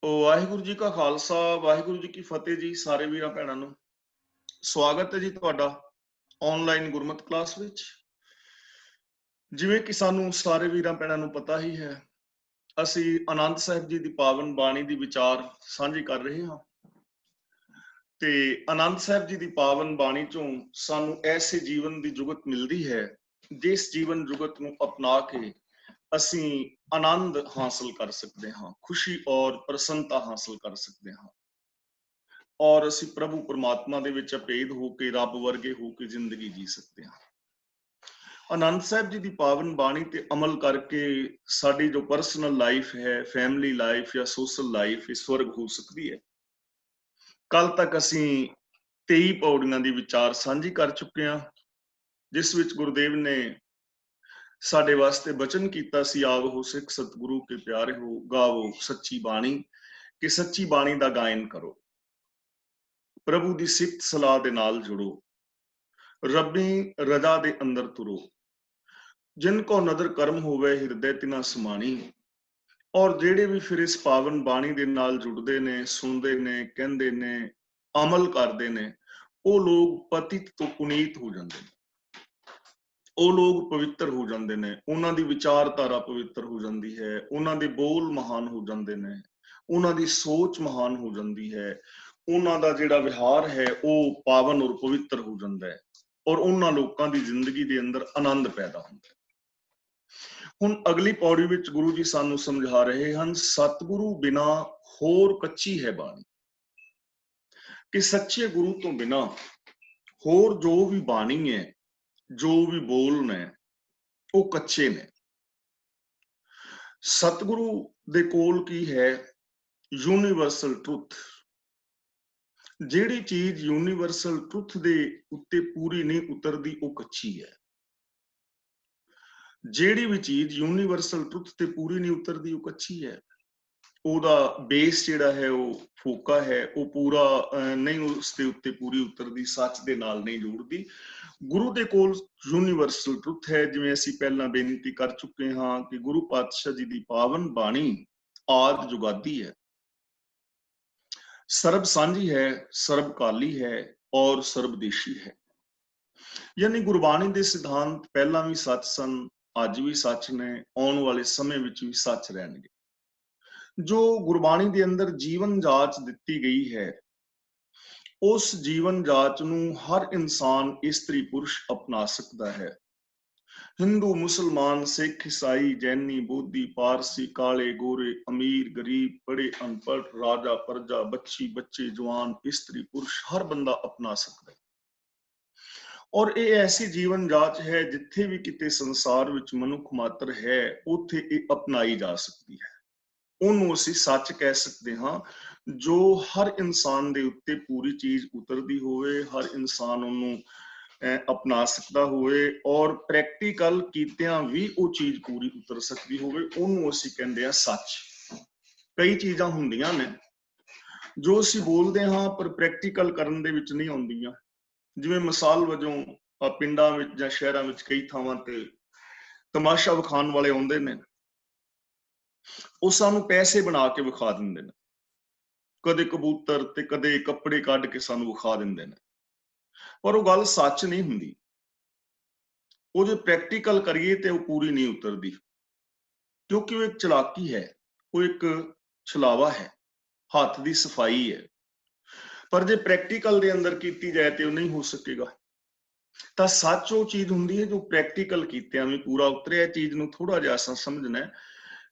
ਵਾਹਿਗੁਰੂ ਜੀ ਕਾ ਖਾਲਸਾ, ਵਾਹਿਗੁਰੂ ਜੀ ਕੀ ਫਤਿਹ ਜੀ। ਸਾਰੇ ਵੀਰਾਂ ਭੈਣਾਂ ਨੂੰ ਸਵਾਗਤ ਹੈ ਜੀ ਤੁਹਾਡਾ ਆਨਲਾਈਨ ਗੁਰਮਤਿ ਕਲਾਸ ਵਿੱਚ। ਜਿਵੇਂ ਕਿ ਸਾਨੂੰ ਸਾਰੇ ਵੀਰਾਂ ਭੈਣਾਂ ਨੂੰ ਪਤਾ ਹੀ ਹੈ, ਅਸੀਂ ਆਨੰਦ ਸਾਹਿਬ ਜੀ ਦੀ ਪਾਵਨ ਬਾਣੀ ਦੀ ਵਿਚਾਰ ਸਾਂਝੀ ਕਰ ਰਹੇ ਹਾਂ ਤੇ ਆਨੰਦ ਸਾਹਿਬ ਜੀ ਦੀ ਪਾਵਨ ਬਾਣੀ ਚੋਂ ਸਾਨੂੰ ਐਸੇ ਜੀਵਨ ਦੀ ਜੁਗਤ ਮਿਲਦੀ ਹੈ ਜਿਸ ਜੀਵਨ ਜੁਗਤ ਨੂੰ ਅਪਣਾ ਕੇ ਅਸੀਂ ਆਨੰਦ ਹਾਸਲ ਕਰ ਸਕਦੇ ਹਾਂ, ਖੁਸ਼ੀ ਔਰ ਪ੍ਰਸੰਨਤਾ ਹਾਸਲ ਕਰ ਸਕਦੇ ਹਾਂ ਔਰ ਅਸੀਂ ਪ੍ਰਭੂ ਪਰਮਾਤਮਾ ਦੇ ਵਿੱਚ ਅਪੇਧ ਹੋ ਕੇ ਰੱਬ ਵਰਗੇ ਹੋ ਕੇ ਜ਼ਿੰਦਗੀ ਜੀ ਸਕਦੇ ਹਾਂ। ਆਨੰਦ ਸਾਹਿਬ ਜੀ ਦੀ ਪਾਵਨ ਬਾਣੀ ਤੇ ਅਮਲ ਕਰਕੇ ਸਾਡੀ ਜੋ ਪਰਸਨਲ ਲਾਈਫ ਹੈ, ਫੈਮਿਲੀ ਲਾਈਫ ਜਾਂ ਸੋਸ਼ਲ ਲਾਈਫ ਇਹ ਸਵਰਗ ਹੋ ਸਕਦੀ ਹੈ। ਕੱਲ ਤੱਕ ਅਸੀਂ 23 ਪੌੜੀਆਂ ਦੀ ਵਿਚਾਰ ਸਾਂਝੀ ਕਰ ਚੁੱਕੇ ਹਾਂ, ਜਿਸ ਵਿੱਚ ਗੁਰਦੇਵ ਨੇ ਸਾਡੇ ਵਾਸਤੇ ਬਚਨ ਕੀਤਾ ਸੀ, ਆਵੋ ਸਿੱਖ ਸਤਿਗੁਰੂ ਕੇ ਪਿਆਰੇ ਹੋ, ਗਾਵੋ ਸੱਚੀ ਬਾਣੀ, ਕਿ ਸੱਚੀ ਬਾਣੀ ਦਾ ਗਾਇਨ ਕਰੋ, ਪ੍ਰਭੂ ਦੀ ਸਿਫਤ ਸਲਾਹ ਦੇ ਨਾਲ ਜੁੜੋ, ਰੱਬੀ ਰਜ਼ਾ ਦੇ ਅੰਦਰ ਤੁਰੋ, ਜਿਨ ਕੋ ਨਦਰ ਕਰਮ ਹੋਵੇ ਹਿਰਦੇ ਤਿਨਾ ਸਮਾਣੀ। ਔਰ ਜਿਹੜੇ ਵੀ ਫਿਰ ਇਸ ਪਾਵਨ ਬਾਣੀ ਦੇ ਨਾਲ ਜੁੜਦੇ ਨੇ, ਸੁਣਦੇ ਨੇ, ਕਹਿੰਦੇ ਨੇ, ਅਮਲ ਕਰਦੇ ਨੇ, ਉਹ ਲੋਕ ਪਤਿਤ ਤੋਂ ਪੁਨੀਤ ਹੋ ਜਾਂਦੇ ਨੇ, ਉਹ ਲੋਕ ਪਵਿੱਤਰ ਹੋ ਜਾਂਦੇ ਨੇ, ਉਹਨਾਂ ਦੀ ਵਿਚਾਰਧਾਰਾ ਪਵਿੱਤਰ ਹੋ ਜਾਂਦੀ ਹੈ, ਉਹਨਾਂ ਦੇ ਬੋਲ ਮਹਾਨ ਹੋ ਜਾਂਦੇ ਨੇ, ਉਹਨਾਂ ਦੀ ਸੋਚ ਮਹਾਨ ਹੋ ਜਾਂਦੀ ਹੈ, ਉਹਨਾਂ ਦਾ ਜਿਹੜਾ ਵਿਹਾਰ ਹੈ ਉਹ ਪਾਵਨ ਔਰ ਪਵਿੱਤਰ ਹੋ ਜਾਂਦਾ ਹੈ ਔਰ ਉਹਨਾਂ ਲੋਕਾਂ ਦੀ ਜ਼ਿੰਦਗੀ ਦੇ ਅੰਦਰ ਆਨੰਦ ਪੈਦਾ ਹੁੰਦਾ ਹੈ। ਹੁਣ ਅਗਲੀ ਪੌੜੀ ਵਿੱਚ ਗੁਰੂ ਜੀ ਸਾਨੂੰ ਸਮਝਾ ਰਹੇ ਹਨ, ਸਤਿਗੁਰੂ ਬਿਨਾ ਹੋਰ ਕੱਚੀ ਹੈ ਬਾਣੀ, ਕਿ ਸੱਚੇ ਗੁਰੂ ਤੋਂ ਬਿਨਾ ਹੋਰ ਜੋ ਵੀ ਬਾਣੀ ਹੈ, ਜੋ ਵੀ ਬੋਲ ਨੇ, ਉਹ ਕੱਚੇ ਨੇ। ਸਤਿਗੁਰੂ ਦੇ ਕੋਲ ਕੀ ਹੈ? Universal truth. ਜਿਹੜੀ ਚੀਜ਼ ਯੂਨੀਵਰਸਲ ਟਰੁੱਥ ਦੇ ਉੱਤੇ ਪੂਰੀ ਨਹੀਂ ਉਤਰਦੀ ਉਹ ਕੱਚੀ ਹੈ। ਜਿਹੜੀ ਵੀ ਚੀਜ਼ ਯੂਨੀਵਰਸਲ ਟਰੁੱਥ ਤੇ ਪੂਰੀ ਨਹੀਂ ਉਤਰਦੀ ਉਹ ਕੱਚੀ ਹੈ। ਉਹਦਾ ਬੇਸ ਜਿਹੜਾ ਹੈ ਉਹ ਫੋਕਾ ਹੈ, ਉਹ ਪੂਰਾ ਨਹੀਂ ਉਸ ਦੇ ਉੱਤੇ ਪੂਰੀ ਉਤਰਦੀ, ਸੱਚ ਦੇ ਨਾਲ ਨਹੀਂ ਜੁੜਦੀ। ਗੁਰੂ ਦੇ ਕੋਲ ਯੂਨੀਵਰਸਲ ਟਰੁੱਥ ਹੈ। ਜਿਵੇਂ ਅਸੀਂ ਪਹਿਲਾਂ ਬੇਨਤੀ ਕਰ ਚੁੱਕੇ ਹਾਂ ਕਿ ਗੁਰੂ ਪਾਤਸ਼ਾਹ ਜੀ ਦੀ ਪਾਵਨ ਬਾਣੀ ਆਦਿ ਜੁਗਾਦੀ ਹੈ, ਸਰਬ ਸਾਂਝੀ ਹੈ, ਸਰਬ ਕਾਲੀ ਹੈ ਔਰ ਸਰਬਦੇਸ਼ੀ ਹੈ। ਯਾਨੀ ਗੁਰਬਾਣੀ ਦੇ ਸਿਧਾਂਤ ਪਹਿਲਾਂ ਵੀ ਸੱਚ ਸਨ, ਅੱਜ ਵੀ ਸੱਚ ਨੇ, ਆਉਣ ਵਾਲੇ ਸਮੇਂ ਵਿੱਚ ਵੀ ਸੱਚ ਰਹਿਣਗੇ। ਜੋ ਗੁਰਬਾਣੀ ਦੇ ਅੰਦਰ ਜੀਵਨ ਜਾਚ ਦਿੱਤੀ ਗਈ ਹੈ, ਉਸ ਜੀਵਨ ਜਾਚ ਨੂੰ ਹਰ ਇਨਸਾਨ ਇਸਤਰੀ ਪੁਰਸ਼ ਅਪਣਾ ਸਕਦਾ ਹੈ। ਹਿੰਦੂ, ਮੁਸਲਮਾਨ, ਸਿੱਖ, ਈਸਾਈ, ਜੈਨੀ, ਬੋਧੀ, ਪਾਰਸੀ, ਕਾਲੇ, ਗੋਰੇ, ਅਮੀਰ, ਗਰੀਬ, ਪੜ੍ਹੇ, ਅਨਪੜ੍ਹ, ਰਾਜਾ, ਪ੍ਰਜਾ, ਬੱਚੀ, ਬੱਚੇ, ਜਵਾਨ, ਇਸਤਰੀ ਪੁਰਸ਼, ਹਰ ਬੰਦਾ ਅਪਣਾ ਸਕਦਾ ਹੈ। ਔਰ ਇਹ ਐਸੀ ਜੀਵਨ ਜਾਚ ਹੈ ਜਿੱਥੇ ਵੀ ਕਿਤੇ ਸੰਸਾਰ ਵਿੱਚ ਮਨੁੱਖ ਮਾਤਰ ਹੈ, ਉੱਥੇ ਇਹ ਅਪਣਾਈ ਜਾ ਸਕਦੀ ਹੈ। ਉਹਨੂੰ ਅਸੀਂ ਸੱਚ ਕਹਿ ਸਕਦੇ ਹਾਂ, ਜੋ ਹਰ ਇਨਸਾਨ ਦੇ ਉੱਤੇ ਪੂਰੀ ਚੀਜ਼ ਉਤਰਦੀ ਹੋਵੇ, ਹਰ ਇਨਸਾਨ ਉਹਨੂੰ ਅਪਣਾ ਸਕਦਾ ਹੋਵੇ ਔਰ ਪ੍ਰੈਕਟੀਕਲ ਕੀਤਿਆਂ ਵੀ ਉਹ ਚੀਜ਼ ਪੂਰੀ ਉਤਰ ਸਕਦੀ ਹੋਵੇ, ਉਹਨੂੰ ਅਸੀਂ ਕਹਿੰਦੇ ਹਾਂ ਸੱਚ। ਕਈ ਚੀਜ਼ਾਂ ਹੁੰਦੀਆਂ ਨੇ ਜੋ ਅਸੀਂ ਬੋਲਦੇ ਹਾਂ ਪਰ ਪ੍ਰੈਕਟੀਕਲ ਕਰਨ ਦੇ ਵਿੱਚ ਨਹੀਂ ਆਉਂਦੀਆਂ। ਜਿਵੇਂ ਮਿਸਾਲ ਵਜੋਂ ਪਿੰਡਾਂ ਵਿੱਚ ਜਾਂ ਸ਼ਹਿਰਾਂ ਵਿੱਚ ਕਈ ਥਾਵਾਂ ਤੇ ਤਮਾਸ਼ਾ ਵਿਖਾਉਣ ਵਾਲੇ ਆਉਂਦੇ ਨੇ, ਉਹ ਸਾਨੂੰ ਪੈਸੇ ਬਣਾ ਕੇ ਵਿਖਾ ਦਿੰਦੇ ਨੇ, ਕਦੇ ਕਬੂਤਰ ਤੇ ਕਦੇ ਕੱਪੜੇ ਕੱਢ ਕੇ ਸਾਨੂੰ ਵਿਖਾ ਦਿੰਦੇ ਨੇ, ਪਰ ਉਹ ਗੱਲ ਸੱਚ ਨਹੀਂ ਹੁੰਦੀ। ਉਹ ਜੇ ਪ੍ਰੈਕਟੀਕਲ ਕਰੀਏ ਤੇ ਉਹ ਪੂਰੀ ਨਹੀਂ ਉਤਰਦੀ, ਕਿਉਂਕਿ ਉਹ ਇੱਕ ਚਲਾਕੀ ਹੈ, ਉਹ ਇੱਕ ਛਲਾਵਾ ਹੈ, ਹੱਥ ਦੀ ਸਫਾਈ ਹੈ। ਪਰ ਜੇ ਪ੍ਰੈਕਟੀਕਲ ਦੇ ਅੰਦਰ ਕੀਤੀ ਜਾਏ ਤੇ ਉਹ ਨਹੀਂ ਹੋ ਸਕੇਗਾ। ਤਾਂ ਸੱਚ ਉਹ ਚੀਜ਼ ਹੁੰਦੀ ਹੈ ਜੋ ਪ੍ਰੈਕਟੀਕਲ ਕੀਤਿਆਂ ਵੀ ਪੂਰਾ ਉਤਰਿਆ। ਚੀਜ਼ ਨੂੰ ਥੋੜਾ ਜਿਹਾ ਅਸਾਂ ਸਮਝਣਾ।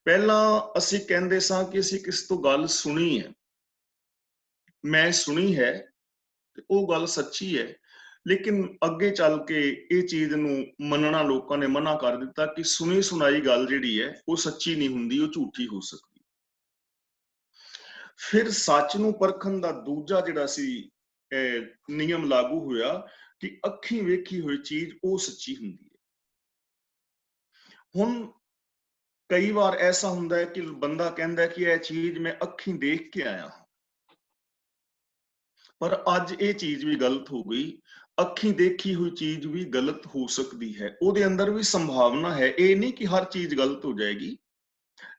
ਪਹਿਲਾਂ ਅਸੀਂ ਕਹਿੰਦੇ ਸਾਂ ਕਿ ਅਸੀਂ ਕਿਸ ਤੋਂ ਗੱਲ ਸੁਣੀ ਹੈ, ਮੈਂ ਸੁਣੀ ਹੈ ਤੇ ਉਹ ਗੱਲ ਸੱਚੀ ਹੈ, ਲੇਕਿਨ ਅੱਗੇ ਚੱਲ ਕੇ ਇਹ ਚੀਜ਼ ਨੂੰ ਮੰਨਣਾ ਲੋਕਾਂ ਨੇ ਮਨਾ ਕਰ ਦਿੱਤਾ ਕਿ ਸੁਣੀ ਸੁਣਾਈ ਗੱਲ ਜਿਹੜੀ ਹੈ ਉਹ ਸੱਚੀ ਨਹੀਂ ਹੁੰਦੀ, ਉਹ ਝੂਠੀ ਹੋ ਸਕਦੀ। ਫਿਰ ਸੱਚ ਨੂੰ ਪਰਖਣ ਦਾ ਦੂਜਾ ਜਿਹੜਾ ਸੀ ਨਿਯਮ ਲਾਗੂ ਹੋਇਆ ਕਿ ਅੱਖੀਂ ਵੇਖੀ ਹੋਈ ਚੀਜ਼ ਉਹ ਸੱਚੀ ਹੁੰਦੀ ਹੈ। ਹੁਣ ਕਈ ਵਾਰ ਐਸਾ ਹੁੰਦਾ ਹੈ ਕਿ ਬੰਦਾ ਕਹਿੰਦਾ ਕਿ ਇਹ ਚੀਜ਼ ਮੈਂ ਅੱਖੀਂ ਦੇਖ ਕੇ ਆਇਆ, ਪਰ ਅੱਜ ਇਹ ਚੀਜ਼ ਵੀ ਗਲਤ ਹੋ ਗਈ। ਅੱਖੀਂ ਦੇਖੀ ਹੋਈ ਚੀਜ਼ ਵੀ ਗਲਤ ਹੋ ਸਕਦੀ ਹੈ, ਉਹਦੇ ਅੰਦਰ ਵੀ ਸੰਭਾਵਨਾ ਹੈ। ਇਹ ਨਹੀਂ ਕਿ ਹਰ ਚੀਜ਼ ਗਲਤ ਹੋ ਜਾਏਗੀ,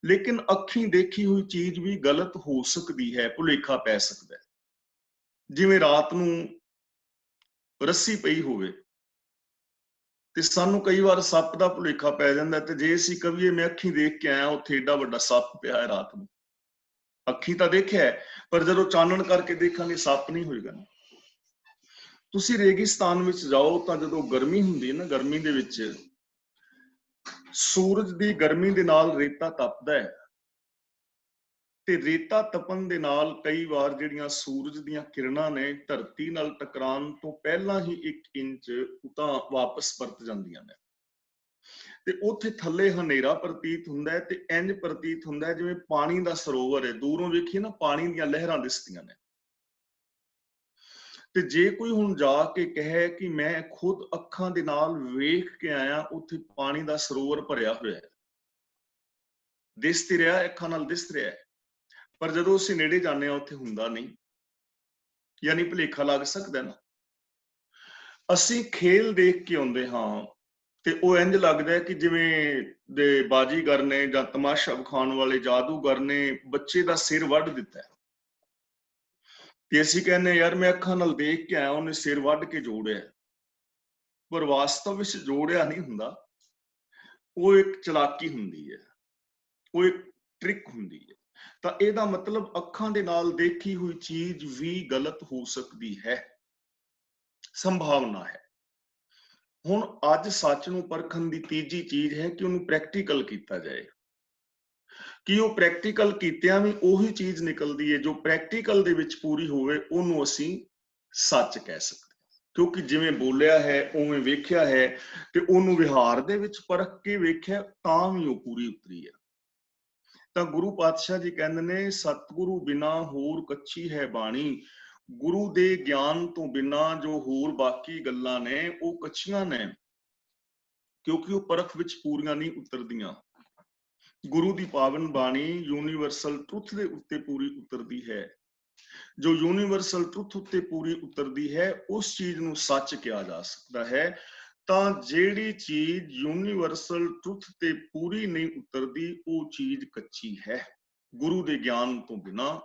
लेकिन अखी देखी हुई चीज भी गलत हो सकती है, भुलेखा पै सकता है। जिवें रात नूं रस्सी पई होवे ਤੇ ਸਾਨੂੰ ਕਈ ਵਾਰ ਸੱਪ ਦਾ ਭੁਲੇਖਾ ਪੈ ਜਾਂਦਾ, ਤੇ ਜੇ ਅਸੀਂ ਕਹੀਏ ਮੈਂ ਅੱਖੀਂ ਦੇਖ ਕੇ ਆਇਆ ਉੱਥੇ ਏਡਾ ਵੱਡਾ ਸੱਪ ਪਿਆ ਹੈ ਰਾਤ ਨੂੰ, ਅੱਖੀਂ ਤਾਂ ਦੇਖਿਆ ਪਰ ਜਦੋਂ ਚਾਨਣ ਕਰਕੇ ਦੇਖਾਂਗੇ ਸੱਪ ਨਹੀਂ ਹੋਏਗਾ। ਤੁਸੀਂ ਰੇਗਿਸਤਾਨ ਵਿੱਚ ਜਾਓ ਤਾਂ ਜਦੋਂ ਗਰਮੀ ਹੁੰਦੀ ਹੈ ਨਾ, ਗਰਮੀ ਦੇ ਵਿੱਚ ਸੂਰਜ ਦੀ ਗਰਮੀ ਦੇ ਨਾਲ ਰੇਤਾ ਤਪਦਾ ਹੈ, ਤੇ ਰੇਤਾ ਤਪਣ ਦੇ ਨਾਲ ਕਈ ਵਾਰ ਜਿਹੜੀਆਂ ਸੂਰਜ ਦੀਆਂ ਕਿਰਨਾਂ ਨੇ ਧਰਤੀ ਨਾਲ ਟਕਰਾਉਣ ਤੋਂ ਪਹਿਲਾਂ ਹੀ 1 ਇੰਚ ਤਾਂ ਵਾਪਸ ਪਰਤ ਜਾਂਦੀਆਂ ਨੇ, ਤੇ ਉੱਥੇ ਥੱਲੇ ਹਨੇਰਾ ਪ੍ਰਤੀਤ ਹੁੰਦਾ ਹੈ, ਤੇ ਇੰਜ ਪ੍ਰਤੀਤ ਹੁੰਦਾ ਹੈ ਜਿਵੇਂ ਪਾਣੀ ਦਾ ਸਰੋਵਰ ਹੈ, ਦੂਰੋਂ ਵੇਖੀਏ ਨਾ ਪਾਣੀ ਦੀਆਂ ਲਹਿਰਾਂ ਦਿਸਦੀਆਂ ਨੇ। ਤੇ ਜੇ ਕੋਈ ਹੁਣ ਜਾ ਕੇ ਕਹੇ ਕਿ ਮੈਂ ਖੁਦ ਅੱਖਾਂ ਦੇ ਨਾਲ ਵੇਖ ਕੇ ਆਇਆ ਉੱਥੇ ਪਾਣੀ ਦਾ ਸਰੋਵਰ ਭਰਿਆ ਹੋਇਆ ਹੈ, ਦਿਸ ਤੇ ਰਿਹਾ, ਅੱਖਾਂ ਨਾਲ ਦਿਸ ਰਿਹਾ, ਪਰ ਜਦੋਂ ਅਸੀਂ ਨੇੜੇ ਜਾਂਦੇ ਹਾਂ ਉੱਥੇ ਹੁੰਦਾ ਨਹੀਂ, ਯਾਨੀ ਭੁਲੇਖਾ ਲੱਗ ਸਕਦਾ ਨਾ। ਅਸੀਂ ਖੇਲ ਦੇਖ ਕੇ ਆਉਂਦੇ ਹਾਂ ਤੇ ਉਹ ਇੰਜ ਲੱਗਦਾ ਹੈ ਕਿ ਜਿਵੇਂ ਦੇ ਬਾਜੀਗਰ ਨੇ ਜਾਂ ਤਮਾਸ਼ਾ ਵਿਖਾਉਣ ਵਾਲੇ ਜਾਦੂਗਰ ਨੇ ਬੱਚੇ ਦਾ ਸਿਰ ਵੱਢ ਦਿੱਤਾ, ਤੇ ਅਸੀਂ ਕਹਿੰਦੇ ਯਾਰ ਮੈਂ ਅੱਖਾਂ ਨਾਲ ਦੇਖ ਕੇ ਆਇਆ ਉਹਨੇ ਸਿਰ ਵੱਢ ਕੇ ਜੋੜਿਆ, ਪਰ ਵਾਸਤਵ ਵਿੱਚ ਜੋੜਿਆ ਨਹੀਂ ਹੁੰਦਾ, ਉਹ ਇੱਕ ਚਲਾਕੀ ਹੁੰਦੀ ਹੈ, ਉਹ ਇੱਕ ਟ੍ਰਿਕ ਹੁੰਦੀ ਹੈ। ਤਾਂ ਇਹਦਾ ਮਤਲਬ ਅੱਖਾਂ ਦੇ ਨਾਲ ਦੇਖੀ ਹੋਈ ਚੀਜ਼ ਵੀ ਗਲਤ ਹੋ ਸਕਦੀ ਹੈ, ਸੰਭਾਵਨਾ ਹੈ। ਹੁਣ ਅੱਜ ਸੱਚ ਨੂੰ ਪਰਖਣ ਦੀ ਤੀਜੀ ਚੀਜ਼ ਹੈ ਕਿ ਉਹਨੂੰ ਪ੍ਰੈਕਟੀਕਲ ਕੀਤਾ ਜਾਏ, ਕਿ ਉਹ ਪ੍ਰੈਕਟੀਕਲ ਕੀਤਿਆਂ ਵੀ ਉਹੀ ਚੀਜ਼ ਨਿਕਲਦੀ ਹੈ ਜੋ ਪ੍ਰੈਕਟੀਕਲ ਦੇ ਵਿੱਚ ਪੂਰੀ ਹੋਵੇ, ਉਹਨੂੰ ਅਸੀਂ ਸੱਚ ਕਹਿ ਸਕਦੇ ਹਾਂ, ਕਿਉਂਕਿ ਜਿਵੇਂ ਬੋਲਿਆ ਹੈ ਉਵੇਂ ਵੇਖਿਆ ਹੈ, ਤੇ ਉਹਨੂੰ ਵਿਹਾਰ ਦੇ ਵਿੱਚ ਪਰਖ ਕੇ ਵੇਖਿਆ ਤਾਂ ਵੀ ਉਹ ਪੂਰੀ ਉਤਰੀ ਹੈ। ਤਾਂ ਗੁਰੂ ਪਾਤਸ਼ਾਹ ਜੀ ਕਹਿੰਦੇ ਨੇ ਸਤਿਗੁਰੂ ਬਿਨਾ ਹੋਰ ਕੱਚੀ ਹੈ ਬਾਣੀ, ਗੁਰੂ ਦੇ ਗਿਆਨ ਤੋਂ ਬਿਨਾ ਜੋ ਹੋਰ ਬਾਕੀ ਗੱਲਾਂ ਨੇ ਉਹ ਕੱਚੀਆਂ ਨੇ, ਕਿਉਂਕਿ ਉਹ ਪਰਖ ਵਿੱਚ ਪੂਰੀਆਂ ਨਹੀਂ ਉਤਰਦੀਆਂ। ਗੁਰੂ ਦੀ ਪਾਵਨ ਬਾਣੀ ਯੂਨੀਵਰਸਲ ਟਰੁੱਥ ਦੇ ਉੱਤੇ ਪੂਰੀ ਉਤਰਦੀ ਹੈ, ਜੋ ਯੂਨੀਵਰਸਲ ਟਰੁੱਥ ਉੱਤੇ ਪੂਰੀ ਉਤਰਦੀ ਹੈ ਉਸ ਚੀਜ਼ ਨੂੰ ਸੱਚ ਕਿਹਾ ਜਾ ਸਕਦਾ ਹੈ। ਤਾਂ ਜਿਹੜੀ ਚੀਜ਼ ਯੂਨੀਵਰਸਲ ਟਰੁੱਥ ਤੇ ਪੂਰੀ ਨਹੀਂ ਉਤਰਦੀ ਉਹ ਚੀਜ਼ ਕੱਚੀ ਹੈ। ਗੁਰੂ ਦੇ ਗਿਆਨ ਤੋਂ ਬਿਨਾ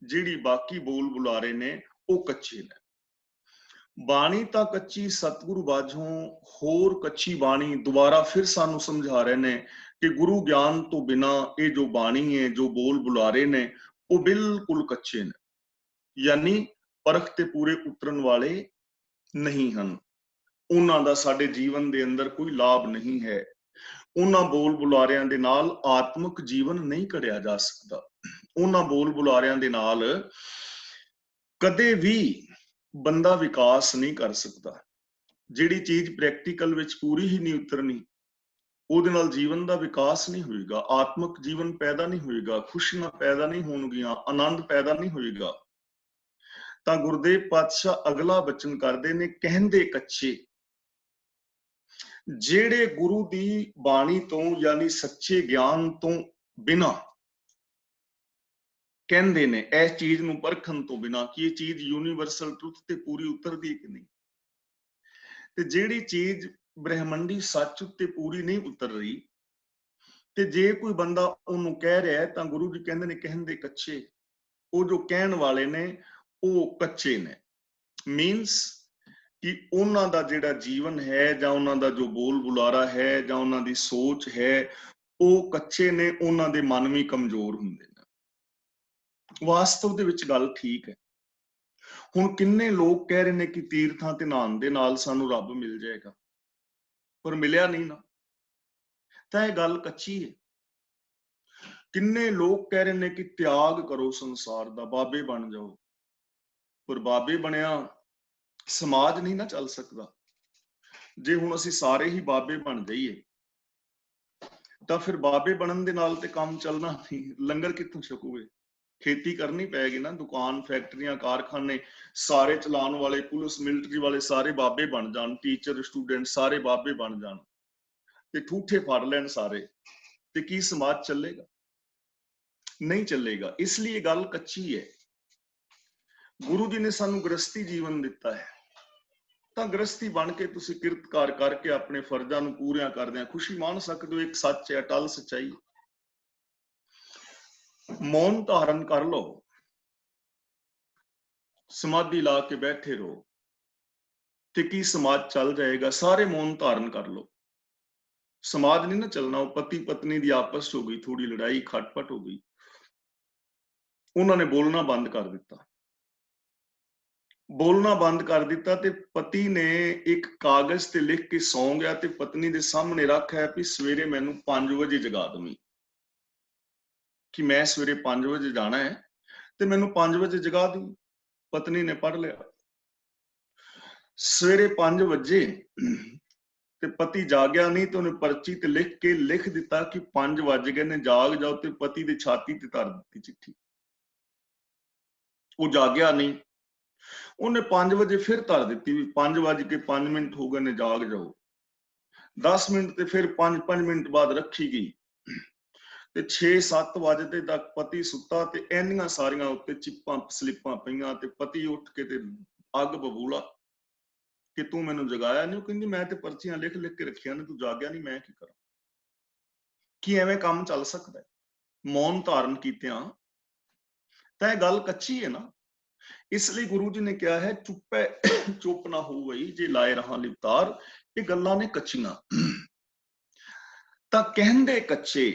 ਜਿਹੜੀ ਬਾਕੀ ਬੋਲ ਬੁਲਾਰੇ ਨੇ ਉਹ ਕੱਚੇ ਨੇ। ਬਾਣੀ ਤਾਂ ਕੱਚੀ ਸਤਿਗੁਰੂ ਬਾਝੋਂ ਹੋਰ ਕੱਚੀ ਬਾਣੀ ਦੁਬਾਰਾ ਫਿਰ ਸਾਨੂੰ ਸਮਝਾ ਰਹੇ ਨੇ ਕਿ ਗੁਰੂ ਗਿਆਨ ਤੋਂ ਬਿਨਾ ਇਹ ਜੋ ਬਾਣੀ ਹੈ, ਜੋ ਬੋਲ ਬੁਲਾਰੇ ਨੇ ਉਹ ਬਿਲਕੁਲ ਕੱਚੇ ਨੇ, ਯਾਨੀ ਪਰਖ ਤੇ ਪੂਰੇ ਉਤਰਨ ਵਾਲੇ ਨਹੀਂ ਹਨ, ਉਹਨਾਂ ਦਾ ਸਾਡੇ ਜੀਵਨ ਦੇ ਅੰਦਰ ਕੋਈ ਲਾਭ ਨਹੀਂ ਹੈ। ਉਹਨਾਂ ਬੋਲ ਬੁਲਾਰਿਆਂ ਦੇ ਨਾਲ ਆਤਮਿਕ ਜੀਵਨ ਨਹੀਂ ਘੜਿਆ ਜਾ ਸਕਦਾ, ਉਹਨਾਂ ਬੋਲ ਬੁਲਾਰਿਆਂ ਦੇ ਨਾਲ ਕਦੇ ਵੀ ਬੰਦਾ ਵਿਕਾਸ ਨਹੀਂ ਕਰ ਸਕਦਾ। ਜਿਹੜੀ ਚੀਜ਼ ਪ੍ਰੈਕਟੀਕਲ ਵਿੱਚ ਪੂਰੀ ਹੀ ਨਹੀਂ ਉਤਰਨੀ ਉਹਦੇ ਨਾਲ ਜੀਵਨ ਦਾ ਵਿਕਾਸ ਨਹੀਂ ਹੋਏਗਾ, ਆਤਮਿਕ ਜੀਵਨ ਪੈਦਾ ਨਹੀਂ ਹੋਏਗਾ, ਖੁਸ਼ੀਆਂ ਪੈਦਾ ਨਹੀਂ ਹੋਣਗੀਆਂ, ਆਨੰਦ ਪੈਦਾ ਨਹੀਂ ਹੋਏਗਾ। ਤਾਂ ਗੁਰਦੇਵ ਪਾਤਸ਼ਾਹ ਅਗਲਾ ਬਚਨ ਕਰਦੇ ਨੇ, ਕਹਿੰਦੇ ਕੱਚੇ ਜਿਹੜੇ ਗੁਰੂ ਦੀ ਬਾਣੀ ਤੋਂ ਯਾਨੀ ਸੱਚੇ ਗਿਆਨ ਤੋਂ ਬਿਨਾ ਕਹਿੰਦੇ ਨੇ ਇਸ ਚੀਜ਼ ਨੂੰ ਪਰਖਣ ਤੋਂ ਬਿਨਾ ਕਿ ਇਹ ਚੀਜ਼ ਯੂਨੀਵਰਸਲ ਟਰੁੱਥ ਤੇ ਪੂਰੀ ਉਤਰਦੀ ਹੈ ਕਿ ਨਹੀਂ, ਤੇ ਜਿਹੜੀ ਚੀਜ਼ ਬ੍ਰਹਿਮੰਡੀ ਸੱਚ ਉੱਤੇ ਪੂਰੀ ਨਹੀਂ ਉਤਰ ਰਹੀ, ਤੇ ਜੇ ਕੋਈ ਬੰਦਾ ਉਹਨੂੰ ਕਹਿ ਰਿਹਾ ਤਾਂ ਗੁਰੂ ਜੀ ਕਹਿੰਦੇ ਨੇ ਕਹਿੰਦੇ ਕੱਚੇ, ਉਹ ਜੋ ਕਹਿਣ ਵਾਲੇ ਨੇ ਉਹ ਕੱਚੇ ਨੇ, ਮੀਨਸ ਕਿ ਉਹਨਾਂ ਦਾ ਜਿਹੜਾ ਜੀਵਨ ਹੈ ਜਾਂ ਉਹਨਾਂ ਦਾ ਜੋ ਬੋਲ ਬੁਲਾਰਾ ਹੈ ਜਾਂ ਉਹਨਾਂ ਦੀ ਸੋਚ ਹੈ ਉਹ ਕੱਚੇ ਨੇ, ਉਹਨਾਂ ਦੇ ਮਨ ਵੀ ਕਮਜ਼ੋਰ ਹੁੰਦੇ ਨੇ। ਵਾਸਤਵ ਦੇ ਵਿੱਚ ਗੱਲ ਠੀਕ ਹੈ। ਹੁਣ ਕਿੰਨੇ ਲੋਕ ਕਹਿ ਰਹੇ ਨੇ ਕਿ ਤੀਰਥਾਂ ਤੇ ਨਹਾਉਣ ਦੇ ਨਾਲ ਸਾਨੂੰ ਰੱਬ ਮਿਲ ਜਾਏਗਾ, ਪਰ ਮਿਲਿਆ ਨਹੀਂ ਨਾ, ਤਾਂ ਇਹ ਗੱਲ ਕੱਚੀ ਹੈ। ਕਿੰਨੇ ਲੋਕ ਕਹਿ ਰਹੇ ਨੇ ਕਿ ਤਿਆਗ ਕਰੋ ਸੰਸਾਰ ਦਾ, ਬਾਬੇ ਬਣ ਜਾਓ, ਪਰ ਬਾਬੇ ਬਣਿਆ ਸਮਾਜ ਨਹੀਂ ਨਾ ਚੱਲ ਸਕਦਾ। ਜੇ ਹੁਣ ਅਸੀਂ ਸਾਰੇ ਹੀ ਬਾਬੇ ਬਣ ਜਾਈਏ ਤਾਂ ਫਿਰ ਬਾਬੇ ਬਣਨ ਦੇ ਨਾਲ ਤੇ ਕੰਮ ਚੱਲਣਾ ਨਹੀਂ, ਲੰਗਰ ਕਿੱਥੋਂ ਛਕੋਗੇ, ਖੇਤੀ ਕਰਨੀ ਪੈਗੀ ਨਾ, ਦੁਕਾਨ ਫੈਕਟਰੀਆਂ ਕਾਰਖਾਨੇ ਸਾਰੇ ਚਲਾਉਣ ਵਾਲੇ, ਪੁਲਿਸ ਮਿਲਟਰੀ ਵਾਲੇ ਸਾਰੇ ਬਾਬੇ ਬਣ ਜਾਣ, ਟੀਚਰ ਸਟੂਡੈਂਟ ਸਾਰੇ ਬਾਬੇ ਬਣ ਜਾਣ ਤੇ ਠੂਠੇ ਫੜ ਲੈਣ ਸਾਰੇ, ਤੇ ਕੀ ਸਮਾਜ ਚੱਲੇਗਾ? ਨਹੀਂ ਚੱਲੇਗਾ। ਇਸ ਲਈ ਇਹ ਗੱਲ ਕੱਚੀ ਹੈ। ਗੁਰੂ ਜੀ ਨੇ ਸਾਨੂੰ ਗ੍ਰਸਤੀ ਜੀਵਨ ਦਿੱਤਾ ਹੈ, ਤਾਂ ਗ੍ਰਸਤੀ ਬਣ ਕੇ ਤੁਸੀਂ ਕਿਰਤਕਾਰ ਕਰਕੇ ਆਪਣੇ ਫਰਜ਼ਾਂ ਨੂੰ ਪੂਰੀਆਂ ਕਰਦਿਆਂ ਖੁਸ਼ੀ ਮਾਣ ਸਕਦੇ ਹੋ। ਇੱਕ ਸੱਚ ਹੈ, ਅਟਲ ਸੱਚਾਈ। मौन धारण कर लो, समाधि ला के बैठे रहो ते की समाज चल जाएगा। सारे मौन धारण कर लो, समाज नहीं ना चलना। वो पति पत्नी की आपस हो गई, थोड़ी लड़ाई खटपट हो गई, उन्होंने बोलना बंद कर दिता। बोलना बंद कर दिता ते पति ने एक कागज ते लिख के सौ गया ते पत्नी दे सामने रख है भी सवेरे मैनू 5 बजे जगा दवी, कि मैं सवेरे 5 बजे जाना है ते मैनू 5 बजे जगा दी। पत्नी ने पढ़ लिया, सवेरे 5 बजे ते पति जागया नहीं तो उन्हें पर्ची ते लिख के लिख दिता कि 5 बज गए ने, जाग जाओ। ते पति दे छाती ते धर दी चिट्ठी। वो जागया नहीं, उन्हें 5 बजे फिर धर दी भी 5 बज के 5 मिनट हो गए ने, जाग जाओ। 10 मिनट ते फिर 5 मिनट बाद रखी गई ते 6-7 बजते तक पति सुता ते इन्नियां सारियां उत्ते चिप्पां स्लिपां पईयां ते पति उठ के ते अग बबूला कि तू मैनू जगाया नहीं। कहंदी मैं ते पर्चियां लिख लिख के रखियां ने, तू जागया नहीं, मैं की करा। कि एवें काम चल सकता है? मौन धारण कीतियां तां गल कच्ची है ना। इसलिए गुरु जी ने कहा है चुप्पे चुप ना हो गई जे लाए रहा लिपतार। ये गल्लां ने कच्चियां तां कहंदे कच्चे।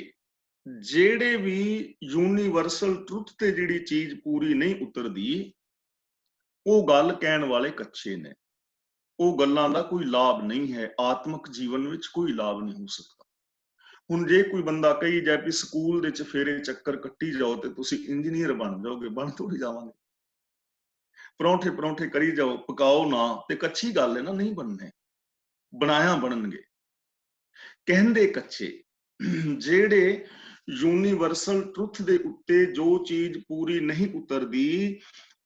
ਜਿਹੜੇ ਵੀ ਯੂਨੀਵਰਸਲ ਟਰੁੱਥ ਤੇ ਜਿਹੜੀ ਚੀਜ਼ ਪੂਰੀ ਨਹੀਂ ਉਤਰਦੀ, ਉਹ ਗੱਲ ਕਹਿਣ ਵਾਲੇ ਕੱਚੇ ਨੇ। ਉਹ ਗੱਲਾਂ ਦਾ ਕੋਈ ਲਾਭ ਨਹੀਂ ਹੈ, ਆਤਮਿਕ ਜੀਵਨ ਵਿੱਚ ਕੋਈ ਲਾਭ ਨਹੀਂ ਹੋ ਸਕਦਾ। ਹੁਣ ਜੇ ਕੋਈ ਬੰਦਾ ਕਹੀ ਜਾਏ ਵੀ ਸਕੂਲ ਦੇ ਚਫੇਰੇ ਚੱਕਰ ਕੱਟੀ ਜਾਓ ਤੇ ਤੁਸੀਂ ਇੰਜੀਨੀਅਰ ਬਣ ਜਾਓਗੇ, ਬਣ ਥੋੜੀ ਜਾਵਾਂਗੇ। ਪਰੌਂਠੇ ਪਰੌਂਠੇ ਕਰੀ ਜਾਓ, ਪਕਾਓ ਨਾ, ਤੇ ਕੱਚੀ ਗੱਲ ਹੈ ਨਾ, ਨਹੀਂ ਬਣਨੇ, ਬਣਾਇਆ ਬਣਨਗੇ। ਕਹਿੰਦੇ ਕੱਚੇ ਜਿਹੜੇ ਯੂਨੀਵਰਸਲ ਟਰੁੱਥ ਦੇ ਉੱਤੇ ਜੋ ਚੀਜ਼ ਪੂਰੀ ਨਹੀਂ ਉਤਰਦੀ,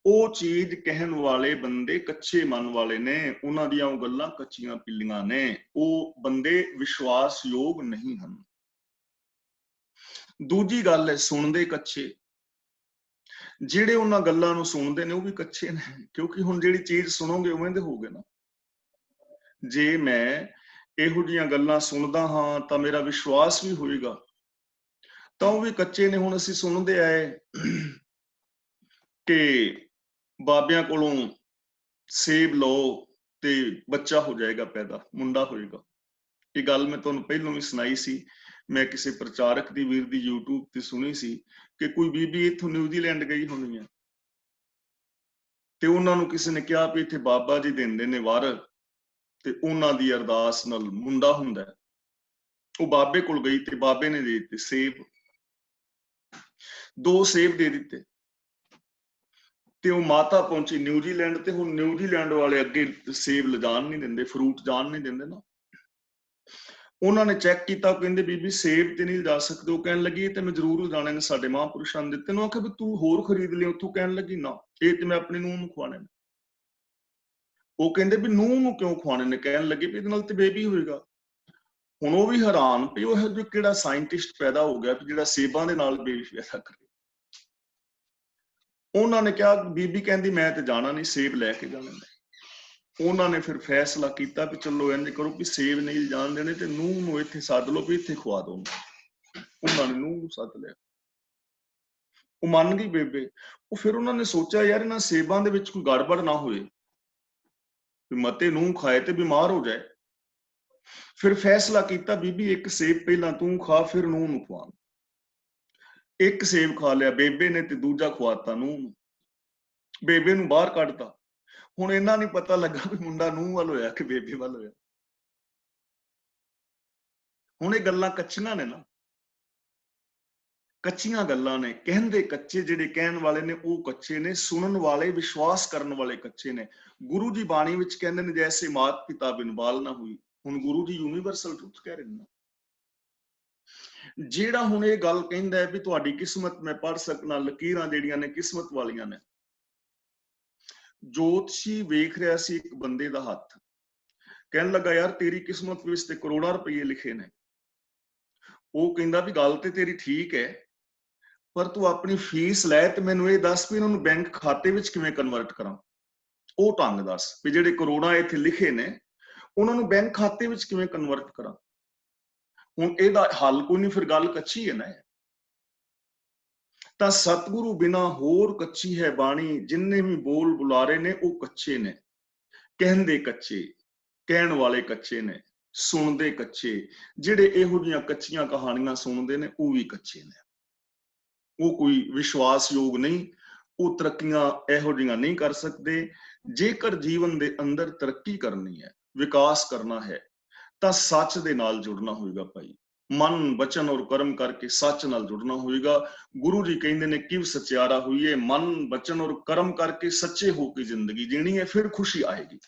ਉਹ ਚੀਜ਼ ਕਹਿਣ ਵਾਲੇ ਬੰਦੇ ਕੱਚੇ ਮਨ ਵਾਲੇ ਨੇ। ਉਹਨਾਂ ਦੀਆਂ ਉਹ ਗੱਲਾਂ ਕੱਚੀਆਂ ਪਿੱਲੀਆਂ ਨੇ, ਉਹ ਬੰਦੇ ਵਿਸ਼ਵਾਸਯੋਗ ਨਹੀਂ ਹਨ। ਦੂਜੀ ਗੱਲ ਹੈ ਸੁਣਦੇ ਕੱਚੇ। ਜਿਹੜੇ ਉਹਨਾਂ ਗੱਲਾਂ ਨੂੰ ਸੁਣਦੇ ਨੇ ਉਹ ਵੀ ਕੱਚੇ ਨੇ, ਕਿਉਂਕਿ ਹੁਣ ਜਿਹੜੀ ਚੀਜ਼ ਸੁਣੋਗੇ ਉਵੇਂ ਦੇ ਹੋਗੇ ਨਾ। ਜੇ ਮੈਂ ਇਹੋ ਜਿਹੀਆਂ ਗੱਲਾਂ ਸੁਣਦਾ ਹਾਂ ਤਾਂ ਮੇਰਾ ਵਿਸ਼ਵਾਸ ਵੀ ਹੋਏਗਾ, ਤਾਂ ਉਹ ਵੀ ਕੱਚੇ ਨੇ। ਹੁਣ ਅਸੀਂ ਸੁਣਦੇ ਆਏ ਕਿ ਬਾਬਿਆਂ ਕੋਲੋਂ ਸੇਬ ਲਓ ਤੇ ਬੱਚਾ ਹੋ ਜਾਏਗਾ ਪੈਦਾ, ਮੁੰਡਾ ਹੋਏਗਾ। ਇਹ ਗੱਲ ਮੈਂ ਤੁਹਾਨੂੰ ਪਹਿਲਾਂ ਵੀ ਸੁਣਾਈ ਸੀ। ਮੈਂ ਕਿਸੇ ਪ੍ਰਚਾਰਕ ਦੀ ਵੀਰ ਦੀ YouTube ਤੇ ਸੁਣੀ ਸੀ ਕਿ ਕੋਈ ਬੀਬੀ ਇੱਥੋਂ ਨਿਊਜ਼ੀਲੈਂਡ ਗਈ ਹੋਣੀ ਹੈ ਤੇ ਉਹਨਾਂ ਨੂੰ ਕਿਸੇ ਨੇ ਕਿਹਾ ਵੀ ਇੱਥੇ ਬਾਬਾ ਜੀ ਦਿੰਦੇ ਨੇ ਵਰ ਤੇ ਉਹਨਾਂ ਦੀ ਅਰਦਾਸ ਨਾਲ ਮੁੰਡਾ ਹੁੰਦਾ। ਉਹ ਬਾਬੇ ਕੋਲ ਗਈ ਤੇ ਬਾਬੇ ਨੇ ਦੇ ਦਿੱਤੇ ਸੇਬ, 2 ਸੇਬ ਦੇ ਦਿੱਤੇ ਤੇ ਉਹ ਮਾਤਾ ਪਹੁੰਚੀ ਨਿਊਜ਼ੀਲੈਂਡ ਤੇ ਹੁਣ ਨਿਊਜ਼ੀਲੈਂਡ ਵਾਲੇ ਅੱਗੇ ਸੇਬ ਲਿਜਾਣ ਨਹੀਂ ਦਿੰਦੇ, ਫਰੂਟ ਜਾਣ ਨਹੀਂ ਦਿੰਦੇ ਨਾ। ਉਹਨਾਂ ਨੇ ਚੈੱਕ ਕੀਤਾ, ਕਹਿੰਦੇ ਬੀਬੀ ਸੇਬ ਤੇ ਨਹੀਂ ਜਾ ਸਕਦੇ। ਉਹ ਕਹਿਣ ਲੱਗੀ ਇਹ ਤੇ ਮੈਂ ਜ਼ਰੂਰ ਲਿਜਾਣੇ ਨੇ, ਸਾਡੇ ਮਹਾਂਪੁਰਸ਼ਾਂ ਨੇ ਦਿੱਤੇ ਨੇ। ਉਹ ਆਖਿਆ ਵੀ ਤੂੰ ਹੋਰ ਖਰੀਦ ਲਿਆ ਉੱਥੋਂ। ਕਹਿਣ ਲੱਗੀ ਨਾ, ਇਹ ਤੇ ਮੈਂ ਆਪਣੀ ਨੂੰਹ ਨੂੰ ਖਵਾਣੇ ਨੇ। ਉਹ ਕਹਿੰਦੇ ਵੀ ਨੂੰਹ ਨੂੰ ਕਿਉਂ ਖਵਾਣੇ ਨੇ? ਕਹਿਣ ਲੱਗੇ ਵੀ ਇਹਦੇ ਨਾਲ ਤੇ ਬੇਬੀ ਹੋਏਗਾ। ਹੁਣ ਉਹ ਵੀ ਹੈਰਾਨ ਵੀ ਉਹ ਜੋ ਕਿਹੜਾ ਸਾਇੰਟਿਸਟ ਪੈਦਾ ਹੋ ਗਿਆ ਜਿਹੜਾ ਸੇਬਾਂ ਦੇ ਨਾਲ ਬੇਬੀ ਪੈਦਾ ਕਰੇ। ਉਹਨਾਂ ਨੇ ਕਿਹਾ, ਬੀਬੀ ਕਹਿੰਦੀ ਮੈਂ ਤੇ ਜਾਣਾ ਨਹੀਂ, ਸੇਬ ਲੈ ਕੇ ਜਾਣੇ ਨੇ। ਉਹਨਾਂ ਨੇ ਫਿਰ ਫੈਸਲਾ ਕੀਤਾ ਵੀ ਚਲੋ ਇੰਝ ਕਰੋ ਵੀ ਸੇਬ ਨਹੀਂ ਜਾਣ ਦੇਣੇ ਤੇ ਨੂੰਹ ਨੂੰ ਇੱਥੇ ਸੱਦ ਲਓ ਵੀ ਇੱਥੇ ਖਵਾ ਦੋ। ਉਹਨਾਂ ਨੇ ਨੂੰਹ ਨੂੰ ਸੱਦ ਲਿਆ, ਉਹ ਮੰਨ ਗਈ ਬੇਬੇ। ਉਹ ਫਿਰ ਉਹਨਾਂ ਨੇ ਸੋਚਿਆ ਯਾਰ ਇਹਨਾਂ ਸੇਬਾਂ ਦੇ ਵਿੱਚ ਕੋਈ ਗੜਬੜ ਨਾ ਹੋਏ, ਵੀ ਮਤੇ ਨੂੰਹ ਖਾਏ ਤੇ ਬਿਮਾਰ ਹੋ ਜਾਏ। ਫਿਰ ਫੈਸਲਾ ਕੀਤਾ ਬੀਬੀ ਇੱਕ ਸੇਬ ਪਹਿਲਾਂ ਤੂੰ ਖਾ, ਫਿਰ ਨੂੰਹ ਨੂੰ ਖਵਾ। ਇੱਕ ਸੇਬ ਖਾ ਲਿਆ ਬੇਬੇ ਨੇ ਤੇ ਦੂਜਾ ਖਵਾਤਾ ਨੂੰਹ ਨੂੰ। ਬੇਬੇ ਨੂੰ ਬਾਹਰ ਕੱਢਤਾ। ਹੁਣ ਇਹਨਾਂ ਨਹੀਂ ਪਤਾ ਲੱਗਾ ਵੀ ਮੁੰਡਾ ਨੂੰਹ ਵੱਲ ਹੋਇਆ ਕਿ ਬੇਬੇ ਵੱਲ ਹੋਇਆ। ਹੁਣ ਇਹ ਗੱਲਾਂ ਕੱਚੀਆਂ ਨੇ ਨਾ, ਕੱਚੀਆਂ ਗੱਲਾਂ ਨੇ। ਕਹਿੰਦੇ ਕੱਚੇ, ਜਿਹੜੇ ਕਹਿਣ ਵਾਲੇ ਨੇ ਉਹ ਕੱਚੇ ਨੇ, ਸੁਣਨ ਵਾਲੇ ਵਿਸ਼ਵਾਸ ਕਰਨ ਵਾਲੇ ਕੱਚੇ ਨੇ। ਗੁਰੂ ਜੀ ਬਾਣੀ ਵਿੱਚ ਕਹਿੰਦੇ ਨੇ ਜੈਸੇ ਮਾਤ ਪਿਤਾ ਬਿਨ ਬਾਲ ਨਾ ਹੋਈ। ਹੁਣ ਗੁਰੂ ਜੀ ਯੂਨੀਵਰਸਲ ਟਰੁੱਥ ਕਹਿ ਰਹੇ ਨੇ। ਜਿਹੜਾ ਹੁਣ ਇਹ ਗੱਲ ਕਹਿੰਦਾ ਹੈ ਵੀ ਤੁਹਾਡੀ ਕਿਸਮਤ ਮੈਂ ਪੜ੍ਹ ਸਕਣਾ, ਲਕੀਰਾਂ ਜਿਹੜੀਆਂ ਨੇ ਕਿਸਮਤ ਵਾਲੀਆਂ ਨੇ। ਜੋਤਸ਼ੀ ਵੇਖ ਰਿਹਾ ਸੀ ਇੱਕ ਬੰਦੇ ਦਾ ਹੱਥ, ਕਹਿਣ ਲੱਗਾ ਯਾਰ ਤੇਰੀ ਕਿਸਮਤ ਵਿੱਚ ਤੇ ਕਰੋੜਾਂ ਰੁਪਏ ਲਿਖੇ ਨੇ। ਉਹ ਕਹਿੰਦਾ ਵੀ ਗੱਲ ਤੇ ਤੇਰੀ ਠੀਕ ਹੈ, ਪਰ ਤੂੰ ਆਪਣੀ ਫੀਸ ਲੈ ਤੇ ਮੈਨੂੰ ਇਹ ਦੱਸ ਵੀ ਇਹਨਾਂ ਨੂੰ ਬੈਂਕ ਖਾਤੇ ਵਿੱਚ ਕਿਵੇਂ ਕਨਵਰਟ ਕਰਾਂ। ਉਹ ਢੰਗ ਦੱਸ ਵੀ ਜਿਹੜੇ ਕਰੋੜਾਂ ਇੱਥੇ ਲਿਖੇ ਨੇ ਉਹਨਾਂ ਨੂੰ ਬੈਂਕ ਖਾਤੇ ਵਿੱਚ ਕਿਵੇਂ ਕਨਵਰਟ ਕਰਾਂ। ਹੁਣ ਇਹਦਾ ਹੱਲ ਕੋਈ ਨਹੀਂ, ਫਿਰ ਗੱਲ ਕੱਚੀ ਹੈ ਨਾ। ਤਾਂ ਸਤਿਗੁਰੂ ਬਿਨਾ ਹੋਰ ਕੱਚੀ ਹੈ ਬਾਣੀ, ਜਿੰਨੇ ਵੀ ਬੋਲ ਬੁਲਾਰੇ ਨੇ ਉਹ ਕੱਚੇ ਨੇ। ਕਹਿੰਦੇ ਕੱਚੇ, ਕਹਿਣ ਵਾਲੇ ਕੱਚੇ ਨੇ, ਸੁਣਦੇ ਕੱਚੇ। ਜਿਹੜੇ ਇਹੋ ਜਿਹੀਆਂ ਕੱਚੀਆਂ ਕਹਾਣੀਆਂ ਸੁਣਦੇ ਨੇ ਉਹ ਵੀ ਕੱਚੇ ਨੇ, ਉਹ ਕੋਈ ਵਿਸ਼ਵਾਸਯੋਗ ਨਹੀਂ, ਉਹ ਤਰੱਕੀਆਂ ਇਹੋ ਜਿਹੀਆਂ ਨਹੀਂ ਕਰ ਸਕਦੇ। ਜੇਕਰ ਜੀਵਨ ਦੇ ਅੰਦਰ ਤਰੱਕੀ ਕਰਨੀ ਹੈ, ਵਿਕਾਸ ਕਰਨਾ ਹੈ, ਤਾਂ ਸੱਚ ਦੇ ਨਾਲ ਜੁੜਨਾ ਹੋਵੇਗਾ ਭਾਈ। ਮਨ ਬਚਨ ਔਰ ਕਰਮ ਕਰਕੇ ਸੱਚ ਨਾਲ ਜੁੜਨਾ ਹੋਵੇਗਾ। ਗੁਰੂ ਜੀ ਕਹਿੰਦੇ ਨੇ ਕਿਵ ਸਚਿਆਰਾ ਹੋਈਏ, ਮਨ ਬਚਨ ਔਰ ਕਰਮ ਕਰਕੇ ਸੱਚੇ ਹੋ ਕੇ ਜ਼ਿੰਦਗੀ ਜੀਣੀ ਹੈ, ਫਿਰ ਖੁਸ਼ੀ ਆਏਗੀ।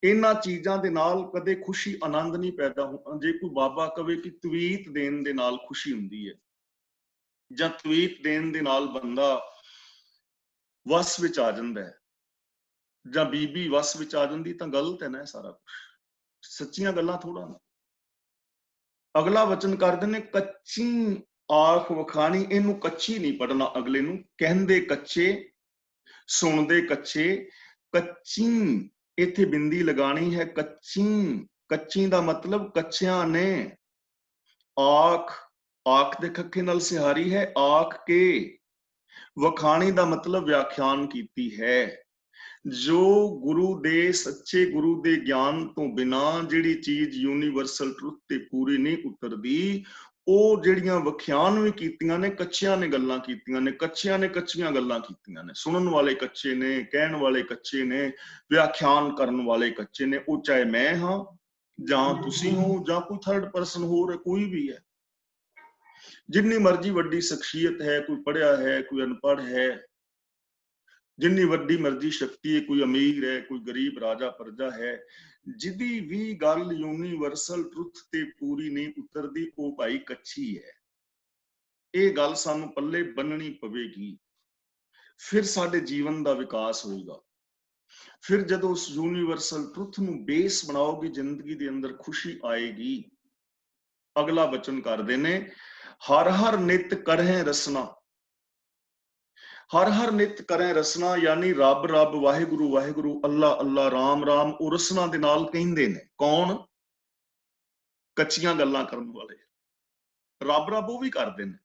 ਇਹਨਾਂ ਚੀਜ਼ਾਂ ਦੇ ਨਾਲ ਕਦੇ ਖੁਸ਼ੀ ਆਨੰਦ ਨਹੀਂ ਪੈਦਾ ਹੁੰਦਾ। ਜੇ ਕੋਈ ਬਾਬਾ ਕਵੇ ਕਿ ਤਵੀਤ ਦੇਣ ਦੇ ਨਾਲ ਖੁਸ਼ੀ ਹੁੰਦੀ ਹੈ, ਜਾਂ ਤਵੀਤ ਦੇਣ ਦੇ ਨਾਲ ਬੰਦਾ ਵਸ ਵਿੱਚ ਆ ਜਾਂਦਾ ਹੈ, ਜਾਂ ਬੀਬੀ ਵਸ ਵਿੱਚ ਆ ਜਾਂਦੀ, ਤਾਂ ਗਲਤ ਹੈ ਨਾ। ਸਾਰਾ ਕੁਝ ਸੱਚੀਆਂ ਗੱਲਾਂ ਥੋੜਾ ਨਾ। ਅਗਲਾ ਵਚਨ ਕਰਦੇ ਨੇ ਕੱਚੀ ਆਖ ਵਖਾਣੀ, ਇਹਨੂੰ ਕੱਚੀ ਨਹੀਂ ਪੜਨਾ। ਅਗਲੇ ਨੂੰ ਕਹਿੰਦੇ ਕੱਚੇ, ਸੁਣਦੇ ਕੱਚੇ। ਕੱਚੀ ਇੱਥੇ ਬਿੰਦੀ ਲਗਾਣੀ ਹੈ। ਕੱਚੀ, ਕੱਚੀ ਦਾ ਮਤਲਬ ਕੱਚਿਆਂ ਨੇ। ਆਖ, ਆਖ ਦੇ ਖੱਖੇ ਨਾਲ ਸਿਹਾਰੀ ਹੈ, ਆਖ ਕੇ। ਵਖਾਣੀ ਦਾ ਮਤਲਬ ਵਿਆਖਿਆਨ ਕੀਤੀ ਹੈ। ਜੋ ਗੁਰੂ ਦੇ ਸੱਚੇ ਗੁਰੂ ਦੇ ਗਿਆਨ ਤੋਂ ਬਿਨਾ ਜਿਹੜੀ ਚੀਜ਼ ਯੂਨੀਵਰਸਲ ਟਰੁੱਥ ਤੇ ਪੂਰੀ ਨਹੀਂ ਉਤਰਦੀ, ਉਹ ਜਿਹੜੀਆਂ ਵਿਖਿਆਨ ਵੀ ਕੀਤੀਆਂ ਨੇ, ਕੱਚਿਆਂ ਨੇ ਗੱਲਾਂ ਕੀਤੀਆਂ ਨੇ, ਕੱਚਿਆਂ ਨੇ ਕੱਚੀਆਂ ਗੱਲਾਂ ਕੀਤੀਆਂ ਨੇ। ਸੁਣਨ ਵਾਲੇ ਕੱਚੇ ਨੇ, ਕਹਿਣ ਵਾਲੇ ਕੱਚੇ ਨੇ, ਵਿਆਖਿਆਨ ਕਰਨ ਵਾਲੇ ਕੱਚੇ ਨੇ। ਉਹ ਚਾਹੇ ਮੈਂ ਹਾਂ, ਜਾਂ ਤੁਸੀਂ ਹੋ, ਜਾਂ ਕੋਈ ਥਰਡ ਪਰਸਨ ਹੋਰ ਹੈ, ਕੋਈ ਵੀ ਹੈ। ਜਿੰਨੀ ਮਰਜ਼ੀ ਵੱਡੀ ਸ਼ਖਸੀਅਤ ਹੈ, ਕੋਈ ਪੜ੍ਹਿਆ ਹੈ, ਕੋਈ ਅਨਪੜ੍ਹ ਹੈ, ਜਿੰਨੀ ਵੱਡੀ ਮਰਜ਼ੀ ਸ਼ਕਤੀ ਹੈ, ਕੋਈ ਅਮੀਰ ਹੈ, ਕੋਈ ਗਰੀਬ ਰਾਜਾ ਪ੍ਰਜਾ ਹੈ, ਜਿਹਦੀ ਵੀ ਗੱਲ ਯੂਨੀਵਰਸਲ ਟਰੁੱਥ ਤੇ ਪੂਰੀ ਨਹੀਂ ਉਤਰਦੀ, ਉਹ ਭਾਈ ਕੱਚੀ ਹੈ। ਇਹ ਗੱਲ ਸਾਨੂੰ ਪੱਲੇ ਬੰਨਣੀ ਪਵੇਗੀ, ਫਿਰ ਸਾਡੇ ਜੀਵਨ ਦਾ ਵਿਕਾਸ ਹੋਏਗਾ। ਫਿਰ ਜਦੋਂ ਉਸ ਯੂਨੀਵਰਸਲ ਟਰੁੱਥ ਨੂੰ ਬੇਸ ਬਣਾਓਗੇ, ਜ਼ਿੰਦਗੀ ਦੇ ਅੰਦਰ ਖੁਸ਼ੀ ਆਏਗੀ। ਅਗਲਾ ਬਚਨ ਕਰਦੇ ਨੇ, ਹਰ ਹਰ ਨਿਤ ਕਰਹਿ ਰਸਨਾ। ਹਰ ਹਰ ਨਿਤ ਕਰੈ ਰਸਨਾ, ਯਾਨੀ ਰੱਬ ਰੱਬ, ਵਾਹਿਗੁਰੂ ਵਾਹਿਗੁਰੂ, ਅੱਲਾ ਅੱਲਾ, ਰਾਮ ਰਾਮ, ਉਹ ਰਸਨਾ ਦੇ ਨਾਲ ਕਹਿੰਦੇ ਨੇ। ਕੌਣ? ਕੱਚੀਆਂ ਗੱਲਾਂ ਕਰਨ ਵਾਲੇ। ਰੱਬ ਰੱਬ ਉਹ ਵੀ ਕਰਦੇ ਨੇ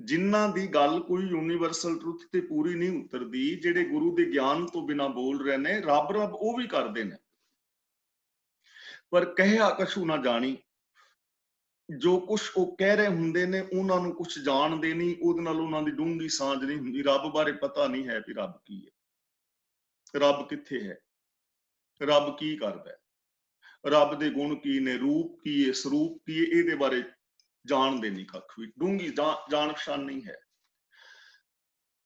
ਜਿਨ੍ਹਾਂ ਦੀ ਗੱਲ ਕੋਈ ਯੂਨੀਵਰਸਲ ਟਰੁੱਥ ਤੇ ਪੂਰੀ ਨਹੀਂ ਉਤਰਦੀ, ਜਿਹੜੇ ਗੁਰੂ ਦੇ ਗਿਆਨ ਤੋਂ ਬਿਨਾਂ ਬੋਲ ਰਹੇ ਨੇ। ਰੱਬ ਰੱਬ ਉਹ ਵੀ ਕਰਦੇ ਨੇ, ਪਰ ਕਹਿਆ ਕਛੂ ਨਾ ਜਾਣੀ। ਜੋ ਕੁਛ ਉਹ ਕਹਿ ਰਹੇ ਹੁੰਦੇ ਨੇ, ਉਹਨਾਂ ਨੂੰ ਕੁਛ ਜਾਣਦੇ ਨਹੀਂ, ਉਹਦੇ ਨਾਲ ਉਹਨਾਂ ਦੀ ਡੂੰਘੀ ਸਾਂਝ ਨਹੀਂ ਹੁੰਦੀ। ਰੱਬ ਬਾਰੇ ਪਤਾ ਨਹੀਂ ਹੈ ਵੀ ਰੱਬ ਕੀ ਹੈ, ਰੱਬ ਕਿੱਥੇ ਹੈ, ਰੱਬ ਕੀ ਕਰਦਾ ਹੈ, ਰੱਬ ਦੇ ਗੁਣ ਕੀ ਨੇ, ਰੂਪ ਕੀ ਹੈ, ਸਰੂਪ ਕੀ ਹੈ, ਇਹਦੇ ਬਾਰੇ ਜਾਣਦੇ ਨਹੀਂ ਕੱਖ ਵੀ। ਡੂੰਘੀ ਜਾਣ ਪਛਾਣ ਨਹੀਂ ਹੈ।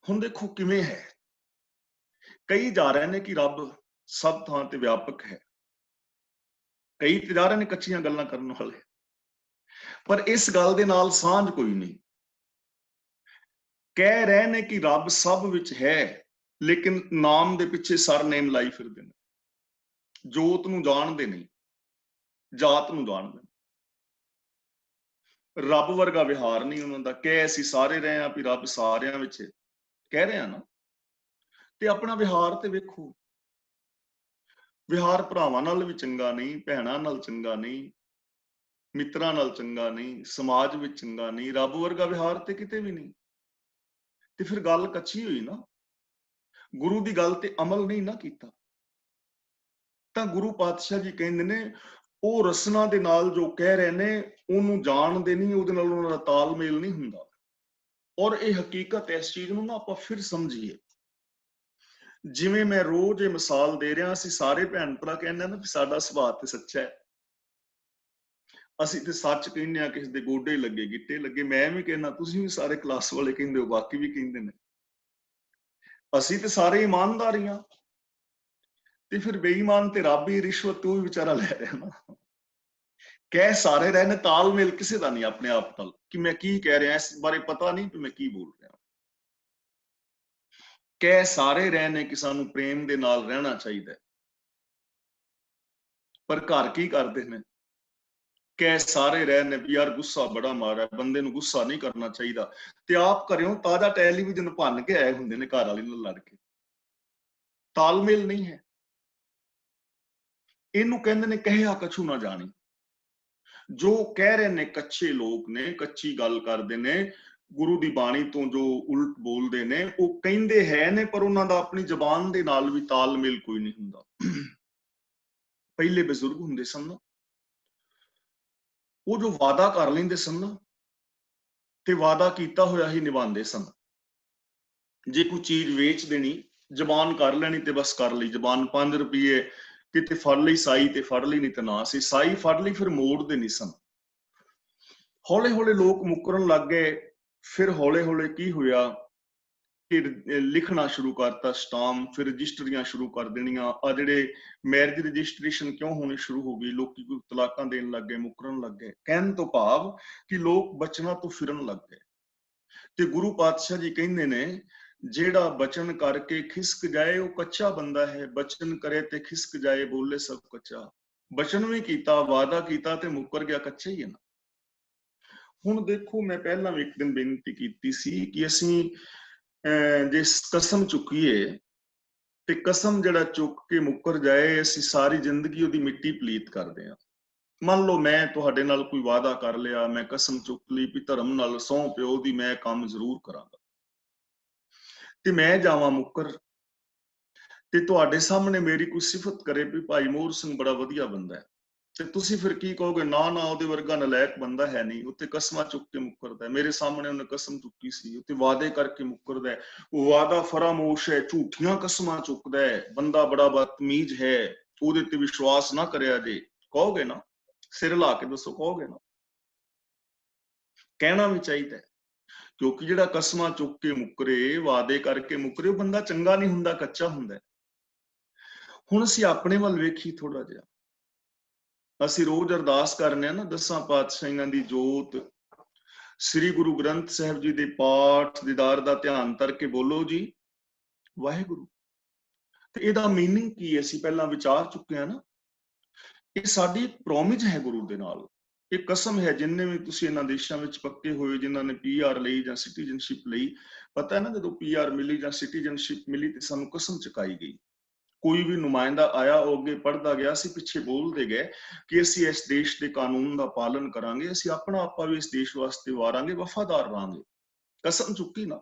ਹੁਣ ਦੇਖੋ ਕਿਵੇਂ ਹੈ, ਕਈ ਜਾ ਰਹੇ ਨੇ ਕਿ ਰੱਬ ਸਭ ਥਾਂ ਤੇ ਵਿਆਪਕ ਹੈ, ਕਈ ਤੇ ਜਾ ਰਹੇ ਨੇ ਕੱਚੀਆਂ ਗੱਲਾਂ ਕਰਨ ਵਾਲੇ, ਪਰ ਇਸ ਗੱਲ ਦੇ ਨਾਲ ਸਾਂਝ ਕੋਈ ਨਹੀਂ। ਕਹਿ ਰਹੇ ਨੇ ਕਿ ਰੱਬ ਸਭ ਵਿੱਚ ਹੈ, ਲੇਕਿਨ ਨਾਮ ਦੇ ਪਿੱਛੇ ਸਰਨੇਮ ਲਾਈ ਫਿਰਦੇ ਨੇ। ਜੋਤ ਨੂੰ ਜਾਣਦੇ ਨਹੀਂ, ਜਾਤ ਨੂੰ ਜਾਣਦੇ ਨੇ। ਰੱਬ ਵਰਗਾ ਵਿਹਾਰ ਨਹੀਂ ਉਹਨਾਂ ਦਾ। ਕਹਿ ਅਸੀਂ ਸਾਰੇ ਰਹੇ ਹਾਂ ਵੀ ਰੱਬ ਸਾਰਿਆਂ ਵਿੱਚ ਕਹਿ ਰਹੇ ਆ ਨਾ, ਤੇ ਆਪਣਾ ਵਿਹਾਰ ਤੇ ਵੇਖੋ। ਵਿਹਾਰ ਭਰਾਵਾਂ ਨਾਲ ਵੀ ਚੰਗਾ ਨਹੀਂ, ਭੈਣਾਂ ਨਾਲ ਚੰਗਾ ਨਹੀਂ, ਮਿੱਤਰਾਂ ਨਾਲ ਚੰਗਾ ਨਹੀਂ, ਸਮਾਜ ਵਿੱਚ ਚੰਗਾ ਨਹੀਂ। ਰੱਬ ਵਰਗਾ ਵਿਹਾਰ ਤੇ ਕਿਤੇ ਵੀ ਨਹੀਂ, ਤੇ ਫਿਰ ਗੱਲ ਕੱਚੀ ਹੋਈ ਨਾ। ਗੁਰੂ ਦੀ ਗੱਲ ਤੇ ਅਮਲ ਨਹੀਂ ਨਾ ਕੀਤਾ। ਤਾਂ ਗੁਰੂ ਪਾਤਸ਼ਾਹ ਜੀ ਕਹਿੰਦੇ ਨੇ, ਉਹ ਰਸਨਾ ਦੇ ਨਾਲ ਜੋ ਕਹਿ ਰਹੇ ਨੇ, ਉਹਨੂੰ ਜਾਣਦੇ ਨਹੀਂ, ਉਹਦੇ ਨਾਲ ਉਹਨਾਂ ਦਾ ਤਾਲਮੇਲ ਨਹੀਂ ਹੁੰਦਾ। ਔਰ ਇਹ ਹਕੀਕਤ ਹੈ, ਇਸ ਚੀਜ਼ ਨੂੰ ਨਾ ਆਪਾਂ ਫਿਰ ਸਮਝੀਏ। ਜਿਵੇਂ ਮੈਂ ਰੋਜ਼ ਇਹ ਮਿਸਾਲ ਦੇ ਰਿਹਾ, ਅਸੀਂ ਸਾਰੇ ਭੈਣ ਭਰਾ ਕਹਿੰਦੇ ਨਾ ਵੀ ਸਾਡਾ ਸੁਭਾਅ ਤੇ ਸੱਚਾ ਹੈ, ਅਸੀਂ ਤੇ ਸੱਚ ਕਹਿੰਦੇ ਆ, ਕਿਸੇ ਦੇ ਗੋਡੇ ਲੱਗੇ, ਗਿੱਟੇ ਲੱਗੇ। ਮੈਂ ਵੀ ਕਹਿੰਦਾ, ਤੁਸੀਂ ਵੀ ਸਾਰੇ ਕਲਾਸ ਵਾਲੇ ਕਹਿੰਦੇ ਹੋ, ਬਾਕੀ ਵੀ ਕਹਿੰਦੇ ਨੇ। ਅਸੀਂ ਤੇ ਸਾਰੇ ਇਮਾਨਦਾਰ ਹੀ ਹਾਂ, ਤੇ ਫਿਰ ਬੇਈਮਾਨ ਤੇ ਰੱਬ ਹੀ, ਰਿਸ਼ਵਤ ਉਹ ਵੀ ਵਿਚਾਰਾ ਲੈ ਰਿਹਾ ਨਾ। ਕਹਿ ਸਾਰੇ ਰਹੇ ਨੇ, ਤਾਲਮੇਲ ਕਿਸੇ ਦਾ ਨਹੀਂ ਆਪਣੇ ਆਪ ਨਾਲ, ਕਿ ਮੈਂ ਕੀ ਕਹਿ ਰਿਹਾ, ਇਸ ਬਾਰੇ ਪਤਾ ਨਹੀਂ ਕਿ ਮੈਂ ਕੀ ਬੋਲ ਰਿਹਾ। ਕਹਿ ਸਾਰੇ ਰਹੇ ਨੇ ਕਿ ਸਾਨੂੰ ਪ੍ਰੇਮ ਦੇ ਨਾਲ ਰਹਿਣਾ ਚਾਹੀਦਾ, ਪਰ ਘਰ ਕੀ ਕਰਦੇ ਨੇ? ਕਹਿ ਸਾਰੇ ਰਹੇ ਨੇ ਵੀ ਯਾਰ ਗੁੱਸਾ ਬੜਾ ਮਾਰਾ, ਬੰਦੇ ਨੂੰ ਗੁੱਸਾ ਨਹੀਂ ਕਰਨਾ ਚਾਹੀਦਾ, ਤੇ ਆਪ ਘਰਿਓਂ ਤਾਜ਼ਾ ਟੈਲੀਵਿਜ਼ਨ ਭੰਨ ਕੇ ਆਏ ਹੁੰਦੇ ਨੇ ਘਰ ਵਾਲੀ ਨਾਲ ਲੜ ਕੇ। ਤਾਲਮੇਲ ਨਹੀਂ ਹੈ। ਇਹਨੂੰ ਕਹਿੰਦੇ ਨੇ ਕਹਿਆ ਕਛੂ ਨਾ ਜਾਣੀ। जो कह रहे ने कच्चे लोग ने, कच्ची गल करते ने, गुरु दी बाणी तो जो उल्ट बोलते ने, वो कहते है ने पर उन्हां दा अपनी जबान दे नाल भी तालमेल कोई नहीं हुंदा। पहले बजुर्ग हुंदे सन ना, वो जो वादा कर लेंदे सन ना, ते वादा कीता होया ही निभांदे सन। जे कोई चीज वेच देनी, जबान कर लेनी ते बस कर ली, जबान 5 रुपये किते फड़ ਲਈ ਸਾਈ ਤੇ ਫੜ ਲਈ, ਨਹੀਂ ਤੇ ਨਾ ਸੀ ਸਾਈ ਫੜ ਲਈ, ਫਿਰ ਮੋੜਦੇ ਨਹੀਂ ਸਨ। ਹੌਲੇ ਹੌਲੇ ਲੋਕ ਮੁੱਕਰਨ ਲੱਗ ਗਏ। ਫਿਰ ਹੌਲੇ ਹੌਲੇ ਕੀ ਹੋਇਆ ਕਿ ਲਿਖਣਾ ਸ਼ੁਰੂ ਕਰਤਾ ਸਟਾਮ, ਫਿਰ ਰਜਿਸਟਰੀਆਂ ਸ਼ੁਰੂ ਕਰ ਦੇਣੀਆਂ। ਆ ਜਿਹੜੇ ਮੈਰਿਜ ਰਜਿਸਟ੍ਰੇਸ਼ਨ ਕਿਉਂ ਹੋਣੀ ਸ਼ੁਰੂ ਹੋ ਗਈ, ਲੋਕੀ ਕੋਈ ਤਲਾਕਾਂ ਦੇਣ ਲੱਗ ਗਏ, ਮੁੱਕਰਨ ਲੱਗ ਗਏ। ਕਹਿਣ ਤੋਂ ਭਾਵ ਕਿ ਲੋਕ ਬਚਨਾਂ ਤੋਂ ਫਿਰਨ ਲੱਗ ਗਏ। ਤੇ ਗੁਰੂ ਪਾਤਸ਼ਾਹ ਜੀ ਕਹਿੰਦੇ ਨੇ, ਜਿਹੜਾ ਬਚਨ ਕਰਕੇ ਖਿਸਕ ਜਾਏ ਉਹ ਕੱਚਾ ਬੰਦਾ ਹੈ, ਬਚਨ ਕਰੇ ਤੇ ਖਿਸਕ ਜਾਏ ਬੋਲੇ ਸਭ ਕੱਚਾ। ਬਚਨ ਵੀ ਕੀਤਾ, ਵਾਅਦਾ ਕੀਤਾ ਤੇ ਮੁੱਕਰ ਗਿਆ, ਕੱਚਾ ਹੀ ਹੈ ਨਾ। ਹੁਣ ਦੇਖੋ, ਮੈਂ ਪਹਿਲਾਂ ਵੀ ਇੱਕ ਦਿਨ ਬੇਨਤੀ ਕੀਤੀ ਸੀ ਕਿ ਅਸੀਂ ਜੇ ਕਸਮ ਚੁੱਕੀਏ ਤੇ ਕਸਮ ਜਿਹੜਾ ਚੁੱਕ ਕੇ ਮੁੱਕਰ ਜਾਏ, ਅਸੀਂ ਸਾਰੀ ਜ਼ਿੰਦਗੀ ਉਹਦੀ ਮਿੱਟੀ ਪਲੀਤ ਕਰਦੇ ਹਾਂ। ਮੰਨ ਲਓ ਮੈਂ ਤੁਹਾਡੇ ਨਾਲ ਕੋਈ ਵਾਅਦਾ ਕਰ ਲਿਆ, ਮੈਂ ਕਸਮ ਚੁੱਕ ਲਈ ਵੀ ਧਰਮ ਨਾਲ ਸਹੁੰ ਪਿਓ ਦੀ ਮੈਂ ਕੰਮ ਜ਼ਰੂਰ ਕਰਾਂਗਾ, ਤੇ ਮੈਂ ਜਾਵਾਂ ਮੁੱਕਰ, ਤੇ ਤੁਹਾਡੇ ਸਾਹਮਣੇ ਮੇਰੀ ਕੋਈ ਸਿਫਤ ਕਰੇ ਵੀ ਭਾਈ ਮੋਹਰ ਸਿੰਘ ਬੜਾ ਵਧੀਆ ਬੰਦਾ ਹੈ, ਤੇ ਤੁਸੀਂ ਫਿਰ ਕੀ ਕਹੋਗੇ? ਨਾ ਨਾ, ਉਹਦੇ ਵਰਗਾ ਨਲਾਇਕ ਬੰਦਾ ਹੈ ਨਹੀਂ, ਉੱਤੇ ਕਸਮਾਂ ਚੁੱਕ ਕੇ ਮੁੱਕਰਦਾ। ਮੇਰੇ ਸਾਹਮਣੇ ਉਹਨੇ ਕਸਮ ਚੁੱਕੀ ਸੀ, ਉੱਤੇ ਵਾਅਦੇ ਕਰਕੇ ਮੁੱਕਰਦਾ। ਉਹ ਵਾਅਦਾ ਫਰਾਮੋਸ਼ ਹੈ, ਝੂਠੀਆਂ ਕਸਮਾਂ ਚੁੱਕਦਾ ਹੈ, ਬੰਦਾ ਬੜਾ ਬਦਤਮੀਜ਼ ਹੈ, ਉਹਦੇ ਤੇ ਵਿਸ਼ਵਾਸ ਨਾ ਕਰਿਆ ਜੇ। ਕਹੋਗੇ ਨਾ? ਸਿਰ ਹਿਲਾ ਕੇ ਦੱਸੋ, ਕਹੋਗੇ ਨਾ? ਕਹਿਣਾ ਵੀ ਚਾਹੀਦਾ, ਕਿਉਂਕਿ ਜਿਹੜਾ ਕਸਮਾਂ ਚੁੱਕ ਕੇ ਮੁੱਕਰੇ, ਵਾਅਦੇ ਕਰਕੇ ਮੁੱਕਰੇ, ਉਹ ਬੰਦਾ ਚੰਗਾ ਨਹੀਂ ਹੁੰਦਾ, ਕੱਚਾ ਹੁੰਦਾ। ਹੁਣ ਅਸੀਂ ਆਪਣੇ ਵੱਲ ਵੇਖੀ ਥੋੜਾ ਜਿਹਾ। ਅਸੀਂ ਰੋਜ਼ ਅਰਦਾਸ ਕਰਨੇ ਆ ਨਾ, 10 ਪਾਤਸ਼ਾਹੀਆਂ ਦੀ ਜੋਤ, ਸ੍ਰੀ ਗੁਰੂ ਗ੍ਰੰਥ ਸਾਹਿਬ ਜੀ ਦੇ ਪਾਠ ਦੀਦਾਰ ਦਾ ਧਿਆਨ ਕਰਕੇ ਬੋਲੋ ਜੀ ਵਾਹਿਗੁਰੂ। ਤੇ ਇਹਦਾ ਮੀਨਿੰਗ ਕੀ ਹੈ, ਅਸੀਂ ਪਹਿਲਾਂ ਵਿਚਾਰ ਚੁੱਕੇ ਆ ਨਾ। ਇਹ ਸਾਡੀ ਪ੍ਰੋਮਿਸ ਹੈ ਗੁਰੂ ਦੇ ਨਾਲ, ਇਹ ਕਸਮ ਹੈ। ਜਿੰਨੇ ਵੀ ਤੁਸੀਂ ਇਹਨਾਂ ਦੇਸ਼ਾਂ ਵਿੱਚ ਪੱਕੇ ਹੋਏ, ਜਿਨ੍ਹਾਂ ਨੇ PR ਲਈ ਜਾਂ ਸਿਟੀਜ਼ਨਸ਼ਿਪ ਲਈ, ਪਤਾ ਹੈ ਨਾ, ਜਦੋਂ PR ਮਿਲੀ ਜਾਂ ਸਿਟੀਜ਼ਨਸ਼ਿਪ ਮਿਲੀ ਤੇ ਸਾਨੂੰ ਕਸਮ ਚੁਕਾਈ ਗਈ। ਕੋਈ ਵੀ ਨੁਮਾਇੰਦਾ ਆਇਆ, ਉਹ ਅੱਗੇ ਪੜ੍ਹਦਾ ਗਿਆ, ਅਸੀਂ ਪਿੱਛੇ ਬੋਲਦੇ ਗਏ ਕਿ ਅਸੀਂ ਇਸ ਦੇਸ਼ ਦੇ ਕਾਨੂੰਨ ਦਾ ਪਾਲਨ ਕਰਾਂਗੇ, ਅਸੀਂ ਆਪਣਾ ਆਪਾ ਵੀ ਇਸ ਦੇਸ਼ ਵਾਸਤੇ ਵਾਰਾਂਗੇ, ਵਫਾਦਾਰ ਰਹਾਂਗੇ। ਕਸਮ ਚੁੱਕੀ ਨਾ।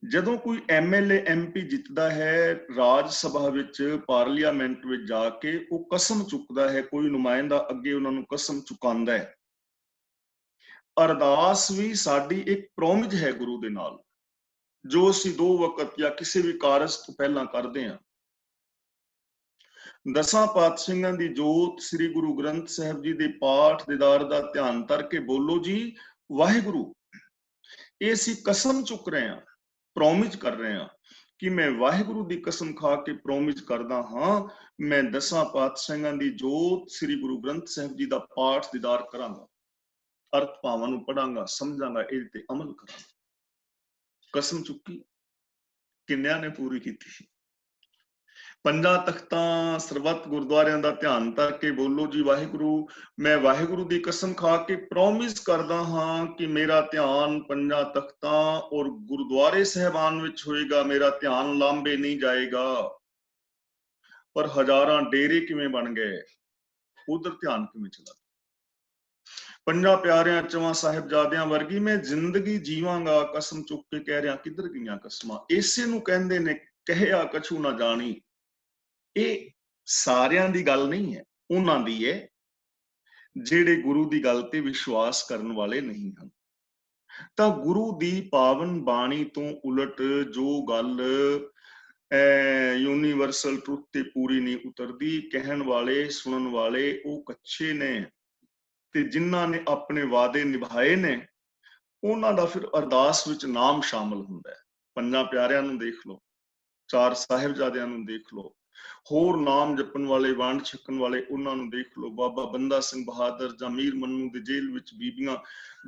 ਜਦੋਂ ਕੋਈ MLA MP ਜਿੱਤਦਾ ਹੈ ਰਾਜ ਸਭਾ ਵਿੱਚ, ਪਾਰਲੀਮੈਂਟ ਵਿੱਚ ਜਾ ਕੇ, ਉਹ ਕਸਮ ਚੁੱਕਦਾ ਹੈ, ਕੋਈ ਨੁਮਾਇੰਦਾ ਅੱਗੇ ਉਹਨਾਂ ਨੂੰ ਕਸਮ ਚੁਕਾਉਂਦਾ ਹੈ। ਅਰਦਾਸ ਵੀ ਸਾਡੀ ਇੱਕ ਪ੍ਰੋਮਿਸ ਹੈ ਗੁਰੂ ਦੇ ਨਾਲ, ਜੋ ਅਸੀਂ 2 ਵਕਤ ਜਾਂ ਕਿਸੇ ਵੀ ਕਾਰਜ ਤੋਂ ਪਹਿਲਾਂ ਕਰਦੇ ਹਾਂ। 10 ਪਾਤਸ਼ਾਹੀਆਂ ਦੀ ਜੋਤ, ਸ੍ਰੀ ਗੁਰੂ ਗ੍ਰੰਥ ਸਾਹਿਬ ਜੀ ਦੇ ਪਾਠ ਦੀਦਾਰ ਦਾ ਧਿਆਨ ਧਰ ਕੇ ਬੋਲੋ ਜੀ ਵਾਹਿਗੁਰੂ। ਇਹ ਅਸੀਂ ਕਸਮ ਚੁੱਕ ਰਹੇ ਹਾਂ, ਪ੍ਰੋਮਿਸ ਕਰ ਰਹੇ ਹਾਂ ਕਿ ਮੈਂ ਵਾਹਿਗੁਰੂ ਦੀ ਕਸਮ ਖਾ ਕੇ ਪ੍ਰੋਮਿਸ ਕਰਦਾ ਹਾਂ, ਮੈਂ 10 ਪਾਤਸ਼ਾਹੀਆਂ ਦੀ ਜੋਤ, ਸ੍ਰੀ ਗੁਰੂ ਗ੍ਰੰਥ ਸਾਹਿਬ ਜੀ ਦਾ ਪਾਠ ਦੀਦਾਰ ਕਰਾਂਗਾ, ਅਰਥ ਭਾਵਾਂ ਨੂੰ ਪੜਾਂਗਾ, ਸਮਝਾਂਗਾ, ਇਹਦੇ ਤੇ ਅਮਲ ਕਰਾਂਗਾ। ਕਸਮ ਚੁੱਕੀ, ਕਿੰਨਿਆਂ ਨੇ ਪੂਰੀ ਕੀਤੀ? 5 ਤਖਤਾਂ ਸਰਬੱਤ ਗੁਰਦੁਆਰਿਆਂ ਦਾ ਧਿਆਨ ਧਰ ਕੇ ਬੋਲੋ ਜੀ ਵਾਹਿਗੁਰੂ। ਮੈਂ ਵਾਹਿਗੁਰੂ ਦੀ ਕਸਮ ਖਾ ਕੇ ਪ੍ਰੋਮਿਸ ਕਰਦਾ ਹਾਂ ਕਿ ਮੇਰਾ ਧਿਆਨ 5 ਤਖਤਾਂ ਔਰ ਗੁਰਦੁਆਰੇ ਸਾਹਿਬਾਨ ਵਿੱਚ ਹੋਏਗਾ, ਮੇਰਾ ਧਿਆਨ ਲਾਂਬੇ ਨਹੀਂ ਜਾਏਗਾ। ਪਰ ਹਜ਼ਾਰਾਂ ਡੇਰੇ ਕਿਵੇਂ ਬਣ ਗਏ, ਉਧਰ ਧਿਆਨ ਕਿਵੇਂ ਚਲਾ? 5 ਪਿਆਰਿਆਂ 4 ਸਾਹਿਬਜ਼ਾਦਿਆਂ ਵਰਗੀ ਮੈਂ ਜ਼ਿੰਦਗੀ ਜੀਵਾਂਗਾ, ਕਸਮ ਚੁੱਕ ਕੇ ਕਹਿ ਰਿਹਾ। ਕਿੱਧਰ ਗਈਆਂ ਕਸਮਾਂ? ਇਸੇ ਨੂੰ ਕਹਿੰਦੇ ਨੇ ਕਹਿਆ ਕਛੂ ਨਾ ਜਾਣੀ। ਇਹ ਸਾਰਿਆਂ ਦੀ ਗੱਲ ਨਹੀਂ ਹੈ, ਉਹਨਾਂ ਦੀ ਹੈ ਜਿਹੜੇ ਗੁਰੂ ਦੀ ਗੱਲ ਤੇ ਵਿਸ਼ਵਾਸ ਕਰਨ ਵਾਲੇ ਨਹੀਂ ਹਨ। ਤਾਂ ਗੁਰੂ ਦੀ ਪਾਵਨ ਬਾਣੀ ਤੋਂ ਉਲਟ ਜੋ ਗੱਲ ਯੂਨੀਵਰਸਲ ਟਰੁੱਥ ਤੇ ਪੂਰੀ ਨਹੀਂ ਉਤਰਦੀ, ਕਹਿਣ ਵਾਲੇ, ਸੁਣਨ ਵਾਲੇ ਉਹ ਕੱਚੇ ਨੇ, ਤੇ ਜਿਨ੍ਹਾਂ ਨੇ ਆਪਣੇ ਵਾਅਦੇ ਨਿਭਾਏ ਨੇ ਉਹਨਾਂ ਦਾ ਫਿਰ ਅਰਦਾਸ ਵਿੱਚ ਨਾਮ ਸ਼ਾਮਲ ਹੁੰਦਾ ਹੈ। 5 ਪਿਆਰਿਆਂ ਨੂੰ ਦੇਖ ਲਓ, 4 ਸਾਹਿਬਜ਼ਾਦਿਆਂ ਨੂੰ ਦੇਖ ਲਓ, ਹੋਰ ਨਾਮ ਜਪਣ ਵਾਲੇ, ਵੰਡ ਛਕਣ ਵਾਲੇ, ਉਹਨਾਂ ਨੂੰ ਦੇਖ ਲਓ, ਬਾਬਾ ਬੰਦਾ ਸਿੰਘ ਬਹਾਦਰ ਜਾਂ ਮੀਰ ਮੰਨੂ ਦੇ ਜੇਲ੍ਹ ਵਿੱਚ ਬੀਬੀਆਂ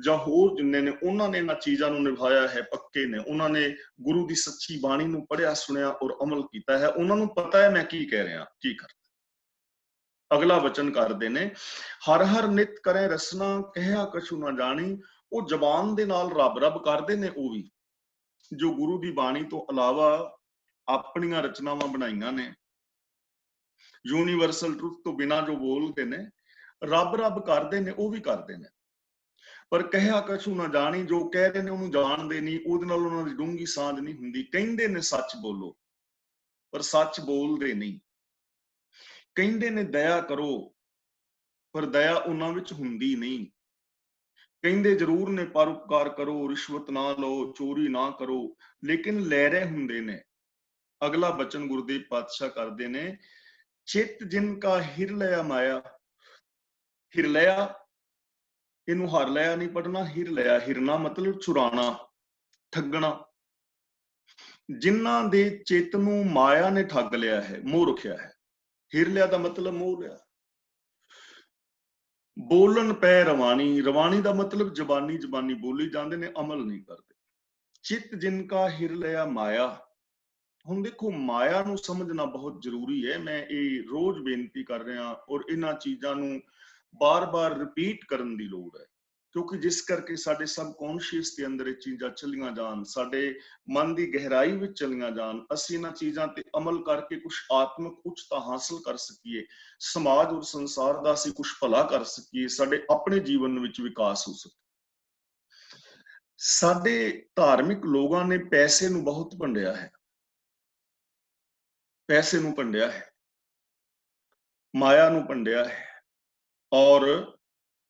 ਜਾਂ ਹੋਰ ਜਿੰਨੇ ਨੇ, ਉਹਨਾਂ ਨੇ ਇਹਨਾਂ ਚੀਜ਼ਾਂ ਨੂੰ ਨਿਭਾਇਆ ਹੈ, ਪੱਕੇ ਨੇ। ਉਹਨਾਂ ਨੇ ਗੁਰੂ ਦੀ ਸੱਚੀ ਬਾਣੀ ਨੂੰ ਪੜ੍ਹਿਆ, ਸੁਣਿਆ ਔਰ ਅਮਲ ਕੀਤਾ ਹੈ। ਉਹਨਾਂ ਨੂੰ ਪਤਾ ਹੈ ਮੈਂ ਕੀ ਕਹਿ ਰਿਹਾ, ਕੀ ਕਰਦਾ। ਅਗਲਾ ਵਚਨ ਕਰਦੇ ਨੇ, ਹਰ ਹਰ ਨਿਤ ਕਰੇ ਰਸਨਾ, ਕਹਿਆ ਕਛੂ ਨਾ ਜਾਣੀ। ਉਹ ਜ਼ਬਾਨ ਦੇ ਨਾਲ ਰੱਬ ਰੱਬ ਕਰਦੇ ਨੇ, ਉਹ ਵੀ ਜੋ ਗੁਰੂ ਦੀ ਬਾਣੀ ਤੋਂ ਇਲਾਵਾ ਆਪਣੀਆਂ ਰਚਨਾਵਾਂ ਬਣਾਈਆਂ ਨੇ, ਯੂਨੀਵਰਸਲ ਟਰੁੱਥ ਤੋਂ ਬਿਨਾਂ ਜੋ ਬੋਲਦੇ ਨੇ, ਰੱਬ ਰੱਬ ਕਰਦੇ ਨੇ, ਉਹ ਵੀ ਕਰਦੇ ਨੇ, ਪਰ ਕਹਿਆ ਕਛੂ ਨਾ ਜਾਣੀ, ਜੋ ਕਹਿ ਰਹੇ ਨੇ ਉਹਨੂੰ ਜਾਣਦੇ ਨਹੀਂ, ਉਹਦੇ ਨਾਲ ਉਹਨਾਂ ਦੀ ਡੂੰਘੀ ਸਾਂਝ ਨਹੀਂ ਹੁੰਦੀ। ਕਹਿੰਦੇ ਨੇ ਸੱਚ ਬੋਲੋ, ਪਰ ਸੱਚ ਬੋਲਦੇ ਨਹੀਂ। ਕਹਿੰਦੇ ਨੇ ਦਇਆ ਕਰੋ, ਪਰ ਦਇਆ ਉਹਨਾਂ ਵਿੱਚ ਹੁੰਦੀ ਨਹੀਂ। ਕਹਿੰਦੇ ਜ਼ਰੂਰ ਨੇ ਪਰਉਪਕਾਰ ਕਰੋ, ਰਿਸ਼ਵਤ ਨਾ ਲਓ, ਚੋਰੀ ਨਾ ਕਰੋ, ਲੇਕਿਨ ਲੈ ਰਹੇ ਹੁੰਦੇ ਨੇ। ਅਗਲਾ ਬਚਨ ਗੁਰਦੇਵ ਪਾਤਸ਼ਾਹ ਕਰਦੇ ਨੇ, ਚਿੱਤ ਜਿਨ ਕਾ ਹਿਰ ਲਿਆ ਮਾਇਆ। ਹਿਰ ਲਿਆ, ਇਹਨੂੰ ਹਰ ਲਿਆ ਨਹੀਂ ਪੜਨਾ, ਹਿਰ ਲਿਆ। ਹਿਰਨਾ ਮਤਲਬ ਚੁਰਾਣਾ, ਠੱਗਣਾ। ਜਿਨ੍ਹਾਂ ਦੇ ਚਿੱਤ ਨੂੰ ਮਾਇਆ ਨੇ ਠੱਗ ਲਿਆ ਹੈ, ਮੋਹ ਰੱਖਿਆ ਹੈ। ਹਿਰ ਲਿਆ ਦਾ ਮਤਲਬ ਮੋਹ ਲਿਆ। ਬੋਲਣ ਪੈ ਰਵਾਣੀ, ਰਵਾਣੀ ਦਾ ਮਤਲਬ ਜ਼ਬਾਨੀ, ਜ਼ਬਾਨੀ ਬੋਲੀ ਜਾਂਦੇ ਨੇ, ਅਮਲ ਨਹੀਂ ਕਰਦੇ। ਚਿੱਤ ਜਿਨ ਕਾ ਹਿਰ ਲਿਆ ਮਾਇਆ। ਹੁਣ ਦੇਖੋ, ਮਾਇਆ ਨੂੰ ਸਮਝਣਾ ਬਹੁਤ ਜ਼ਰੂਰੀ ਹੈ। ਮੈਂ ਇਹ ਰੋਜ਼ ਬੇਨਤੀ ਕਰ ਰਿਹਾ, ਔਰ ਇਹਨਾਂ ਚੀਜ਼ਾਂ ਨੂੰ ਬਾਰ-ਬਾਰ ਰਿਪੀਟ ਕਰਨ ਦੀ ਲੋੜ ਹੈ, ਕਿਉਂਕਿ ਜਿਸ ਕਰਕੇ ਸਾਡੇ ਸਬਕੌਂਸ਼ੀਅਸ ਦੇ ਅੰਦਰ ਇਹ ਚੀਜ਼ਾਂ ਚਲੀਆਂ ਜਾਣ, ਸਾਡੇ ਮਨ ਦੀ ਗਹਿਰਾਈ ਵਿੱਚ ਚਲੀਆਂ ਜਾਣ, ਅਸੀਂ ਇਹਨਾਂ ਚੀਜ਼ਾਂ ਤੇ ਅਮਲ ਕਰਕੇ ਕੁਝ ਆਤਮਿਕ ਉੱਚਤਾ ਹਾਸਲ ਕਰ ਸਕੀਏ, ਸਮਾਜ ਔਰ ਸੰਸਾਰ ਦਾ ਅਸੀਂ ਕੁਝ ਭਲਾ ਕਰ ਸਕੀਏ, ਸਾਡੇ ਆਪਣੇ ਜੀਵਨ ਵਿੱਚ ਵਿਕਾਸ ਹੋ ਸਕੇ। ਸਾਡੇ ਧਾਰਮਿਕ ਲੋਕਾਂ ਨੇ ਪੈਸੇ ਨੂੰ ਬਹੁਤ ਭੰਡਿਆ ਹੈ, ਪੈਸੇ ਨੂੰ ਭੰਡਿਆ ਹੈ, ਮਾਇਆ ਨੂੰ ਭੰਡਿਆ ਹੈ, ਔਰ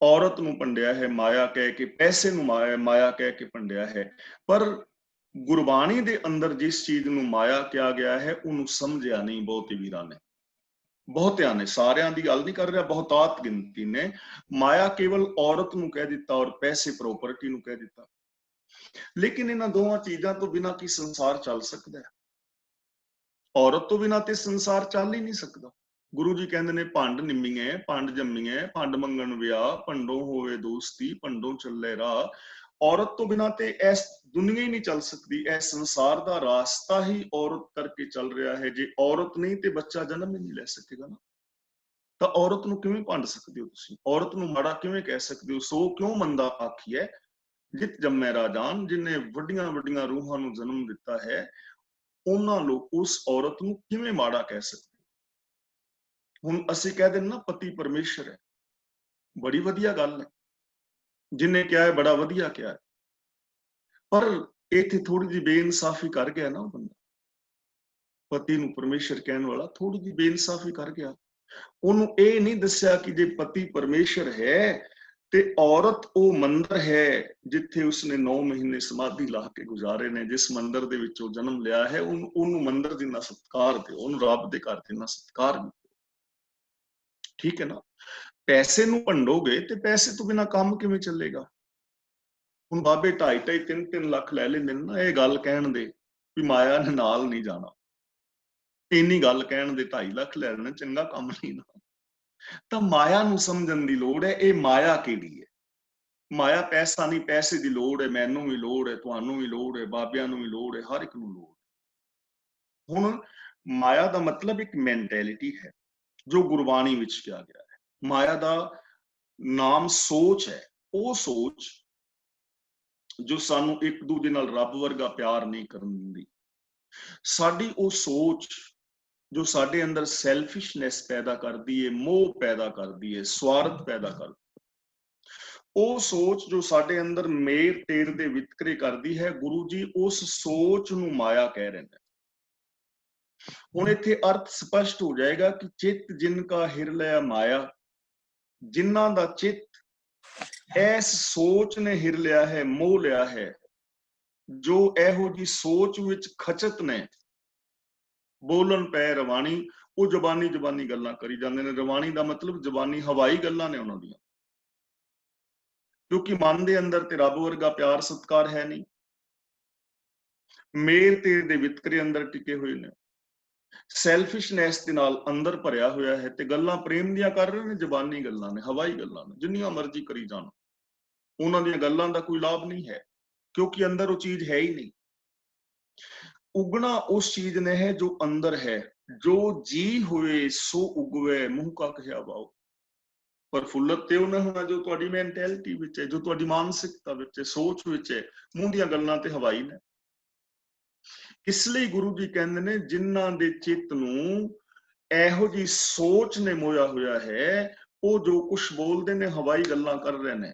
ਔਰਤ ਨੂੰ ਭੰਡਿਆ ਹੈ ਮਾਇਆ ਕਹਿ ਕੇ, ਪੈਸੇ ਨੂੰ ਮਾਇਆ ਕਹਿ ਕੇ ਭੰਡਿਆ ਹੈ। ਪਰ ਗੁਰਬਾਣੀ ਦੇ ਅੰਦਰ ਜਿਸ ਚੀਜ਼ ਨੂੰ ਮਾਇਆ ਕਿਹਾ ਗਿਆ ਹੈ, ਉਹਨੂੰ ਸਮਝਿਆ ਨਹੀਂ ਬਹੁਤੇ ਵੀਰਾਂ ਨੇ, ਬਹੁਤਿਆਂ ਨੇ, ਸਾਰਿਆਂ ਦੀ ਗੱਲ ਨਹੀਂ ਕਰ ਰਿਹਾ, ਬਹੁਤਾਤ ਗਿਣਤੀ ਨੇ ਮਾਇਆ ਕੇਵਲ ਔਰਤ ਨੂੰ ਕਹਿ ਦਿੱਤਾ, ਔਰ ਪੈਸੇ ਪ੍ਰੋਪਰਟੀ ਨੂੰ ਕਹਿ ਦਿੱਤਾ। ਲੇਕਿਨ ਇਹਨਾਂ ਦੋਵਾਂ ਚੀਜ਼ਾਂ ਤੋਂ ਬਿਨਾਂ ਕੀ ਸੰਸਾਰ ਚੱਲ ਸਕਦਾ ਹੈ? ਔਰਤ ਤੋਂ ਬਿਨਾਂ ਤੇ ਸੰਸਾਰ ਚੱਲ ਹੀ ਨਹੀਂ ਸਕਦਾ। ਗੁਰੂ ਜੀ ਕਹਿੰਦੇ ਨੇ, ਭੰਡ ਨਿੰਮੀਏ, ਭੰਡ ਜੰਮੀਏ, ਭੰਡ ਮੰਗਣ ਵਿਆਹ, ਭੰਡੋਂ ਹੋਵੇ ਦੋਸਤੀ, ਭੰਡੋਂ ਚੱਲੇ ਰਾਹ। ਔਰਤ ਤੋਂ ਬਿਨਾਂ ਤੇ ਇਸ ਦੁਨੀਆ ਹੀ ਨਹੀਂ ਚੱਲ ਸਕਦੀ। ਇਹ ਸੰਸਾਰ ਦਾ ਰਾਸਤਾ ਹੀ ਔਰਤ ਕਰਕੇ ਚੱਲ ਰਿਹਾ ਹੈ। ਜੇ ਔਰਤ ਨਹੀਂ ਤੇ ਬੱਚਾ ਜਨਮ ਹੀ ਨਹੀਂ ਲੈ ਸਕੇਗਾ ਨਾ। ਤਾਂ ਔਰਤ ਨੂੰ ਕਿਵੇਂ ਭੰਡ ਸਕਦੇ ਹੋ ਤੁਸੀਂ? ਔਰਤ ਨੂੰ ਮਾੜਾ ਕਿਵੇਂ ਕਹਿ ਸਕਦੇ ਹੋ? ਸੋ ਕਿਉਂ ਮੰਦਾ ਆਖੀਐ ਜਿਤ ਜੰਮੈ ਰਾਜਾਨ। ਜਿਨੇ ਵੱਡੀਆਂ ਵੱਡੀਆਂ ਰੂਹਾਂ ਨੂੰ ਜਨਮ ਦਿੱਤਾ ਹੈ, ਉਹਨਾਂ ਲੋਕ ਉਸ ਔਰਤ ਨੂੰ ਕਿਵੇਂ ਮਾੜਾ ਕਹਿ ਸਕਦੇ? ਹੁਣ ਅਸੀਂ ਕਹਿ ਦਿੰਦੇ ਨਾ, ਪਤੀ ਪਰਮੇਸ਼ਰ ਹੈ, ਬੜੀ ਵਧੀਆ ਗੱਲ ਹੈ, ਜਿਨੇ ਕਿਹਾ ਹੈ ਬੜਾ ਵਧੀਆ ਕਿਹਾ ਹੈ, ਪਰ ਇੱਥੇ ਥੋੜੀ ਜਿਹੀ ਬੇਇਨਸਾਫੀ ਕਰ ਗਿਆ ਨਾ ਉਹ ਬੰਦਾ। ਪਤੀ ਨੂੰ ਪਰਮੇਸ਼ਰ ਕਹਿਣ ਵਾਲਾ ਥੋੜੀ ਜਿਹੀ ਬੇਇਨਸਾਫੀ ਕਰ ਗਿਆ। ਉਹਨੂੰ ਇਹ ਨਹੀਂ ਦੱਸਿਆ ਕਿ ਜੇ ਪਤੀ ਪਰਮੇਸ਼ਰ ਹੈ ਤੇ ਔਰਤ ਉਹ ਮੰਦਰ ਹੈ ਜਿੱਥੇ ਉਸਨੇ 9 ਮਹੀਨੇ ਸਮਾਧੀ ਲਾ ਕੇ ਗੁਜ਼ਾਰੇ ਨੇ, ਜਿਸ ਮੰਦਰ ਦੇ ਵਿੱਚ ਉਹ ਜਨਮ ਲਿਆ ਹੈ, ਉਹਨੂੰ ਮੰਦਰ ਜਿੰਨਾ ਸਤਿਕਾਰ ਦਿਓ, ਉਹਨੂੰ ਰੱਬ ਦੇ ਘਰ ਜਿੰਨਾ ਸਤਿਕਾਰ ਦਿਓ। ਠੀਕ ਹੈ ਨਾ? ਪੈਸੇ ਨੂੰ ਭੰਡੋਗੇ ਤੇ ਪੈਸੇ ਤੋਂ ਬਿਨਾਂ ਕੰਮ ਕਿਵੇਂ ਚੱਲੇਗਾ? ਹੁਣ ਬਾਬੇ 2.5 3 ਲੱਖ ਲੈ ਲੈਂਦੇ ਨੇ ਨਾ, ਇਹ ਗੱਲ ਕਹਿਣ ਦੇ ਵੀ ਮਾਇਆ ਨੇ ਨਾਲ ਨਹੀਂ ਜਾਣਾ। ਇੰਨੀ ਗੱਲ ਕਹਿਣ ਦੇ 2.5 ਲੱਖ ਲੈ ਲੈਣਾ, ਚੰਗਾ ਕੰਮ ਨਹੀਂ ਨਾ। ਤਾਂ ਮਾਇਆ ਨੂੰ ਸਮਝਣ ਦੀ ਲੋੜ ਹੈ। ਇਹ ਮਾਇਆ ਕਿਹੜੀ ਹੈ? ਮਾਇਆ ਪੈਸਾ ਨਹੀਂ, ਪੈਸੇ ਦੀ ਲੋੜ ਹੈ, ਮੈਨੂੰ ਵੀ ਲੋੜ ਹੈ, ਤੁਹਾਨੂੰ ਵੀ ਲੋੜ ਹੈ, ਬਾਬਿਆਂ ਨੂੰ ਵੀ ਲੋੜ ਹੈ, ਹਰ ਇੱਕ ਨੂੰ ਲੋੜ ਹੈ। ਹੁਣ ਮਾਇਆ ਦਾ ਮਤਲਬ ਇੱਕ ਮੈਂਟੈਲਿਟੀ ਹੈ ਜੋ ਗੁਰਬਾਣੀ ਵਿੱਚ ਕਿਹਾ ਗਿਆ ਹੈ। ਮਾਇਆ ਦਾ ਨਾਮ ਸੋਚ ਹੈ। ਉਹ ਸੋਚ ਜੋ ਸਾਨੂੰ ਇੱਕ ਦੂਜੇ ਨਾਲ ਰੱਬ ਵਰਗਾ ਪਿਆਰ ਨਹੀਂ ਕਰਨ ਦਿੰਦੀ। ਸਾਡੀ ਉਹ ਸੋਚ ਜੋ ਸਾਡੇ ਅੰਦਰ ਸੈਲਫਿਸ਼ਨੈਸ ਪੈਦਾ ਕਰਦੀ ਹੈ, ਮੋਹ ਪੈਦਾ ਕਰਦੀ ਹੈ, ਸਵਾਰਥ ਪੈਦਾ ਕਰਦੀ ਹੈ। ਉਹ ਸੋਚ ਜੋ ਸਾਡੇ ਅੰਦਰ ਮੇਰ ਟੇਰ ਦੇ ਵਿਤਕਰੇ ਕਰਦੀ ਹੈ, ਗੁਰੂ ਜੀ ਉਸ ਸੋਚ ਨੂੰ ਮਾਇਆ ਕਹਿ ਰਹੇ ਨੇ। ਹੁਣ ਇੱਥੇ ਅਰਥ ਸਪਸ਼ਟ ਹੋ ਜਾਏਗਾ ਕਿ ਚਿੱਤ ਜਿਨ ਕਾ ਹਿਰ ਲਿਆ ਮਾਇਆ, ਜਿਨ੍ਹਾਂ ਦਾ ਚਿੱਤ ਇਸ ਸੋਚ ਨੇ ਹਿਰ ਲਿਆ ਹੈ, ਮੋਹ ਲਿਆ ਹੈ, ਜੋ ਇਹੋ ਜੀ ਸੋਚ ਵਿੱਚ ਖਚਤ ਨੇ, ਬੋਲਣ ਪੈ ਰਵਾਣੀ, ਉਹ ਜ਼ਬਾਨੀ ਜ਼ਬਾਨੀ ਗੱਲਾਂ ਕਰੀ ਜਾਂਦੇ ਨੇ। ਰਵਾਣੀ ਦਾ ਮਤਲਬ ਜ਼ਬਾਨੀ ਹਵਾਈ ਗੱਲਾਂ ਨੇ ਉਹਨਾਂ ਦੀਆਂ, ਕਿਉਂਕਿ ਮਨ ਦੇ ਅੰਦਰ ਤੇ ਰੱਬ ਵਰਗਾ ਪਿਆਰ ਸਤਿਕਾਰ ਹੈ ਨਹੀਂ। ਮੇਲ ਤੇਰ ਦੇ ਵਿਤਕਰੇ ਅੰਦਰ ਟਿਕੇ ਹੋਏ ਨੇ, ਸੈਲਫਿਸ਼ਨੈਸ ਦੇ ਨਾਲ ਅੰਦਰ ਭਰਿਆ ਹੋਇਆ ਹੈ, ਤੇ ਗੱਲਾਂ ਪ੍ਰੇਮ ਦੀਆਂ ਕਰ ਰਹੇ ਨੇ, ਜ਼ਬਾਨੀ ਗੱਲਾਂ ਨੇ, ਹਵਾਈ ਗੱਲਾਂ ਨੇ, ਜਿੰਨੀਆਂ ਮਰਜ਼ੀ ਕਰੀ ਜਾਣ। ਉਹਨਾਂ ਦੀਆਂ ਗੱਲਾਂ ਦਾ ਕੋਈ ਲਾਭ ਨਹੀਂ ਹੈ, ਕਿਉਂਕਿ ਅੰਦਰ ਉਹ ਚੀਜ਼ ਹੈ ਹੀ ਨਹੀਂ। ਉਗਣਾ ਉਸ ਚੀਜ਼ ਨੇ ਹੈ ਜੋ ਅੰਦਰ ਹੈ। ਜੋ ਜੀ ਹੋਏ ਸੋ ਉਗਵੇ, ਮੂੰਹ ਕਾ ਕਹਿਆ ਵਾਓ। ਪਰ ਫੁੱਲਤ ਤੇ ਉਹਨੇ ਹੋਣਾ ਜੋ ਤੁਹਾਡੀ ਮੈਂਟੈਲਿਟੀ ਵਿੱਚ ਹੈ, ਜੋ ਤੁਹਾਡੀ ਮਾਨਸਿਕਤਾ ਵਿੱਚ ਹੈ, ਸੋਚ ਵਿੱਚ ਹੈ। ਮੂੰਹ ਦੀਆਂ ਗੱਲਾਂ ਤੇ ਹਵਾਈ ਨੇ। ਇਸ ਲਈ ਗੁਰੂ ਜੀ ਕਹਿੰਦੇ ਨੇ, ਜਿਨ੍ਹਾਂ ਦੇ ਚਿੱਤ ਨੂੰ ਇਹੋ ਜਿਹੀ ਸੋਚ ਨੇ ਮੋਇਆ ਹੋਇਆ ਹੈ, ਉਹ ਜੋ ਕੁਛ ਬੋਲਦੇ ਨੇ ਹਵਾਈ ਗੱਲਾਂ ਕਰ ਰਹੇ ਨੇ,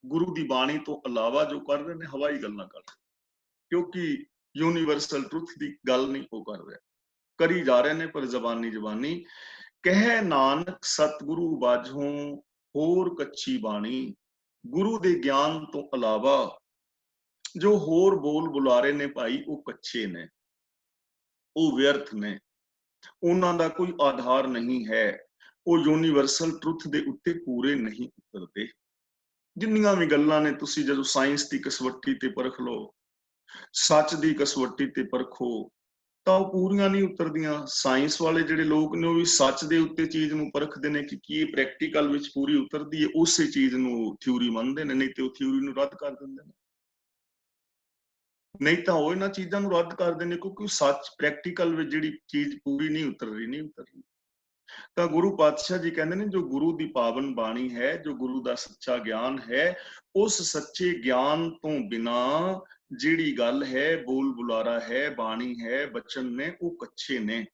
ਗੁਰੂ ਦੀ ਬਾਣੀ ਤੋਂ ਇਲਾਵਾ ਜੋ ਕਰ ਰਹੇ ਨੇ ਹਵਾਈ ਗੱਲਾਂ ਕਰ ਰਹੇ, ਕਿਉਂਕਿ ਯੂਨੀਵਰਸਲ ਟਰੁੱਥ ਦੀ ਗੱਲ ਨਹੀਂ ਉਹ ਕਰ ਰਿਹਾ, ਕਰੀ ਜਾ ਰਹੇ ਨੇ ਪਰ ਜ਼ਬਾਨੀ ਜ਼ਬਾਨੀ। ਕਹਿ ਨਾਨਕ ਸਤਿਗੁਰੂ ਬਾਝੋਂ ਹੋਰ ਕੱਚੀ ਬਾਣੀ, ਗੁਰੂ ਦੇ ਗਿਆਨ ਤੋਂ ਇਲਾਵਾ ਜੋ ਹੋਰ ਬੋਲ ਬੁਲਾਰੇ ਨੇ ਭਾਈ ਉਹ ਕੱਚੇ ਨੇ, ਉਹ ਵਿਅਰਥ ਨੇ, ਉਹਨਾਂ ਦਾ ਕੋਈ ਆਧਾਰ ਨਹੀਂ ਹੈ, ਉਹ ਯੂਨੀਵਰਸਲ ਟਰੁੱਥ ਦੇ ਉੱਤੇ ਪੂਰੇ ਨਹੀਂ ਉਤਰਦੇ। ਜਿੰਨੀਆਂ ਵੀ ਗੱਲਾਂ ਨੇ ਤੁਸੀਂ ਜਦੋਂ ਸਾਇੰਸ ਦੀ ਕਸਵੱਟੀ ਤੇ ਪਰਖ ਲਓ, ਸੱਚ ਦੀ ਕਸਵੱਟੀ ਤੇ ਪਰਖੋ, ਤਾਂ ਉਹ ਪੂਰੀਆਂ ਨਹੀਂ ਉਤਰਦੀਆਂ। ਸਾਇੰਸ ਵਾਲੇ ਜਿਹੜੇ ਲੋਕ ਨੇ ਉਹ ਵੀ ਸੱਚ ਦੇ ਉੱਤੇ ਚੀਜ਼ ਨੂੰ ਪਰਖਦੇ ਨੇ ਕਿ ਕੀ ਇਹ ਪ੍ਰੈਕਟੀਕਲ ਵਿੱਚ ਪੂਰੀ ਉਤਰਦੀ ਹੈ, ਉਸੇ ਚੀਜ਼ ਨੂੰ ਥਿਊਰੀ ਮੰਨਦੇ ਨੇ, ਨਹੀਂ ਤੇ ਉਹ ਥਿਊਰੀ ਨੂੰ ਰੱਦ ਕਰ ਦਿੰਦੇ ਨੇ। ਨਹੀਂ ਤਾਂ ਉਹ ਇਹਨਾਂ ਚੀਜ਼ਾਂ ਨੂੰ ਰੱਦ ਕਰਦੇ ਨੇ ਕਿਉਂਕਿ ਸੱਚ ਪ੍ਰੈਕਟੀਕਲ ਵਿੱਚ ਜਿਹੜੀ ਚੀਜ਼ ਪੂਰੀ ਨਹੀਂ ਉਤਰ ਰਹੀ। ਤਾਂ ਗੁਰੂ ਪਾਤਸ਼ਾਹ ਜੀ ਕਹਿੰਦੇ ਨੇ ਜੋ ਗੁਰੂ ਦੀ ਪਾਵਨ ਬਾਣੀ ਹੈ, ਜੋ ਗੁਰੂ ਦਾ ਸੱਚਾ ਗਿਆਨ ਹੈ, ਉਸ ਸੱਚੇ ਗਿਆਨ ਤੋਂ ਬਿਨਾ ਜਿਹੜੀ ਗੱਲ ਹੈ, ਬੋਲ ਬੁਲਾਰਾ ਹੈ, ਬਾਣੀ ਹੈ, ਬਚਨ ਨੇ, ਉਹ ਕੱਚੇ ਨੇ,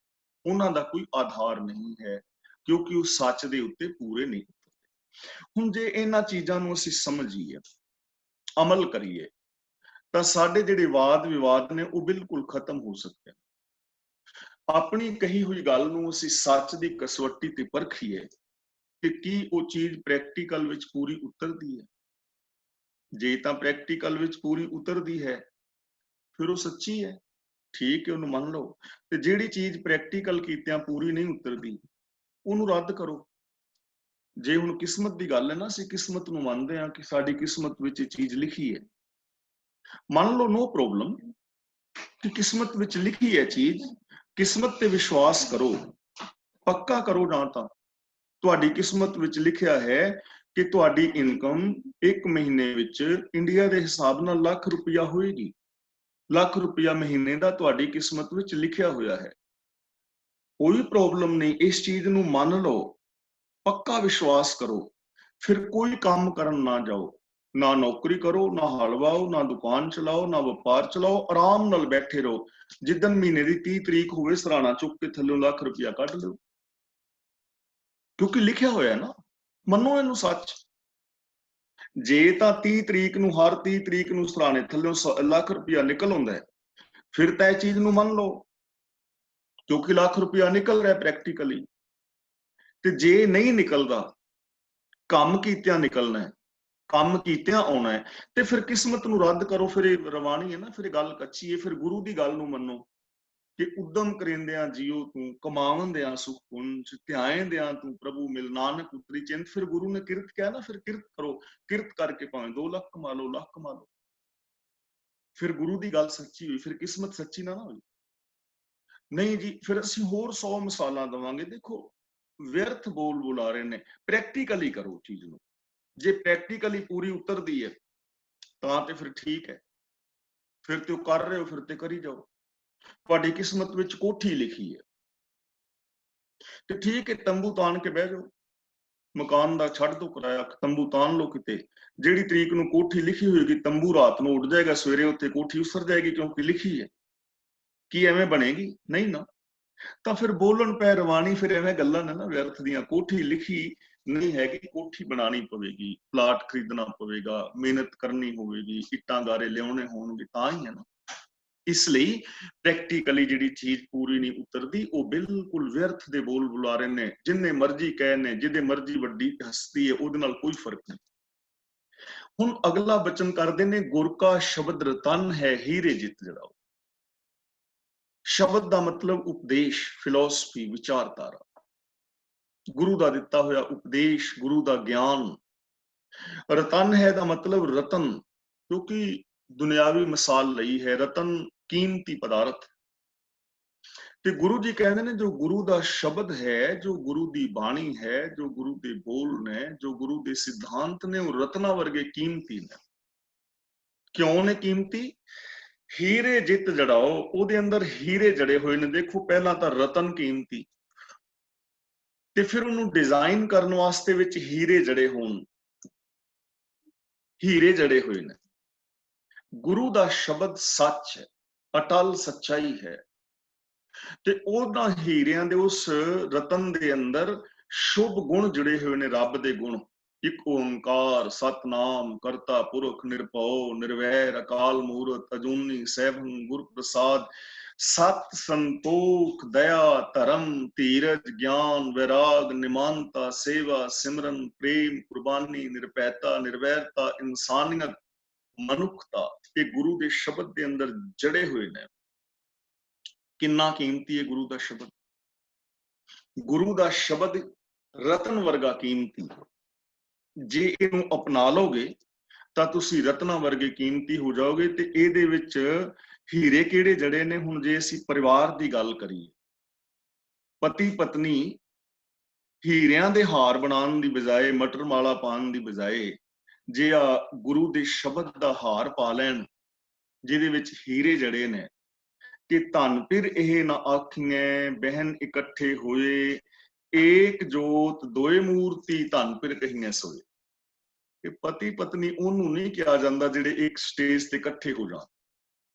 ਉਹਨਾਂ ਦਾ ਕੋਈ ਆਧਾਰ ਨਹੀਂ ਹੈ, ਕਿਉਂਕਿ ਉਹ ਸੱਚ ਦੇ ਉੱਤੇ ਪੂਰੇ ਨਹੀਂ ਉਤਰਦੇ। ਹੁਣ ਜੇ ਇਹਨਾਂ ਚੀਜ਼ਾਂ ਨੂੰ ਅਸੀਂ ਸਮਝੀਏ, ਅਮਲ ਕਰੀਏ, ਤਾਂ ਸਾਡੇ ਜਿਹੜੇ ਵਾਦ ਵਿਵਾਦ ਨੇ ਉਹ ਬਿਲਕੁਲ ਖਤਮ ਹੋ ਸਕਦੇ ਨੇ। ਆਪਣੀ ਕਹੀ ਹੋਈ ਗੱਲ ਨੂੰ ਅਸੀਂ ਸੱਚ ਦੀ ਕਸਵੱਟੀ ਤੇ ਪਰਖੀਏ ਕਿ ਕੀ ਉਹ ਚੀਜ਼ ਪ੍ਰੈਕਟੀਕਲ ਵਿੱਚ ਪੂਰੀ ਉਤਰਦੀ ਹੈ। ਜੇ ਤਾਂ ਪ੍ਰੈਕਟੀਕਲ ਵਿੱਚ ਪੂਰੀ ਉਤਰਦੀ ਹੈ ਫਿਰ ਉਹ ਸੱਚੀ ਹੈ, ਠੀਕ ਹੈ, ਉਹਨੂੰ ਮੰਨ ਲਓ। ਤੇ ਜਿਹੜੀ ਚੀਜ਼ ਪ੍ਰੈਕਟੀਕਲ ਕੀਤਿਆਂ ਪੂਰੀ ਨਹੀਂ ਉਤਰਦੀ ਉਹਨੂੰ ਰੱਦ ਕਰੋ। ਜੇ ਹੁਣ ਕਿਸਮਤ ਦੀ ਗੱਲ ਹੈ ਨਾ, ਅਸੀਂ ਕਿਸਮਤ ਨੂੰ ਮੰਨਦੇ ਹਾਂ ਕਿ ਸਾਡੀ ਕਿਸਮਤ ਵਿੱਚ ਇਹ ਚੀਜ਼ ਲਿਖੀ ਹੈ, ਮੰਨ ਲਓ, ਨੋ ਪ੍ਰੋਬਲਮ, ਕਿ ਕਿਸਮਤ ਵਿੱਚ ਲਿਖੀ ਹੈ ਚੀਜ਼, ਕਿਸਮਤ ਤੇ ਵਿਸ਼ਵਾਸ ਕਰੋ, ਪੱਕਾ ਕਰੋ। ਨਾ ਤਾਂ ਤੁਹਾਡੀ ਕਿਸਮਤ ਵਿੱਚ ਲਿਖਿਆ ਹੈ ਕਿ ਤੁਹਾਡੀ ਇਨਕਮ 1 ਮਹੀਨੇ ਵਿੱਚ ਇੰਡੀਆ ਦੇ ਹਿਸਾਬ ਨਾਲ ਲੱਖ ਰੁਪਇਆ ਹੋਏਗੀ, ਲੱਖ ਰੁਪਇਆ ਮਹੀਨੇ ਦਾ ਤੁਹਾਡੀ ਕਿਸਮਤ ਵਿੱਚ ਲਿਖਿਆ ਹੋਇਆ ਹੈ, ਕੋਈ ਪ੍ਰੋਬਲਮ ਨਹੀਂ। ਇਸ ਚੀਜ਼ ਨੂੰ ਮੰਨ ਲਓ, ਪੱਕਾ ਵਿਸ਼ਵਾਸ ਕਰੋ, ਫਿਰ ਕੋਈ ਕੰਮ ਕਰਨ ਨਾ ਜਾਓ, ਨਾ ਨੌਕਰੀ ਕਰੋ, ਨਾ ਹਲ ਵਾਓ, ਨਾ ਦੁਕਾਨ ਚਲਾਓ, ਨਾ ਵਪਾਰ ਚਲਾਓ, ਆਰਾਮ ਨਾਲ ਬੈਠੇ ਰਹੋ। ਜਿੱਦਣ ਮਹੀਨੇ ਦੀ 30 ਤਰੀਕ ਹੋਵੇ ਸਰਾਣਾ ਚੁੱਕ ਕੇ ਥੱਲੇ ਲੱਖ ਰੁਪਇਆ ਕੱਢ ਲਓ, ਕਿਉਂਕਿ ਲਿਖਿਆ ਹੋਇਆ ਨਾ, ਮੰਨੋ ਇਹਨੂੰ ਸੱਚ। ਜੇ ਤਾਂ 30 ਤਰੀਕ ਨੂੰ, ਹਰ 30 ਤਰੀਕ ਨੂੰ ਸਰਾਣੇ ਥੱਲੇ ਲੱਖ ਰੁਪਇਆ ਨਿਕਲ ਆਉਂਦਾ ਹੈ, ਫਿਰ ਤਾਂ ਇਹ ਚੀਜ਼ ਨੂੰ ਮੰਨ ਲਓ, ਕਿਉਂਕਿ ਲੱਖ ਰੁਪਇਆ ਨਿਕਲ ਰਿਹਾ ਪ੍ਰੈਕਟੀਕਲੀ। ਤੇ ਜੇ ਨਹੀਂ ਨਿਕਲਦਾ, ਕੰਮ ਕੀਤਿਆਂ ਨਿਕਲਣਾ ਹੈ, ਕੰਮ ਕੀਤਿਆਂ ਆਉਣਾ ਹੈ, ਤੇ ਫਿਰ ਕਿਸਮਤ ਨੂੰ ਰੱਦ ਕਰੋ, ਫਿਰ ਇਹ ਰਵਾਨੀ ਹੈ ਨਾ, ਫਿਰ ਇਹ ਗੱਲ ਕੱਚੀ ਹੈ। ਫਿਰ ਗੁਰੂ ਦੀ ਗੱਲ ਨੂੰ ਮੰਨੋ ਕਿ ਉਦਮ ਕਰਿੰਦਿਆਂ ਜੀਓ ਤੂੰ, ਕਮਾਵੰਦਿਆਂ ਸੁਖ ਪੁੰਜ, ਧਿਆਏਂਦਿਆਂ ਤੂੰ ਪ੍ਰਭੂ ਮਿਲ, ਨਾਨਕ ਉਤਰੀ ਚਿੰਤ। ਫਿਰ ਗੁਰੂ ਨੇ ਕਿਰਤ ਕਿਹਾ ਨਾ, ਫਿਰ ਕਿਰਤ ਕਰੋ, ਕਿਰਤ ਕਰਕੇ ਭਾਵੇਂ 2 ਲੱਖ ਕਮਾ ਲਓ, ਲੱਖ ਕਮਾ ਲਓ। ਫਿਰ ਗੁਰੂ ਦੀ ਗੱਲ ਸੱਚੀ ਹੋਈ, ਫਿਰ ਕਿਸਮਤ ਸੱਚੀ ਨਾ ਹੋਈ। ਨਹੀਂ ਜੀ, ਫਿਰ ਅਸੀਂ ਹੋਰ 100 ਮਿਸਾਲਾਂ ਦੇਵਾਂਗੇ। ਦੇਖੋ, ਵਿਅਰਥ ਬੋਲ ਬੁਲਾ ਰਹੇ ਨੇ, ਪ੍ਰੈਕਟੀਕਲੀ ਕਰੋ ਚੀਜ਼ ਨੂੰ। ਜੇ ਪ੍ਰੈਕਟੀਕਲੀ ਪੂਰੀ ਉਤਰਦੀ ਹੈ ਤਾਂ ਤੇ ਫਿਰ ਠੀਕ ਹੈ, ਫਿਰ ਤੇ ਉਹ ਕਰ ਰਹੇ ਹੋ, ਫਿਰ ਤੇ ਕਰੀ ਜਾਓ। ਤੁਹਾਡੀ ਕਿਸਮਤ ਵਿੱਚ ਕੋਠੀ ਲਿਖੀ ਹੈ ਤੇ ਠੀਕ ਹੈ, ਤੰਬੂ ਤਾਣ ਕੇ ਬਹਿ ਜਾਓ, ਮਕਾਨ ਦਾ ਛੱਡ ਦੋ ਕਿਰਾਇਆ, ਤੰਬੂ ਤਾਣ ਲਓ ਕਿਤੇ। ਜਿਹੜੀ ਤਰੀਕ ਨੂੰ ਕੋਠੀ ਲਿਖੀ ਹੋਏਗੀ, ਤੰਬੂ ਰਾਤ ਨੂੰ ਉੱਡ ਜਾਏਗਾ, ਸਵੇਰੇ ਉੱਤੇ ਕੋਠੀ ਉਸਰ ਜਾਏਗੀ, ਕਿਉਂਕਿ ਲਿਖੀ ਹੈ। ਕੀ ਐਵੇਂ ਬਣੇਗੀ? ਨਹੀਂ ਨਾ। ਤਾਂ ਫਿਰ ਬੋਲਣ ਪੈ ਰਵਾਨੀ, ਫਿਰ ਐਵੇਂ ਗੱਲਾਂ ਨੇ ਨਾ ਵਿਅਰਥ ਦੀਆਂ। ਕੋਠੀ ਲਿਖੀ ਨਹੀਂ ਹੈਗੀ, ਕੋਠੀ ਬਣਾਣੀ ਪਵੇਗੀ, ਪਲਾਟ ਖਰੀਦਣਾ ਪਵੇਗਾ, ਮਿਹਨਤ ਕਰਨੀ ਹੋਵੇਗੀ, ਇੱਟਾਂ ਗਾਰੇ ਲਿਆਉਣੇ ਹੋਣਗੇ, ਤਾਂ ਹੀ ਹੈ ਨਾ। ਇਸ ਲਈ ਪ੍ਰੈਕਟੀਕਲੀ ਜਿਹੜੀ ਚੀਜ਼ ਪੂਰੀ ਨਹੀਂ ਉਤਰਦੀ, ਉਹ ਬਿਲਕੁਲ ਵਿਅਰਥ ਦੇ ਬੋਲ ਬੁਲਾਰੇ ਨੇ। ਜਿੰਨੇ ਮਰਜ਼ੀ ਕਹੇ ਨੇ, ਜਿਹਦੇ ਮਰਜ਼ੀ ਵੱਡੀ ਹਸਤੀ ਹੈ, ਉਹਦੇ ਨਾਲ ਕੋਈ ਫਰਕ ਨਹੀਂ। ਹੁਣ ਅਗਲਾ ਬਚਨ ਕਰਦੇ ਨੇ, ਗੁਰ ਕਾ ਸ਼ਬਦ ਰਤਨ ਹੈ, ਹੀਰੇ ਜਿਤ ਜੜਾਓ। ਸ਼ਬਦ ਦਾ ਮਤਲਬ ਉਪਦੇਸ਼, ਫਿਲਾਸਫੀ, ਵਿਚਾਰਧਾਰਾ, ਗੁਰੂ ਦਾ ਦਿੱਤਾ ਹੋਇਆ ਉਪਦੇਸ਼, ਗੁਰੂ ਦਾ ਗਿਆਨ। ਰਤਨ ਹੈ ਦਾ ਮਤਲਬ ਰਤਨ, ਕਿਉਂਕਿ ਦੁਨਿਆਵੀ ਮਿਸਾਲ ਲਈ ਹੈ, ਰਤਨ ਕੀਮਤੀ ਪਦਾਰਥ। ਤੇ ਗੁਰੂ ਜੀ ਕਹਿੰਦੇ ਨੇ ਜੋ ਗੁਰੂ ਦਾ ਸ਼ਬਦ ਹੈ, ਜੋ ਗੁਰੂ ਦੀ ਬਾਣੀ ਹੈ, ਜੋ ਗੁਰੂ ਦੇ ਬੋਲ ਨੇ, ਜੋ ਗੁਰੂ ਦੇ ਸਿਧਾਂਤ ਨੇ, ਉਹ ਰਤਨਾਂ ਵਰਗੇ ਕੀਮਤੀ ਨੇ। ਕਿਉਂ ਨੇ ਕੀਮਤੀ? ਹੀਰੇ ਜਿੱਤ ਜੜਾਓ, ਉਹਦੇ ਅੰਦਰ ਹੀਰੇ ਜੜੇ ਹੋਏ ਨੇ। ਦੇਖੋ, ਪਹਿਲਾਂ ਤਾਂ ਰਤਨ ਕੀਮਤੀ, ਤੇ ਫਿਰ ਉਹਨੂੰ ਡਿਜ਼ਾਈਨ ਕਰਨ ਵਾਸਤੇ ਵਿੱਚ ਹੀਰੇ ਜੜੇ ਹੋਣ, ਹੀਰੇ ਜੜੇ ਹੋਏ ਨੇ। ਗੁਰੂ ਦਾ ਸ਼ਬਦ ਸੱਚ ਹੈ, ਅਟਲ ਸੱਚਾਈ ਹੈ, ਤੇ ਉਹਨਾਂ ਹੀਰਿਆਂ ਦੇ, ਉਸ ਰਤਨ ਦੇ ਅੰਦਰ शुभ गुण जुड़े हुए ने रब दे गुण। एक ओंकार सतनाम करता पुरख निरभਉ निर्वैर अकाल मूरत अजूनी सैभं गुर प्रसाद। सत संतोख दया धर्म धीरज ज्ञान वैराग निमानता सेवा सिमरन प्रेम कुर्बानी निरपैता निर्वैरता इंसानियत मनुखता, ये गुरु के शब्द के अंदर जड़े हुए ने। किन्ना कीमती है गुरु का शब्द। गुरु का शब्द रतन वर्गा कीमती। जे इनू अपना लोगे ਤਾਂ ਤੁਸੀਂ ਰਤਨਾ ਵਰਗੇ ਕੀਮਤੀ ਹੋ ਜਾਓਗੇ। ਤੇ ਇਹਦੇ ਵਿੱਚ ਹੀਰੇ ਕਿਹੜੇ ਜੜੇ ਨੇ? ਹੁਣ ਜੇ ਅਸੀਂ ਪਰਿਵਾਰ ਦੀ ਗੱਲ ਕਰੀਏ, ਪਤੀ ਪਤਨੀ ਹੀਰਿਆਂ ਦੇ ਹਾਰ ਬਣਾਉਣ ਦੀ ਬਜਾਏ, ਮਟਰ ਮਾਲਾ ਪਾਉਣ ਦੀ ਬਜਾਏ, ਜੇ ਆ ਗੁਰੂ ਦੇ ਸ਼ਬਦ ਦਾ ਹਾਰ ਪਾ ਲੈਣ ਜਿਹਦੇ ਵਿੱਚ ਹੀਰੇ ਜੜੇ ਨੇ, ਕਿ ਧਨ ਫਿਰ ਇਹ ਨਾ ਆਖੀਐ ਬਹਿਨ ਇਕੱਠੇ ਹੋਏ, ਏਕ ਜੋਤ ਦੋਏ ਮੂਰਤੀ ਧਨ ਫਿਰ ਕਹੀਐ ਸੋਏ। ਕਿ ਪਤੀ ਪਤਨੀ ਉਹਨੂੰ ਨਹੀਂ ਕਿਹਾ ਜਾਂਦਾ ਜਿਹੜੇ ਇੱਕ ਸਟੇਜ ਤੇ ਇਕੱਠੇ ਹੋ ਜਾਣ।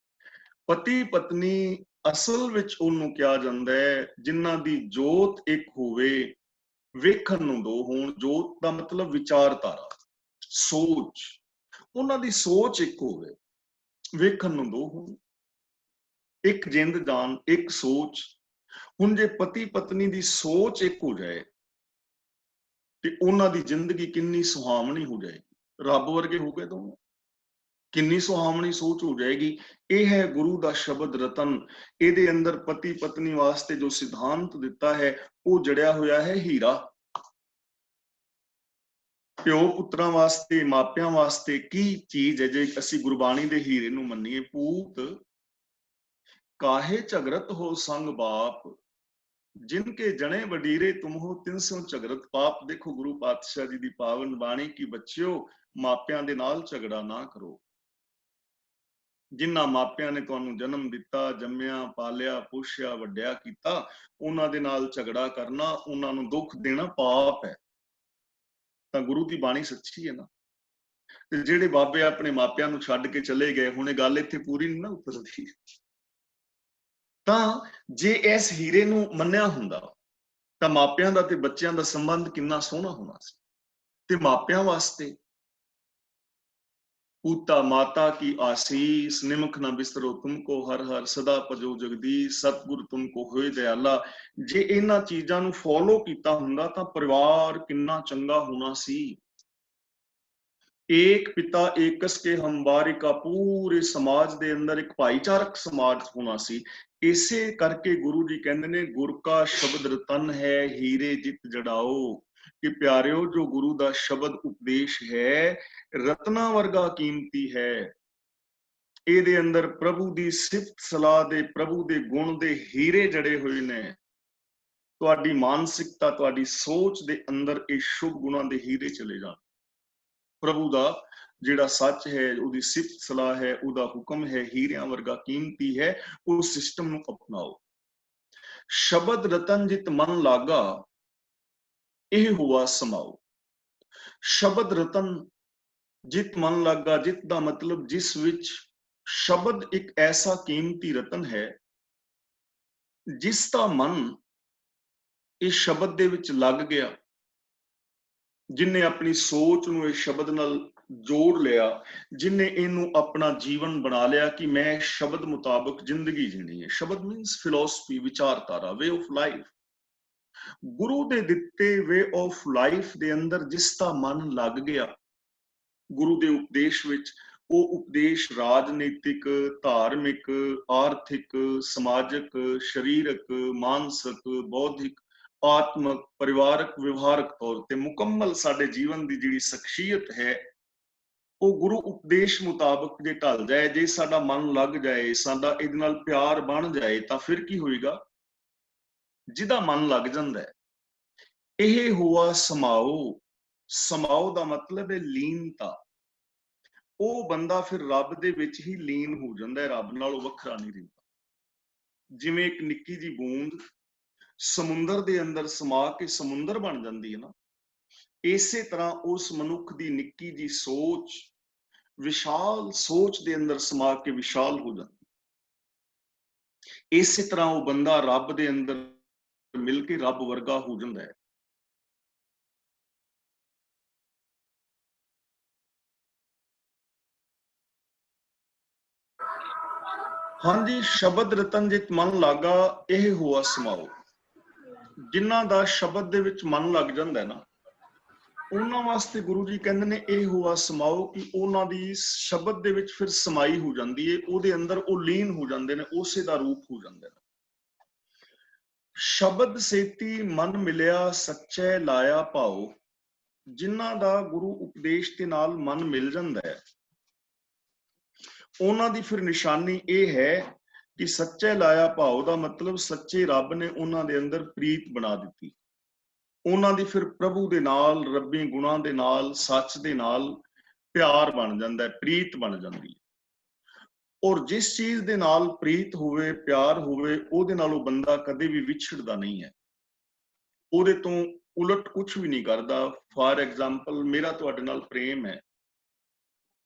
ਪਤੀ ਪਤਨੀ ਅਸਲ ਵਿੱਚ ਉਹਨੂੰ ਕਿਹਾ ਜਾਂਦਾ ਹੈ ਜਿਨ੍ਹਾਂ ਦੀ ਜੋਤ ਇੱਕ ਹੋਵੇ, ਵੇਖਣ ਨੂੰ ਦੋ ਹੋਣ। ਜੋਤ ਦਾ ਮਤਲਬ ਵਿਚਾਰਧਾਰਾ, ਸੋਚ। ਉਹਨਾਂ ਦੀ ਸੋਚ ਇੱਕ ਹੋਵੇ, ਵੇਖਣ ਨੂੰ ਦੋ ਹੋਣ। ਇੱਕ ਜਿੰਦ ਜਾਨ, ਇੱਕ ਸੋਚ। ਹੁਣ ਜੇ ਪਤੀ ਪਤਨੀ ਦੀ ਸੋਚ ਇੱਕ ਹੋ ਜਾਏ ਤੇ ਉਹਨਾਂ ਦੀ ਜ਼ਿੰਦਗੀ ਕਿੰਨੀ ਸੁਹਾਵਣੀ ਹੋ ਜਾਏਗੀ। ਰੱਬ ਵਰਗੇ ਹੋ ਗਏ ਦੋਨੋਂ, ਕਿੰਨੀ ਸੁਹਾਵਣੀ ਸੋਚ ਹੋ ਜਾਏਗੀ। ਇਹ ਹੈ ਗੁਰੂ ਦਾ ਸ਼ਬਦ ਰਤਨ। ਇਹਦੇ ਅੰਦਰ ਪਤੀ ਪਤਨੀ ਵਾਸਤੇ ਜੋ ਸਿਧਾਂਤ ਦਿੱਤਾ ਹੈ ਉਹ ਜੜਿਆ ਹੋਇਆ ਹੈ ਹੀਰਾ। ਪਿਓ ਪੁੱਤਰਾਂ ਵਾਸਤੇ, ਮਾਪਿਆਂ ਵਾਸਤੇ ਕੀ ਚੀਜ਼ ਹੈ ਜੇ ਅਸੀਂ ਗੁਰਬਾਣੀ ਦੇ ਹੀਰੇ ਨੂੰ ਮੰਨੀਏ? ਪੂਤ ਕਾਹੇ ਝਗਰਤ ਹੋ ਸੰਗ ਬਾਪ, ਜਿਨ ਕੇ ਜਣੇ ਵਡੀਰੇ ਤੁਮ ਹੋ ਤਿਨ ਸਿਉ ਝਗਰਤ ਪਾਪ। ਦੇਖੋ ਗੁਰੂ ਪਾਤਸ਼ਾਹ ਜੀ ਦੀ ਪਾਵਨ ਬਾਣੀ ਕਿ ਬੱਚਿਓ, ਮਾਪਿਆਂ ਦੇ ਨਾਲ ਝਗੜਾ ਨਾ ਕਰੋ। ਜਿਨ੍ਹਾਂ ਮਾਪਿਆਂ ਨੇ ਤੁਹਾਨੂੰ ਜਨਮ ਦਿੱਤਾ, ਜੰਮਿਆ, ਪਾਲਿਆ, ਪੋਸ਼ਿਆ, ਵੱਡਿਆ ਕੀਤਾ, ਉਹਨਾਂ ਦੇ ਨਾਲ ਝਗੜਾ ਕਰਨਾ, ਉਹਨਾਂ ਨੂੰ ਦੁੱਖ ਦੇਣਾ ਪਾਪ ਹੈ। ਤਾਂ ਗੁਰੂ ਦੀ ਬਾਣੀ ਸੱਚੀ ਹੈ ਨਾ। ਤੇ ਜਿਹੜੇ ਬਾਬੇ ਆਪਣੇ ਮਾਪਿਆਂ ਨੂੰ ਛੱਡ ਕੇ ਚਲੇ ਗਏ, ਹੁਣ ਇਹ ਗੱਲ ਇੱਥੇ ਪੂਰੀ ਨਹੀਂ ਨਾ ਉਤਰਦੀ। ਤਾਂ ਜੇ ਇਸ ਹੀਰੇ ਨੂੰ ਮੰਨਿਆ ਹੁੰਦਾ ਤਾਂ ਮਾਪਿਆਂ ਦਾ ਤੇ ਬੱਚਿਆਂ ਦਾ ਸੰਬੰਧ ਕਿੰਨਾ ਸੋਹਣਾ ਹੋਣਾ ਸੀ। ਤੇ ਮਾਪਿਆਂ ਵਾਸਤੇ पूता माता की आशीष, निमख न बिस्तरो तुमको हर हर सदा भजो जगदीश, सतगुर तुमको होए दयाला। जे इन्हां चीजां नूं फॉलो कीता हुंदा तां परिवार किन्ना चंगा होना सी। एक पिता एकस के हम बारिका, पूरे समाज दे अंदर एक भाईचारक समाज होना सी। इसे करके गुरु जी कहंदे ने गुर का शब्द रतन है, हीरे जित जड़ाओ। कि प्यारिओ, जो गुरु दा शब्द उपदेश है रत्ना वर्गा कीमती है। ਇਹਦੇ ਅੰਦਰ ਪ੍ਰਭੂ ਦੀ ਸਿਫਤ ਸਲਾਹ ਦੇ, ਪ੍ਰਭੂ ਦੇ ਗੁਣ ਦੇ ਹੀਰੇ ਜੜੇ ਹੋਏ ਨੇ। ਤੁਹਾਡੀ ਮਾਨਸਿਕਤਾ, ਤੁਹਾਡੀ ਸੋਚ ਦੇ ਅੰਦਰ ਇਹ ਸ਼ੁਭ ਗੁਣਾਂ ਦੇ ਹੀਰੇ ਚਲੇ ਜਾਣ। ਪ੍ਰਭੂ ਦਾ ਜਿਹੜਾ ਸੱਚ ਹੈ, ਉਹਦੀ ਸਿਫਤ ਸਲਾਹ ਹੈ, ਉਹਦਾ ਹੁਕਮ ਹੈ, ਹੀਰਿਆਂ ਵਰਗਾ ਕੀਮਤੀ ਹੈ। ਉਹ ਸਿਸਟਮ ਨੂੰ ਅਪਣਾਓ। ਸ਼ਬਦ ਰਤਨ ਜਿਤ ਮਨ ਲਾਗਾ, ਇਹ ਹੁਆ ਸਮਾਓ। ਸ਼ਬਦ ਰਤਨ ਜਿਤ ਮਨ ਲਾਗਾ, ਜਿਤ ਦਾ ਮਤਲਬ ਜਿਸ ਵਿੱਚ ਸ਼ਬਦ ਇੱਕ ਐਸਾ ਕੀਮਤੀ ਰਤਨ ਹੈ ਜਿਸ ਦਾ ਮਨ ਇਸ ਸ਼ਬਦ ਦੇ ਵਿੱਚ ਲੱਗ ਗਿਆ, ਜਿਨੇ ਆਪਣੀ ਸੋਚ ਨੂੰ ਇਸ ਸ਼ਬਦ ਨਾਲ ਜੋੜ ਲਿਆ, ਜਿਨੇ ਇਹਨੂੰ ਆਪਣਾ ਜੀਵਨ ਬਣਾ ਲਿਆ ਕਿ ਮੈਂ ਸ਼ਬਦ ਮੁਤਾਬਕ ਜ਼ਿੰਦਗੀ ਜੀਣੀ ਹੈ। ਸ਼ਬਦ ਮੀਨਸ ਫਿਲਾਸਫੀ, ਵਿਚਾਰਧਾਰਾ, ਵੇ ਆਫ ਲਾਈਫ। ਗੁਰੂ ਦੇ ਦਿੱਤੇ ਵੇ ਆਫ ਲਾਈਫ ਦੇ ਅੰਦਰ ਜਿਸ ਦਾ ਮਨ ਲੱਗ ਗਿਆ ਗੁਰੂ ਦੇ ਉਪਦੇਸ਼ ਵਿੱਚ, ਉਹ ਉਪਦੇਸ਼ ਰਾਜਨੀਤਿਕ, ਧਾਰਮਿਕ, ਆਰਥਿਕ, ਸਮਾਜਿਕ, ਸਰੀਰਕ, ਮਾਨਸਿਕ, ਬੌਧਿਕ, ਆਤਮਕ, ਪਰਿਵਾਰਕ, ਵਿਵਹਾਰਕ ਤੌਰ ਤੇ ਮੁਕੰਮਲ ਸਾਡੇ ਜੀਵਨ ਦੀ ਜਿਹੜੀ ਸ਼ਖਸੀਅਤ ਹੈ ਉਹ ਗੁਰੂ ਉਪਦੇਸ਼ ਮੁਤਾਬਕ ਜੇ ਢਲ ਜਾਏ, ਜੇ ਸਾਡਾ ਮਨ ਲੱਗ ਜਾਏ, ਸਾਡਾ ਇਹਦੇ ਨਾਲ ਪਿਆਰ ਬਣ ਜਾਏ, ਤਾਂ ਫਿਰ ਕੀ ਹੋਏਗਾ? ਜਿਹਦਾ ਮਨ ਲੱਗ ਜਾਂਦਾ ਹੈ, ਇਹ ਹੁਆ ਸਮਾਓ। ਸਮਾਓ ਦਾ ਮਤਲਬ ਹੈ ਲੀਨਤਾ। ਉਹ ਬੰਦਾ ਫਿਰ ਰੱਬ ਦੇ ਵਿੱਚ ਹੀ ਲੀਨ ਹੋ ਜਾਂਦਾ ਹੈ, ਰੱਬ ਨਾਲੋਂ ਵੱਖਰਾ ਨਹੀਂ ਰਹਿੰਦਾ। ਜਿਵੇਂ ਇੱਕ ਨਿੱਕੀ ਜਿਹੀ ਬੂੰਦ ਸਮੁੰਦਰ ਦੇ ਅੰਦਰ ਸਮਾ ਕੇ ਸਮੁੰਦਰ ਬਣ ਜਾਂਦੀ ਹੈ ਨਾ, ਇਸੇ ਤਰ੍ਹਾਂ ਉਸ ਮਨੁੱਖ ਦੀ ਨਿੱਕੀ ਜਿਹੀ ਸੋਚ ਵਿਸ਼ਾਲ ਸੋਚ ਦੇ ਅੰਦਰ ਸਮਾ ਕੇ ਵਿਸ਼ਾਲ ਹੋ ਜਾਂਦੀ। ਇਸੇ ਤਰ੍ਹਾਂ ਉਹ ਬੰਦਾ ਰੱਬ ਦੇ ਅੰਦਰ ਮਿਲ ਕੇ ਰੱਬ ਵਰਗਾ ਹੋ ਜਾਂਦਾ ਹੈ। ਹਾਂਜੀ, ਸ਼ਬਦ ਰਤਨ ਜਿਤ ਮਨ ਲਾਗਾ ਇਹ ਹੋਆ ਸਮਾਓ। ਜਿਨ੍ਹਾਂ ਦਾ ਸ਼ਬਦ ਦੇ ਵਿੱਚ ਮਨ ਲੱਗ ਜਾਂਦਾ ਨਾ, ਉਹਨਾਂ ਵਾਸਤੇ ਗੁਰੂ ਜੀ ਕਹਿੰਦੇ ਨੇ ਇਹ ਹੋਆ ਸਮਾਓ, ਕਿ ਉਹਨਾਂ ਦੀ ਸ਼ਬਦ ਦੇ ਵਿੱਚ ਫਿਰ ਸਮਾਈ ਹੋ ਜਾਂਦੀ ਏ, ਉਹਦੇ ਅੰਦਰ ਉਹ ਲੀਨ ਹੋ ਜਾਂਦੇ ਨੇ, ਉਸੇ ਦਾ ਰੂਪ ਹੋ ਜਾਂਦੇ ਨੇ। ਸ਼ਬਦ ਸੇਤੀ ਮਨ ਮਿਲਿਆ ਸੱਚੇ ਲਾਇਆ ਭਾਓ। ਜਿਨ੍ਹਾਂ ਦਾ ਗੁਰੂ ਉਪਦੇਸ਼ ਦੇ ਨਾਲ ਮਨ ਮਿਲ ਜਾਂਦਾ ਹੈ, ਉਹਨਾਂ ਦੀ ਫਿਰ ਨਿਸ਼ਾਨੀ ਇਹ ਹੈ ਕਿ ਸੱਚੇ ਲਾਇਆ ਭਾਓ ਦਾ ਮਤਲਬ ਸੱਚੇ ਰੱਬ ਨੇ ਉਹਨਾਂ ਦੇ ਅੰਦਰ ਪ੍ਰੀਤ ਬਣਾ ਦਿੱਤੀ। ਉਹਨਾਂ ਦੀ ਫਿਰ ਪ੍ਰਭੂ ਦੇ ਨਾਲ, ਰੱਬੀ ਗੁਣਾਂ ਦੇ ਨਾਲ, ਸੱਚ ਦੇ ਨਾਲ ਪਿਆਰ ਬਣ ਜਾਂਦਾ ਹੈ, ਪ੍ਰੀਤ ਬਣ ਜਾਂਦੀ ਹੈ। ਔਰ ਜਿਸ ਚੀਜ਼ ਦੇ ਨਾਲ ਪ੍ਰੀਤ ਹੋਵੇ, ਪਿਆਰ ਹੋਵੇ, ਉਹਦੇ ਨਾਲ ਉਹ ਬੰਦਾ ਕਦੇ ਵੀ ਵਿਛੜਦਾ ਨਹੀਂ ਹੈ, ਉਹਦੇ ਤੋਂ ਉਲਟ ਕੁਝ ਵੀ ਨਹੀਂ ਕਰਦਾ। ਫਾਰ ਐਗਜ਼ਾਮਪਲ, ਮੇਰਾ ਤੁਹਾਡੇ ਨਾਲ ਪ੍ਰੇਮ ਹੈ,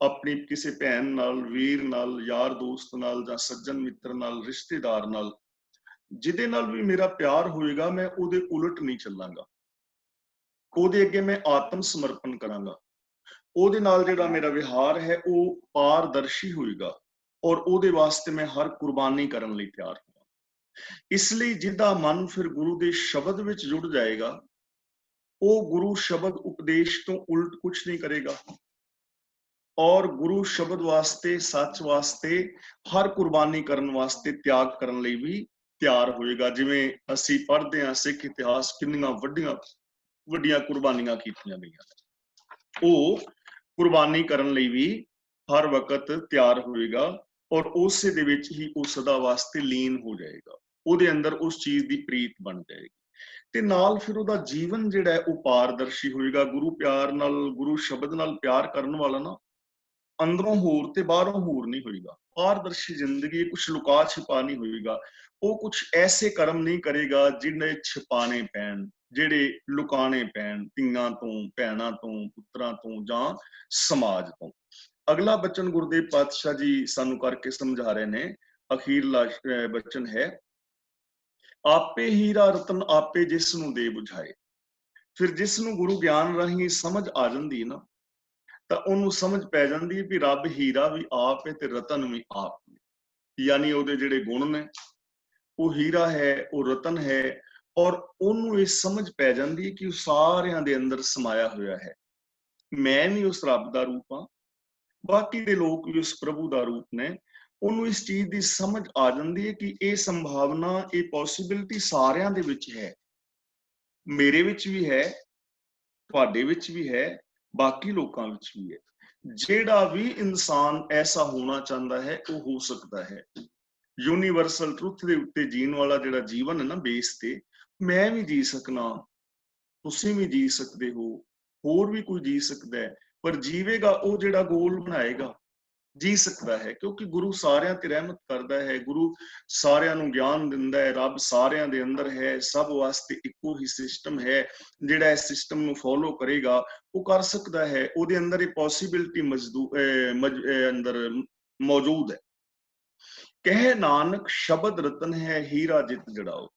ਆਪਣੀ ਕਿਸੇ ਭੈਣ ਨਾਲ, ਵੀਰ ਨਾਲ, ਯਾਰ ਦੋਸਤ ਨਾਲ, ਜਾਂ ਸੱਜਣ ਮਿੱਤਰ ਨਾਲ, ਰਿਸ਼ਤੇਦਾਰ ਨਾਲ, ਜਿਹਦੇ ਨਾਲ ਵੀ ਮੇਰਾ ਪਿਆਰ ਹੋਏਗਾ, ਮੈਂ ਉਹਦੇ ਉਲਟ ਨਹੀਂ ਚੱਲਾਂਗਾ, ਉਹਦੇ ਅੱਗੇ ਮੈਂ ਆਤਮ ਸਮਰਪਣ ਕਰਾਂਗਾ। ਉਹਦੇ ਨਾਲ ਜਿਹੜਾ ਮੇਰਾ ਵਿਹਾਰ ਹੈ ਉਹ ਪਾਰਦਰਸ਼ੀ ਹੋਏਗਾ, ਔਰ ਉਹਦੇ ਵਾਸਤੇ ਮੈਂ ਹਰ ਕੁਰਬਾਨੀ ਕਰਨ ਲਈ ਤਿਆਰ ਹਾਂ। ਇਸ ਲਈ ਜਿਹਦਾ ਮਨ ਫਿਰ ਗੁਰੂ ਦੇ ਸ਼ਬਦ ਵਿੱਚ ਜੁੜ ਜਾਏਗਾ, ਉਹ ਗੁਰੂ ਸ਼ਬਦ ਉਪਦੇਸ਼ ਤੋਂ ਉਲਟ ਕੁਝ ਨਹੀਂ ਕਰੇਗਾ, ਔਰ ਗੁਰੂ ਸ਼ਬਦ ਵਾਸਤੇ, ਸੱਚ ਵਾਸਤੇ ਹਰ ਕੁਰਬਾਨੀ ਕਰਨ ਵਾਸਤੇ, ਤਿਆਗ ਕਰਨ ਲਈ ਵੀ ਤਿਆਰ ਹੋਏਗਾ। ਜਿਵੇਂ ਅਸੀਂ ਪੜ੍ਹਦੇ ਹਾਂ ਸਿੱਖ ਇਤਿਹਾਸ, ਕਿੰਨੀਆਂ ਵੱਡੀਆਂ ਵੱਡੀਆਂ ਕੁਰਬਾਨੀਆਂ ਕੀਤੀਆਂ ਗਈਆਂ, ਉਹ ਕੁਰਬਾਨੀ ਕਰਨ ਲਈ ਵੀ ਹਰ ਵਕਤ ਤਿਆਰ ਹੋਏਗਾ, ਔਰ ਉਸੇ ਦੇ ਵਿੱਚ ਹੀ ਉਹ ਸਦਾ ਵਾਸਤੇ ਲੀਨ ਹੋ ਜਾਏਗਾ, ਉਹਦੇ ਅੰਦਰ ਉਸ ਚੀਜ਼ ਦੀ ਪ੍ਰੀਤ ਬਣ ਜਾਏਗੀ। ਤੇ ਨਾਲ ਫਿਰ ਉਹਦਾ ਜੀਵਨ ਜਿਹੜਾ ਹੈ ਉਹ ਪਾਰਦਰਸ਼ੀ ਹੋਏਗਾ। ਗੁਰੂ ਪਿਆਰ ਨਾਲ, ਗੁਰੂ ਸ਼ਬਦ ਨਾਲ ਪਿਆਰ ਕਰਨ ਵਾਲਾ ਨਾ, ਅੰਦਰੋਂ ਹੋਰ ਤੇ ਬਾਹਰੋਂ ਹੋਰ ਨਹੀਂ ਹੋਏਗਾ। ਪਾਰਦਰਸ਼ੀ ਜ਼ਿੰਦਗੀ, ਕੁਛ ਲੁਕਾ ਛਿਪਾ ਨਹੀਂ ਹੋਏਗਾ। ਉਹ ਕੁਛ ਐਸੇ ਕਰਮ ਨਹੀਂ ਕਰੇਗਾ ਜਿਹੜੇ ਛਿਪਾਣੇ ਪੈਣ, ਜਿਹੜੇ ਲੁਕਾਣੇ ਪੈਣ, ਧੀਆਂ ਤੋਂ, ਭੈਣਾਂ ਤੋਂ, ਪੁੱਤਰਾਂ ਤੋਂ, ਜਾਂ ਸਮਾਜ ਤੋਂ। ਅਗਲਾ ਬਚਨ ਗੁਰਦੇਵ ਪਾਤਸ਼ਾਹ ਜੀ ਸਾਨੂੰ ਕਰਕੇ ਸਮਝਾ ਰਹੇ ਨੇ, ਅਖੀਰਲਾ ਬਚਨ ਹੈ, ਆਪੇ ਹੀਰਾ ਰਤਨ ਆਪੇ ਜਿਸ ਨੂੰ ਦੇ ਬੁਝਾਏ। ਫਿਰ ਜਿਸ ਨੂੰ ਗੁਰੂ ਗਿਆਨ ਰਾਹੀਂ ਸਮਝ ਆ ਜਾਂਦੀ ਹੈ ਨਾ, ਤਾਂ ਉਹਨੂੰ ਸਮਝ ਪੈ ਜਾਂਦੀ ਹੈ ਵੀ ਰੱਬ ਹੀਰਾ ਵੀ ਆਪ ਹੈ ਤੇ ਰਤਨ ਵੀ ਆਪ ਹੈ। ਯਾਨੀ ਉਹਦੇ ਜਿਹੜੇ ਗੁਣ ਨੇ, ਉਹ ਹੀਰਾ ਹੈ, ਉਹ ਰਤਨ ਹੈ, ਔਰ ਉਹਨੂੰ ਇਹ ਸਮਝ ਪੈ ਜਾਂਦੀ ਹੈ ਕਿ ਉਹ ਸਾਰਿਆਂ ਦੇ ਅੰਦਰ ਸਮਾਇਆ ਹੋਇਆ ਹੈ। ਮੈਂ ਵੀ ਉਸ ਰੱਬ ਦਾ ਰੂਪ ਹਾਂ, ਬਾਕੀ ਦੇ ਲੋਕ ਵੀ ਉਸ ਪ੍ਰਭੂ ਦਾ ਰੂਪ ਨੇ। ਉਹਨੂੰ ਇਸ ਚੀਜ਼ ਦੀ ਸਮਝ ਆ ਜਾਂਦੀ ਹੈ ਕਿ ਇਹ ਸੰਭਾਵਨਾ, ਇਹ ਪੋਸੀਬਿਲਿਟੀ ਸਾਰਿਆਂ ਦੇ ਵਿੱਚ ਹੈ, ਮੇਰੇ ਵਿੱਚ ਵੀ ਹੈ, ਤੁਹਾਡੇ ਵਿੱਚ ਵੀ ਹੈ, ਬਾਕੀ ਲੋਕਾਂ ਵਿੱਚ ਵੀ ਹੈ। ਜਿਹੜਾ ਵੀ ਇਨਸਾਨ ਐਸਾ ਹੋਣਾ ਚਾਹੁੰਦਾ ਹੈ, ਉਹ ਹੋ ਸਕਦਾ ਹੈ। ਯੂਨੀਵਰਸਲ ਟਰੁੱਥ ਦੇ ਉੱਤੇ ਜੀਣ ਵਾਲਾ ਜਿਹੜਾ ਜੀਵਨ ਹੈ ਨਾ, ਬੇਸ ਤੇ ਮੈਂ ਵੀ ਜੀ ਸਕਣਾ, ਤੁਸੀਂ ਵੀ ਜੀ ਸਕਦੇ ਹੋ, ਹੋਰ ਵੀ ਕੋਈ ਜੀ ਸਕਦਾ ਹੈ। ਪਰ ਜੀਵੇਗਾ ਉਹ ਜਿਹੜਾ ਗੋਲ ਬਣਾਏਗਾ, ਜੀ ਸਕਦਾ ਹੈ, ਕਿਉਂਕਿ ਗੁਰੂ ਸਾਰਿਆਂ ਤੇ ਰਹਿਮਤ ਕਰਦਾ ਹੈ, ਗੁਰੂ ਸਾਰਿਆਂ ਨੂੰ ਗਿਆਨ ਦਿੰਦਾ ਹੈ, ਰੱਬ ਸਾਰਿਆਂ ਦੇ ਅੰਦਰ ਹੈ, ਸਭ ਵਾਸਤੇ ਇੱਕੋ ਹੀ ਸਿਸਟਮ ਹੈ। ਜਿਹੜਾ ਇਸ ਸਿਸਟਮ ਨੂੰ ਫੋਲੋ ਕਰੇਗਾ ਉਹ ਕਰ ਸਕਦਾ ਹੈ, ਉਹਦੇ ਅੰਦਰ ਇਹ ਪੋਸੀਬਿਲਿਟੀ ਅੰਦਰ ਮੌਜੂਦ ਹੈ। ਕਹਿ ਨਾਨਕ ਸ਼ਬਦ ਰਤਨ ਹੈ ਹੀਰਾ ਜਿਤ ਜੜਾਓ।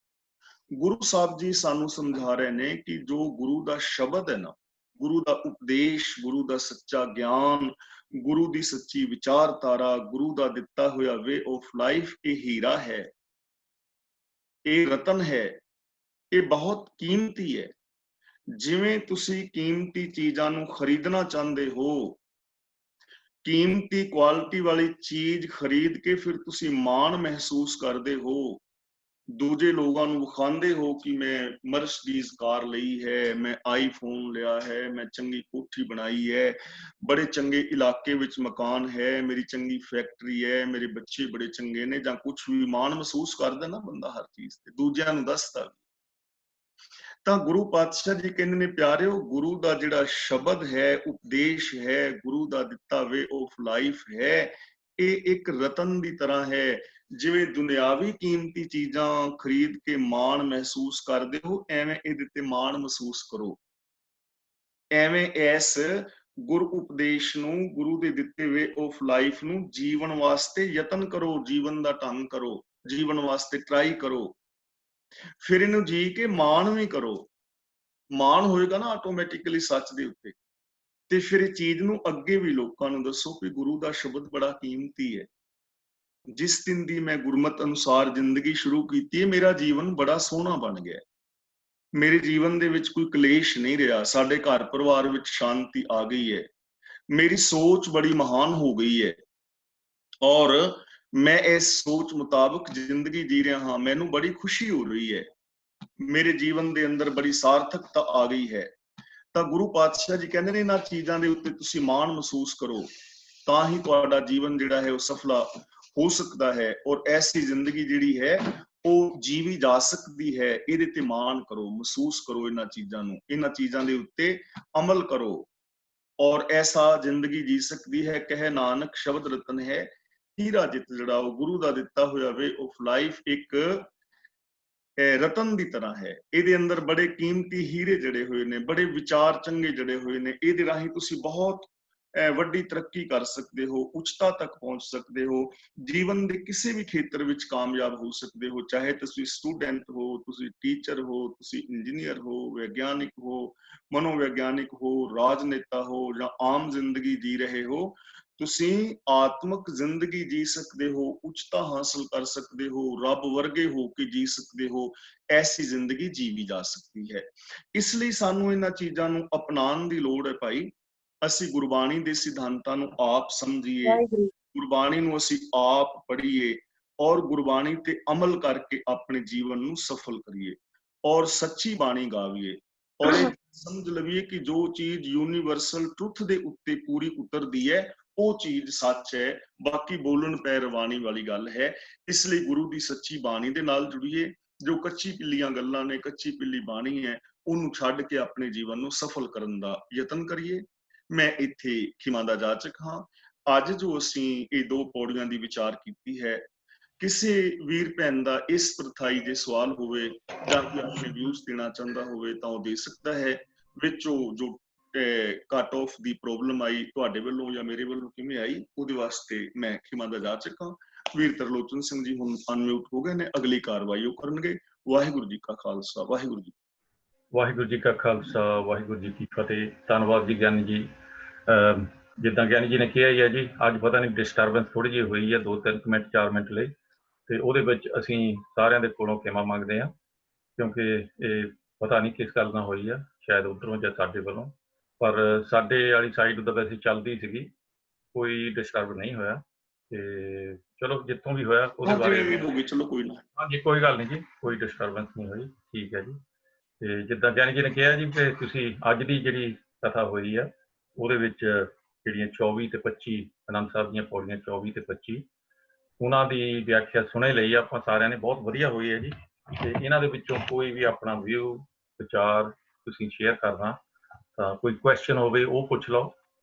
ਗੁਰੂ ਸਾਹਿਬ ਜੀ ਸਾਨੂੰ ਸਮਝਾ ਰਹੇ ਨੇ ਕਿ ਜੋ ਗੁਰੂ ਦਾ ਸ਼ਬਦ ਹੈ ਨਾ, ਗੁਰੂ ਦਾ ਉਪਦੇਸ਼, ਗੁਰੂ ਦਾ ਸੱਚਾ ਗਿਆਨ, ਗੁਰੂ ਦੀ ਸੱਚੀ ਵਿਚਾਰਧਾਰਾ, ਗੁਰੂ ਦਾ ਦਿੱਤਾ ਹੋਇਆ ਵੇ ਆਫ ਲਾਈਫ, ਇਹ ਹੀਰਾ ਹੈ, ਇਹ ਰਤਨ ਹੈ, ਇਹ ਬਹੁਤ ਕੀਮਤੀ ਹੈ। ਜਿਵੇਂ ਤੁਸੀਂ ਕੀਮਤੀ ਚੀਜ਼ਾਂ ਨੂੰ ਖਰੀਦਣਾ ਚਾਹੁੰਦੇ ਹੋ, ਕੀਮਤੀ ਕੁਆਲਿਟੀ ਵਾਲੀ ਚੀਜ਼ ਖਰੀਦ ਕੇ ਫਿਰ ਤੁਸੀਂ ਮਾਣ ਮਹਿਸੂਸ ਕਰਦੇ ਹੋ, ਦੂਜੇ ਲੋਕਾਂ ਨੂੰ ਵਿਖਾਉਂਦੇ ਹੋ ਕਿ ਮੈਂ ਮਰਸਡੀਜ਼ ਕਾਰ ਲਈ ਹੈ, ਮੈਂ ਆਈਫੋਨ ਲਿਆ ਹੈ, ਮੈਂ ਚੰਗੀ ਕੋਠੀ ਬਣਾਈ ਹੈ, ਬੜੇ ਚੰਗੇ ਇਲਾਕੇ ਵਿੱਚ ਮਕਾਨ ਹੈ, ਮੇਰੀ ਚੰਗੀ ਫੈਕਟਰੀ ਹੈ, ਮੇਰੇ ਬੱਚੇ ਬੜੇ ਚੰਗੇ ਨੇ, ਜਾਂ ਕੁਝ ਵੀ ਮਾਣ ਮਹਿਸੂਸ ਕਰਦਾ ਨਾ ਬੰਦਾ ਹਰ ਚੀਜ਼ ਤੇ, ਦੂਜਿਆਂ ਨੂੰ ਦੱਸਦਾ। ਤਾਂ ਗੁਰੂ ਪਾਤਸ਼ਾਹ ਜੀ ਕਹਿੰਦੇ ਨੇ, ਪਿਆਰਿਓ, ਗੁਰੂ ਦਾ ਜਿਹੜਾ ਸ਼ਬਦ ਹੈ, ਉਪਦੇਸ਼ ਹੈ, ਗੁਰੂ ਦਾ ਦਿੱਤਾ ਵੇ ਆਫ ਲਾਈਫ ਹੈ, ਇਹ ਇੱਕ ਰਤਨ ਦੀ ਤਰ੍ਹਾਂ ਹੈ। ਜਿਵੇਂ ਦੁਨਿਆਵੀ ਕੀਮਤੀ ਚੀਜ਼ਾਂ ਖਰੀਦ ਕੇ ਮਾਣ ਮਹਿਸੂਸ ਕਰਦੇ ਹੋ, ਐਵੇਂ ਇਹਦੇ ਤੇ ਮਾਣ ਮਹਿਸੂਸ ਕਰੋ। ਐਵੇਂ ਇਸ ਗੁਰ ਉਪਦੇਸ਼ ਨੂੰ, ਗੁਰੂ ਦੇ ਦਿੱਤੇ ਵੇ ਆਫ ਲਾਈਫ ਨੂੰ ਜੀਵਨ ਵਾਸਤੇ ਯਤਨ ਕਰੋ, ਜੀਵਨ ਦਾ ਢੰਗ ਕਰੋ, ਜੀਵਨ ਵਾਸਤੇ ਟਰਾਈ ਕਰੋ। ਫਿਰ ਇਹਨੂੰ ਜੀ ਕੇ ਮਾਣ ਵੀ ਕਰੋ। ਮਾਣ ਹੋਏਗਾ ਨਾ ਆਟੋਮੈਟਿਕਲੀ ਸੱਚ ਦੇ ਉੱਤੇ, ਤੇ ਫਿਰ ਇਹ ਚੀਜ਼ ਨੂੰ ਅੱਗੇ ਵੀ ਲੋਕਾਂ ਨੂੰ ਦੱਸੋ ਕਿ ਗੁਰੂ ਦਾ ਸ਼ਬਦ ਬੜਾ ਕੀਮਤੀ ਹੈ, जिस दिन दी मैं गुरमत अनुसार जिंदगी शुरू की, मेरा जीवन बड़ा सोहना बन गया। मेरे जीवन ਦੇ ਵਿੱਚ ਕੋਈ ਕਲੇਸ਼ ਨਹੀਂ ਰਿਹਾ। ਸਾਡੇ ਘਰ ਪਰਿਵਾਰ ਵਿੱਚ ਸ਼ਾਂਤੀ ਆ ਗਈ ਹੈ। ਮੇਰੀ ਸੋਚ ਬੜੀ ਮਹਾਨ ਹੋ ਗਈ ਹੈ ਔਰ ਮੈਂ ਇਸ ਸੋਚ ਮੁਤਾਬਕ ਜ਼ਿੰਦਗੀ ਜੀ ਰਿਹਾ ਹਾਂ। ਮੈਨੂੰ ਬੜੀ ਖੁਸ਼ੀ ਹੋ ਰਹੀ ਹੈ। ਮੇਰੇ ਜੀਵਨ ਦੇ ਅੰਦਰ ਬੜੀ ਸਾਰਥਕਤਾ ਆ ਗਈ ਹੈ। ਤਾਂ ਗੁਰੂ ਪਾਤਸ਼ਾਹ ਜੀ ਕਹਿੰਦੇ ਨੇ ਇਹਨਾਂ ਚੀਜ਼ਾਂ ਦੇ ਉੱਤੇ ਤੁਸੀਂ ਮਾਣ ਮਹਿਸੂਸ ਕਰੋ, ਤਾਂ ਹੀ ਤੁਹਾਡਾ ਜੀਵਨ ਜਿਹੜਾ ਹੈ ਉਹ ਸਫਲਾ ਹੋ ਸਕਦਾ ਹੈ ਔਰ ਐਸੀ ਜ਼ਿੰਦਗੀ ਜਿਹੜੀ ਹੈ ਉਹ ਜੀਵੀ ਜਾ ਸਕਦੀ ਹੈ। ਇਹਦੇ ਤੇ ਮਾਣ ਕਰੋ, ਮਹਿਸੂਸ ਕਰੋ ਇਹਨਾਂ ਚੀਜ਼ਾਂ ਨੂੰ, ਇਹਨਾਂ ਚੀਜ਼ਾਂ ਦੇ ਉੱਤੇ ਅਮਲ ਕਰੋ ਔਰ ਐਸਾ ਜ਼ਿੰਦਗੀ ਜੀ ਸਕਦੀ ਹੈ। ਕਹੇ ਨਾਨਕ ਸ਼ਬਦ ਰਤਨ ਹੈ, ਹੀਰਾ ਜਿੱਤ ਜਿਹੜਾ ਉਹ ਗੁਰੂ ਦਾ ਦਿੱਤਾ ਹੋਇਆ ਵੇ ਆਫ ਲਾਈਫ ਇੱਕ ਰਤਨ ਦੀ ਤਰ੍ਹਾਂ ਹੈ। ਇਹਦੇ ਅੰਦਰ ਬੜੇ ਕੀਮਤੀ ਹੀਰੇ ਜੜੇ ਹੋਏ ਨੇ, ਬੜੇ ਵਿਚਾਰ ਚੰਗੇ ਜੜੇ ਹੋਏ ਨੇ। ਇਹਦੇ ਰਾਹੀਂ ਤੁਸੀਂ ਬਹੁਤ ਵੱਡੀ ਤਰੱਕੀ ਕਰ ਸਕਦੇ ਹੋ, ਉੱਚਤਾ ਤੱਕ ਪਹੁੰਚ ਸਕਦੇ ਹੋ, ਜੀਵਨ ਦੇ ਕਿਸੇ ਵੀ ਖੇਤਰ ਵਿੱਚ ਕਾਮਯਾਬ ਹੋ ਸਕਦੇ ਹੋ। ਚਾਹੇ ਤੁਸੀਂ ਸਟੂਡੈਂਟ ਹੋ, ਤੁਸੀਂ ਟੀਚਰ ਹੋ, ਤੁਸੀਂ ਇੰਜੀਨੀਅਰ ਹੋ, ਵਿਗਿਆਨਿਕ ਹੋ, ਮਨੋਵਿਗਿਆਨਿਕ ਹੋ, ਰਾਜਨੇਤਾ ਹੋ ਜਾਂ ਆਮ ਜ਼ਿੰਦਗੀ ਜੀ ਰਹੇ ਹੋ, ਤੁਸੀਂ ਆਤਮਿਕ ਜ਼ਿੰਦਗੀ ਜੀ ਸਕਦੇ ਹੋ, ਉੱਚਤਾ ਹਾਸਲ ਕਰ ਸਕਦੇ ਹੋ, ਰੱਬ ਵਰਗੇ ਹੋ ਕੇ ਜੀ ਸਕਦੇ ਹੋ। ਐਸੀ ਜ਼ਿੰਦਗੀ ਜੀਵੀ ਜਾ ਸਕਦੀ ਹੈ। ਇਸ ਲਈ ਸਾਨੂੰ ਇਹਨਾਂ ਚੀਜ਼ਾਂ ਨੂੰ ਅਪਣਾਉਣ ਦੀ ਲੋੜ ਹੈ ਭਾਈ। ਅਸੀਂ ਗੁਰਬਾਣੀ ਦੇ ਸਿਧਾਂਤਾਂ ਨੂੰ ਆਪ ਸਮਝੀਏ, ਗੁਰਬਾਣੀ ਨੂੰ ਅਸੀਂ ਆਪ ਪੜ੍ਹੀਏ ਔਰ ਗੁਰਬਾਣੀ ਤੇ ਅਮਲ ਕਰਕੇ ਆਪਣੇ ਜੀਵਨ ਨੂੰ ਸਫਲ ਕਰੀਏ ਔਰ ਸੱਚੀ ਬਾਣੀ ਗਾਵੀਏ ਔਰ ਇਹ ਸਮਝ ਲਵੀਏ ਕਿ ਜੋ ਚੀਜ਼ ਯੂਨੀਵਰਸਲ ਟਰੁੱਥ ਦੇ ਉੱਤੇ ਪੂਰੀ ਉਤਰਦੀ ਹੈ ਉਹ ਚੀਜ਼ ਸੱਚ ਹੈ। ਬਾਕੀ ਬੋਲਣ ਪੈ ਰਵਾਨੀ ਵਾਲੀ ਗੱਲ ਹੈ। ਇਸ ਲਈ ਗੁਰੂ ਦੀ ਸੱਚੀ ਬਾਣੀ ਦੇ ਨਾਲ ਜੁੜੀਏ। ਜੋ ਕੱਚੀ ਪਿੱਲੀਆਂ ਗੱਲਾਂ ਨੇ, ਕੱਚੀ ਪਿੱਲੀ ਬਾਣੀ ਹੈ, ਉਹਨੂੰ ਛੱਡ ਕੇ ਆਪਣੇ ਜੀਵਨ ਨੂੰ ਸਫਲ ਕਰਨ ਦਾ ਯਤਨ ਕਰੀਏ। ਮੈਂ ਇੱਥੇ ਖਿਮਾ ਦਾ ਜਾਚਕ ਹਾਂ। ਅੱਜ ਜੋ ਅਸੀਂ ਇਹ ਦੋ ਪੌੜੀਆਂ ਦੀ ਵਿਚਾਰ ਕੀਤੀ ਹੈ, ਕਿਸੇ ਵੀਰ ਭੈਣ ਦਾ ਇਸ ਪ੍ਰਥਾਈ ਜੇ ਸਵਾਲ ਹੋਵੇ ਜਾਂ ਕੋਈ ਆਪਣੇ ਵਿਊਜ਼ ਦੇਣਾ ਚਾਹੁੰਦਾ ਹੋਵੇ ਤਾਂ ਉਹ ਦੇ ਸਕਦਾ ਹੈ। ਵਿੱਚੋਂ ਜੋ ਕੱਟ ਆਫ ਦੀ ਪ੍ਰੋਬਲਮ ਆਈ ਤੁਹਾਡੇ ਵੱਲੋਂ ਜਾਂ ਮੇਰੇ ਵੱਲੋਂ ਕਿਵੇਂ ਆਈ, ਉਹਦੇ ਵਾਸਤੇ ਮੈਂ ਖਿਮਾ ਦਾ ਜਾਚਕ ਹਾਂ। ਵੀਰ ਤਰਲੋਚਨ ਸਿੰਘ ਜੀ ਹੁਣ ਅਨਮਿਊਟ ਹੋ ਗਏ ਨੇ, ਅਗਲੀ ਕਾਰਵਾਈ ਉਹ ਕਰਨਗੇ। ਵਾਹਿਗੁਰੂ ਜੀ ਕਾ ਖਾਲਸਾ, ਵਾਹਿਗੁਰੂ ਜੀ। ਵਾਹਿਗੁਰੂ ਜੀ ਕਾ ਖਾਲਸਾ, ਵਾਹਿਗੁਰੂ ਜੀ ਕੀ ਫਤਿਹ। ਧੰਨਵਾਦ ਜੀ ਗਿਆਨੀ ਜੀ। ਜਿੱਦਾਂ ਗਿਆਨੀ ਜੀ ਨੇ ਕਿਹਾ ਹੀ ਹੈ ਜੀ, ਅੱਜ ਪਤਾ ਨਹੀਂ ਡਿਸਟਰਬੈਂਸ ਥੋੜੀ ਜਿਹੀ ਹੋਈ ਹੈ 2-3 ਮਿੰਟ 4 ਮਿੰਟ ਲਈ, ਤੇ ਉਹਦੇ ਵਿੱਚ ਅਸੀਂ ਸਾਰਿਆਂ ਦੇ ਕੋਲੋਂ ਖਿਮਾ ਮੰਗਦੇ ਹਾਂ, ਕਿਉਂਕਿ ਇਹ ਪਤਾ ਨਹੀਂ ਕਿਸ ਗੱਲ ਨਾਲ ਹੋਈ ਆ, ਸ਼ਾਇਦ ਉੱਧਰੋਂ ਜਾਂ ਸਾਡੇ ਵੱਲੋਂ, ਪਰ ਸਾਡੇ ਵਾਲੀ ਸਾਈਡ ਤਾਂ ਵੈਸੇ ਚੱਲਦੀ ਸੀਗੀ, ਕੋਈ ਡਿਸਟਰਬ ਨਹੀਂ ਹੋਇਆ। ਤੇ ਚਲੋ ਜਿੱਥੋਂ ਵੀ ਹੋਇਆ ਉਹਦੇ ਬਾਰੇ ਚਲੋ ਕੋਈ ਨਾ, ਹਾਂਜੀ ਕੋਈ ਗੱਲ ਨਹੀਂ ਜੀ, ਕੋਈ ਡਿਸਟਰਬੈਂਸ ਨਹੀਂ ਹੋਈ, ਠੀਕ ਹੈ ਜੀ। ਤੇ ਜਿੱਦਾਂ ਗਿਆਨੀ ਜੀ ਨੇ ਕਿਹਾ ਜੀ ਕਿ ਤੁਸੀਂ ਅੱਜ ਦੀ ਜਿਹੜੀ ਕਥਾ ਹੋਈ ਆ ਉਹਦੇ ਵਿੱਚ ਜਿਹੜੀਆਂ 24 ਤੇ 25 ਆਨੰਦ ਸਾਹਿਬ ਦੀਆਂ ਪੌੜੀਆਂ 24 ਤੇ 25 ਉਹਨਾਂ ਦੀ ਵਿਆਖਿਆ ਸੁਣੇ ਲਈ ਆਪਾਂ ਸਾਰਿਆਂ ਨੇ, ਬਹੁਤ ਵਧੀਆ ਹੋਈ ਹੈ ਜੀ। ਤੇ ਇਹਨਾਂ ਦੇ ਵਿੱਚੋਂ ਕੋਈ ਵੀ ਆਪਣਾ ਵਿਊ ਵਿਚਾਰ ਤੁਸੀਂ ਸ਼ੇਅਰ ਕਰਨਾ ਤਾਂ ਕੋਈ ਕੁਐਸਚਨ ਹੋਵੇ ਉਹ ਪੁੱਛ ਲਓ,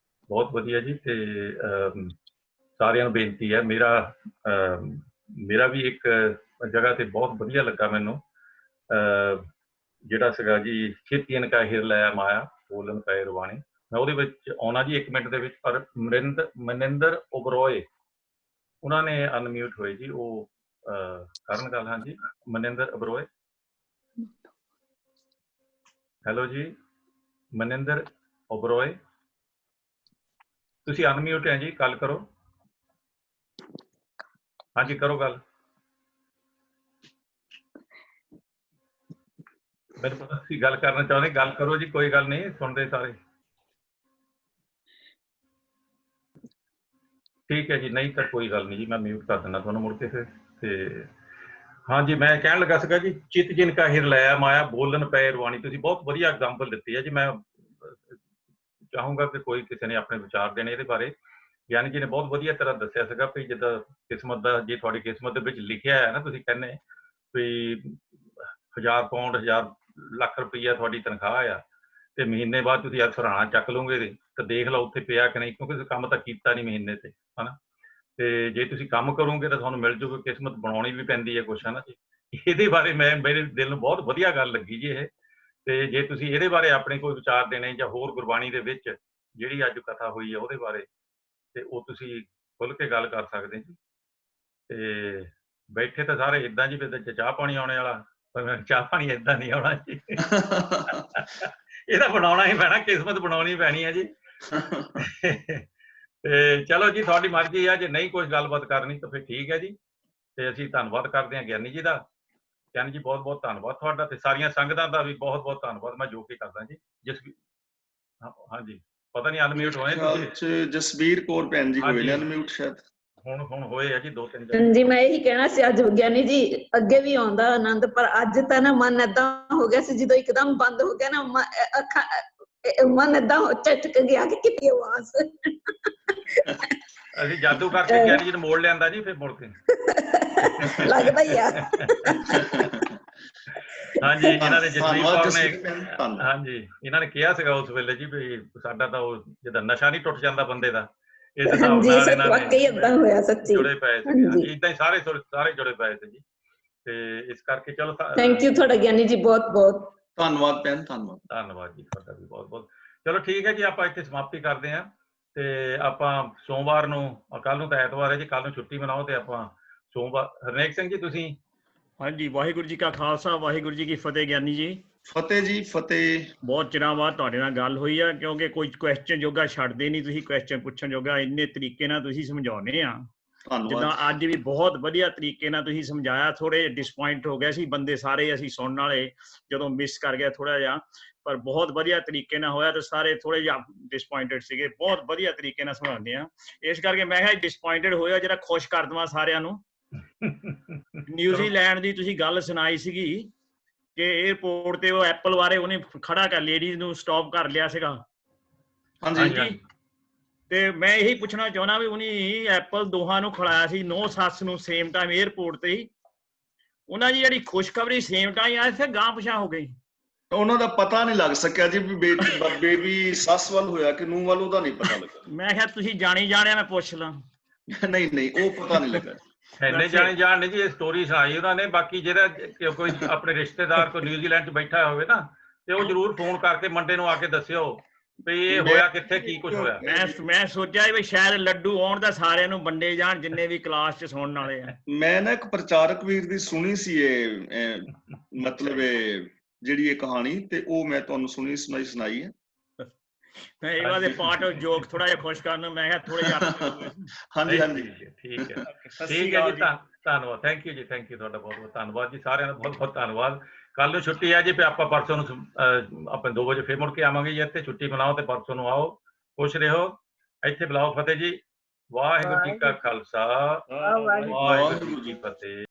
ਬਹੁਤ ਵਧੀਆ ਜੀ। ਤੇ ਸਾਰਿਆਂ ਨੂੰ ਬੇਨਤੀ ਹੈ, ਮੇਰਾ ਵੀ ਇੱਕ ਜਗ੍ਹਾ ਤੇ ਬਹੁਤ ਵਧੀਆ ਲੱਗਾ ਮੈਨੂੰ, ਜਿਹੜਾ ਸੀਗਾ ਜੀ ਛੇਤੀਨ ਕਾ ਹਿਰ ਲੈ ਮਾਇਆ ਬੋਲਣ ਪਏ ਰਵਾਣੀ। ਮੈਂ ਉਹਦੇ ਵਿੱਚ ਆਉਣਾ ਜੀ 1 ਮਿੰਟ ਦੇ ਵਿੱਚ, ਪਰ ਮਨਿੰਦਰ ਓਬਰੋਏ ਉਹਨਾਂ ਨੇ ਅਨਮਿਊਟ ਹੋਏ ਜੀ, ਉਹ ਕਰਨ ਗੱਲ। ਹਾਂਜੀ ਮਨਿੰਦਰ ਓਬਰੋਏ, ਹੈਲੋ ਜੀ ਮਨਿੰਦਰ ਓਬਰੋਏ, ਤੁਸੀਂ ਅਨਮਿਊਟ ਹੈ ਜੀ, ਗੱਲ ਕਰੋ। ਹਾਂਜੀ ਕਰੋ ਗੱਲ। ਮੈਨੂੰ ਪਤਾ ਤੁਸੀਂ ਗੱਲ ਕਰਨਾ ਚਾਹੁੰਦੇ, ਗੱਲ ਕਰੋ ਜੀ, ਕੋਈ ਗੱਲ ਨਹੀਂ, ਸੁਣਦੇ ਸਾਰੇ। ਠੀਕ ਹੈ ਜੀ, ਨਹੀਂ ਤਾਂ ਕੋਈ ਗੱਲ ਨਹੀਂ ਜੀ, ਮੈਂ ਮਿਊਟ ਕਰ ਦਿੰਦਾ ਤੁਹਾਨੂੰ ਮੁੜ ਕੇ ਫਿਰ। ਤੇ ਹਾਂਜੀ ਮੈਂ ਕਹਿਣ ਲੱਗਾ ਸੀਗਾ ਜੀ, ਚਿਤ ਜਿਨ ਕਾ ਹਿਰ ਲੈ ਮਾਇਆ ਬੋਲਣ ਪਏ ਰਵਾਣੀ, ਤੁਸੀਂ ਬਹੁਤ ਵਧੀਆ ਐਗਜ਼ਾਮਪਲ ਦਿੱਤੀ ਹੈ ਜੀ। ਮੈਂ ਚਾਹੂੰਗਾ ਕਿ ਕੋਈ ਕਿਸੇ ਨੇ ਆਪਣੇ ਵਿਚਾਰ ਦੇਣੇ ਇਹਦੇ ਬਾਰੇ। ਗਿਆਨੀ ਜੀ ਨੇ ਬਹੁਤ ਵਧੀਆ ਤਰ੍ਹਾਂ ਦੱਸਿਆ ਸੀਗਾ ਵੀ ਜਿੱਦਾਂ ਕਿਸਮਤ ਦਾ, ਜੇ ਤੁਹਾਡੀ ਕਿਸਮਤ ਦੇ ਵਿੱਚ ਲਿਖਿਆ ਹੈ ਨਾ, ਤੁਸੀਂ ਕਹਿੰਦੇ ਵੀ 1000 ਪਾਉਂਡ 1000 ਲੱਖ ਰੁਪਈਆ ਤੁਹਾਡੀ ਤਨਖਾਹ ਆ, ਤੇ ਮਹੀਨੇ ਬਾਅਦ ਤੁਸੀਂ ਅੱਜ ਸਰਾਣਾ ਚੱਕ ਲਓਗੇ ਤਾਂ ਦੇਖ ਲਓ ਉੱਥੇ ਪਿਆ ਕਿ ਨਹੀਂ, ਕਿਉਂਕਿ ਤੁਸੀਂ ਕੰਮ ਤਾਂ ਕੀਤਾ ਨਹੀਂ ਮਹੀਨੇ ਤੇ, ਹਨਾ। ਤੇ ਜੇ ਤੁਸੀਂ ਕੰਮ ਕਰੋਗੇ ਤਾਂ ਤੁਹਾਨੂੰ ਮਿਲ ਜੂਗਾ, ਕਿਸਮਤ ਬਣਾਉਣੀ ਵੀ ਪੈਂਦੀ ਹੈ ਕੁਛ, ਹਨਾ ਜੀ। ਇਹਦੇ ਬਾਰੇ ਮੇਰੇ ਦਿਲ ਨੂੰ ਬਹੁਤ ਵਧੀਆ ਗੱਲ ਲੱਗੀ ਜੀ ਇਹ। ਤੇ ਜੇ ਤੁਸੀਂ ਇਹਦੇ ਬਾਰੇ ਆਪਣੇ ਕੋਈ ਵਿਚਾਰ ਦੇਣੇ ਜਾਂ ਹੋਰ ਗੁਰਬਾਣੀ ਦੇ ਵਿੱਚ ਜਿਹੜੀ ਅੱਜ ਕਥਾ ਹੋਈ ਹੈ ਉਹਦੇ ਬਾਰੇ, ਤੇ ਉਹ ਤੁਸੀਂ ਖੁੱਲ ਕੇ ਗੱਲ ਕਰ ਸਕਦੇ ਜੀ। ਤੇ ਬੈਠੇ ਤਾਂ ਸਾਰੇ ਏਦਾਂ ਜੀ ਵੀ ਚਾਹ ਪਾਣੀ ਆਉਣੇ ਵਾਲਾ, ਪਰ ਚਾਹ ਪਾਣੀ ਏਦਾਂ ਨਹੀਂ ਆਉਣਾ ਜੀ। ਇਹਦਾ ਬਣਾਉਣਾ ਹੀ ਪੈਣਾ, ਕਿਸਮਤ ਬਣਾਉਣੀ ਪੈਣੀ ਹੈ ਜੀ। ਤੇ ਚਲੋ ਜੀ ਤੁਹਾਡੀ ਮਰਜ਼ੀ ਆ, ਜੇ ਨਹੀਂ ਕੋਈ ਗੱਲਬਾਤ ਕਰਨੀ ਤਾਂ ਫਿਰ ਠੀਕ ਹੈ ਜੀ। ਤੇ ਅਸੀਂ ਧੰਨਵਾਦ ਕਰਦੇ ਹਾਂ ਗਿਆਨੀ ਜੀ ਦਾ। ਗਿਆਨੀ ਜੀ ਬਹੁਤ ਬਹੁਤ ਧੰਨਵਾਦ ਤੁਹਾਡਾ, ਤੇ ਸਾਰੀਆਂ ਸੰਗਤਾਂ ਦਾ ਵੀ ਬਹੁਤ ਬਹੁਤ ਧੰਨਵਾਦ। ਮੈਂ ਜੋ ਕਿ ਕਰਦਾ ਜੀ ਹਾਂਜੀ, ਪਤਾ ਨਹੀਂ ਅਨਮਿਊਟ ਹੋਏ ਤੁਸੀਂ। ਜਸਬੀਰ ਕੌਰ ਭੈਣ ਜੀ ਹੋਏ ਨੇ ਅਨਮਿਊਟ ਸ਼ਾਇਦ। ਹੁਣ ਹੋਏ ਆ ਜੀ 2-3 ਹਾਂਜੀ, ਮੈਂ ਇਹੀ ਕਹਿਣਾ ਸੀ, ਅੱਜ ਗਿਆਨੀ ਜੀ ਅੱਗੇ ਵੀ ਆਉਂਦਾ ਆਨੰਦ, ਪਰ ਅੱਜ ਤਾਂ ਨਾ ਮਨ ਏਦਾਂ ਹੋ ਗਿਆ ਸੀ, ਜਦੋਂ ਇੱਕਦਮ ਬੰਦ ਹੋ ਗਿਆ ਨਾ ਅੱਖਾਂ, ਮਨ ਏਦਾਂ ਝਟਕ ਗਿਆ ਕਿ ਕਿਤੇ ਆਵਾਜ਼। ਅਸੀਂ ਜਾਦੂ ਕਰਕੇ ਗਿਆਨੀ ਜੀ ਨੂੰ ਮੋੜ ਲਿਆਂਦਾ ਜੀ, ਫਿਰ ਮੁੜ ਕੇ ਲੱਗਦਾ ਹੀ ਆ। ਹਾਂਜੀ, ਇਹਨਾਂ ਨੇ ਜਸਵੀਰ ਕੌਰ ਨੇ, ਹਾਂਜੀ ਇਹਨਾਂ ਨੇ ਕਿਹਾ ਸੀਗਾ ਉਸ ਵੇਲੇ ਜੀ ਵੀ ਸਾਡਾ ਤਾਂ ਉਹ ਜਿੱਦਾਂ ਨਸ਼ਾ ਨਹੀਂ ਟੁੱਟ ਜਾਂਦਾ ਬੰਦੇ ਦਾ, ਇਸ ਹਿਸਾਬ ਨਾਲ ਇਹਨਾਂ ਨੇ ਜੁੜੇ ਪਏ ਸੀ। ਏਦਾਂ ਹੀ ਸਾਰੇ ਜੁੜੇ ਪਏ ਸੀ ਜੀ। ਤੇ ਇਸ ਕਰਕੇ ਚਲੋ ਥੈਂਕ ਯੂ ਤੁਹਾਡਾ ਗਿਆਨੀ ਜੀ, ਬਹੁਤ ਬਹੁਤ ਧੰਨਵਾਦ ਭੈਣ, ਧੰਨਵਾਦ ਜੀ ਤੁਹਾਡਾ ਵੀ ਬਹੁਤ ਬਹੁਤ। ਚਲੋ ਠੀਕ ਹੈ ਜੀ, ਆਪਾਂ ਇੱਥੇ ਸਮਾਪਤੀ ਕਰਦੇ ਹਾਂ। ਤੇ ਆਪਾਂ ਸੋਮਵਾਰ ਨੂੰ, ਕੱਲ ਨੂੰ ਤਾਂ ਐਤਵਾਰ ਹੈ ਜੀ, ਕੱਲ ਨੂੰ ਛੁੱਟੀ ਮਨਾਓ ਤੇ ਆਪਾਂ ਸੋਮਵਾਰ। ਹਰਨੇਕ ਸਿੰਘ ਜੀ ਤੁਸੀਂ। ਹਾਂਜੀ, ਵਾਹਿਗੁਰੂ ਜੀ ਕਾ ਖਾਲਸਾ, ਵਾਹਿਗੁਰੂ ਜੀ ਕੀ ਫਤਿਹ। ਗਿਆਨੀ ਜੀ ਫਤਿਹ ਜੀ, ਫਤਿਹ। ਬਹੁਤ ਚਿਰਾਂ ਬਾਅਦ ਤੁਹਾਡੇ ਨਾਲ ਗੱਲ ਹੋਈ ਆ, ਕਿਉਂਕਿ ਕੋਈ ਕੁਐਸਚਨ ਜੋਗਾ ਛੱਡਦੇ ਨਹੀਂ ਤੁਸੀਂ, ਕੁਐਸਚਨ ਪੁੱਛਣ ਜੋਗਾ ਇੰਨੇ ਤਰੀਕੇ ਨਾਲ ਤੁਸੀਂ ਸਮਝਾਉਂਦੇ ਆ। ਜਿੱਦਾਂ ਅੱਜ ਵੀ ਬਹੁਤ ਵਧੀਆ ਤਰੀਕੇ ਨਾਲ ਤੁਸੀਂ ਸਮਝਾਇਆ। ਥੋੜੇ ਡਿਸਪੁਆਇੰਟ ਹੋ ਗਏ ਸੀ ਬੰਦੇ ਸਾਰੇ, ਅਸੀਂ ਸੁਣਨ ਵਾਲੇ, ਜਦੋਂ ਮਿਸ ਕਰ ਗਿਆ ਥੋੜਾ ਜਿਹਾ, ਪਰ ਬਹੁਤ ਵਧੀਆ ਤਰੀਕੇ ਨਾਲ ਹੋਇਆ। ਤੇ ਸਾਰੇ ਥੋੜੇ ਜਿਹਾ ਡਿਸਪੁਆਇੰਟਡ ਸੀਗੇ, ਬਹੁਤ ਵਧੀਆ ਤਰੀਕੇ ਨਾਲ ਸਮਝਾਉਂਦੇ ਆ। ਇਸ ਕਰਕੇ ਮੈਂ ਕਿਹਾ ਡਿਸਪੁਆਇੰਟਡ ਹੋਇਆ, ਜਿਹੜਾ ਖੁਸ਼ ਕਰ ਦੇਵਾਂ ਸਾਰਿਆਂ ਨੂੰ। ਨਿਊਜ਼ੀਲੈਂਡ ਦੀ ਤੁਸੀਂ ਗੱਲ ਸੁਣਾਈ ਸੀਗੀ ਕਿ 에어ਪੋਰਟ ਤੇ ਉਹ ਐਪਲ ਬਾਰੇ ਉਹਨੇ ਖੜਾ ਕਰ ਲੇਡੀਜ਼ ਨੂੰ ਸਟਾਪ ਕਰ ਲਿਆ ਸੀਗਾ। ਹਾਂਜੀ, ਤੇ ਮੈਂ ਇਹੀ ਪੁੱਛਣਾ ਚਾਹੁੰਦਾ ਵੀ ਉਹਨੇ ਐਪਲ ਦੋਹਾਂ ਨੂੰ ਖੜਾਇਆ ਸੀ, ਨੌ ਸੱਸ ਨੂੰ, ਸੇਮ ਟਾਈਮ 에어ਪੋਰਟ ਤੇ ਹੀ। ਉਹਨਾਂ ਦੀ ਜਿਹੜੀ ਖੁਸ਼ਖਬਰੀ ਸੇਮ ਟਾਈਮ ਆਈ ਸੀ, ਗਾਂਹ ਪਿਛਾਂਹ ਹੋ ਗਈ। ਉਹਨਾਂ ਦਾ ਪਤਾ ਨਹੀਂ ਲੱਗ ਸਕਿਆ ਜੀ ਵੀ ਬੇਬੀ ਸੱਸ ਵੱਲ ਹੋਇਆ ਕਿ ਨੂੰਹ ਵੱਲ, ਉਹਦਾ ਨਹੀਂ ਪਤਾ ਲੱਗਾ। ਮੈਂ ਕਿਹਾ ਤੁਸੀਂ ਜਾਣੀ ਜਾਣਿਆ, ਮੈਂ ਪੁੱਛ ਲਾਂ। ਨਹੀਂ, ਉਹ ਪਤਾ ਨਹੀਂ ਲੱਗਾ। ਇੰਨੇ ਜਾਣ ਨਹੀਂ ਜੀ, ਇਹ ਸਟੋਰੀ ਸੁਣਾਈ ਉਹਨਾਂ ਨੇ। ਬਾਕੀ ਜਿਹੜਾ ਕੋਈ ਆਪਣੇ ਰਿਸ਼ਤੇਦਾਰ ਕੋਈ ਨਿਊਜ਼ੀਲੈਂਡ 'ਚ ਬੈਠਾ ਹੋਵੇ ਨਾ, ਤੇ ਉਹ ਜ਼ਰੂਰ ਫੋਨ ਕਰਕੇ ਮੰਡੇ ਨੂੰ ਆ ਕੇ ਦੱਸਿਓ ਵੀ ਇਹ ਹੋਇਆ ਕਿੱਥੇ, ਕੀ ਕੁਝ ਹੋਇਆ। ਮੈਂ ਸੋਚਿਆ ਵੀ ਸ਼ਾਇਦ ਲੱਡੂ ਆਉਣ ਦਾ ਸਾਰਿਆਂ ਨੂੰ ਵੰਡੇ ਜਾਣ, ਜਿੰਨੇ ਵੀ ਕਲਾਸ 'ਚ ਸੁਣਨ ਵਾਲੇ ਆ। ਮੈਂ ਨਾ ਇੱਕ ਪ੍ਰਚਾਰਕ ਵੀਰ ਦੀ ਸੁਣੀ ਸੀ ਇਹ, ਮਤਲਬ ਜਿਹੜੀ ਇਹ ਕਹਾਣੀ, ਤੇ ਉਹ ਮੈਂ ਤੁਹਾਨੂੰ ਸੁਣਾਈ ਹੈ। ਇਹਨਾਂ ਦੇ ਪਾਰਟ ਆਫ ਜੋਕ ਥੋੜਾ ਜਿਹਾ ਖੁਸ਼ ਕਰਨ, ਮੈਂ ਕਿਹਾ ਥੋੜੇ ਜਿਹਾ। ਹਾਂਜੀ, ਠੀਕ ਹੈ ਜੀ, ਧੰਨਵਾਦ। ਥੈਂਕ ਯੂ ਜੀ, ਥੈਂਕ ਯੂ ਤੁਹਾਡਾ ਬਹੁਤ ਬਹੁਤ ਧੰਨਵਾਦ ਜੀ, ਸਾਰਿਆਂ ਦਾ ਬਹੁਤ ਬਹੁਤ ਧੰਨਵਾਦ। ਕੱਲ ਨੂੰ ਛੁੱਟੀ ਹੈ ਜੀ, ਫਿਰ ਆਪਾਂ ਪਰਸੋਂ ਨੂੰ ਆਪਣੇ 2 ਵਜੇ ਫਿਰ ਮੁੜ ਕੇ ਆਵਾਂਗੇ ਜੀ। ਇੱਥੇ ਛੁੱਟੀ ਮਨਾਓ ਤੇ ਪਰਸੋਂ ਨੂੰ ਆਓ, ਖੁਸ਼ ਰਹੋ। ਇੱਥੇ ਬੁਲਾਓ ਫਤਿਹ ਜੀ। ਵਾਹਿਗੁਰੂ ਜੀ ਕਾ ਖਾਲਸਾ, ਵਾਹਿਗੁਰੂ ਜੀ ਕੀ ਫਤਿਹ।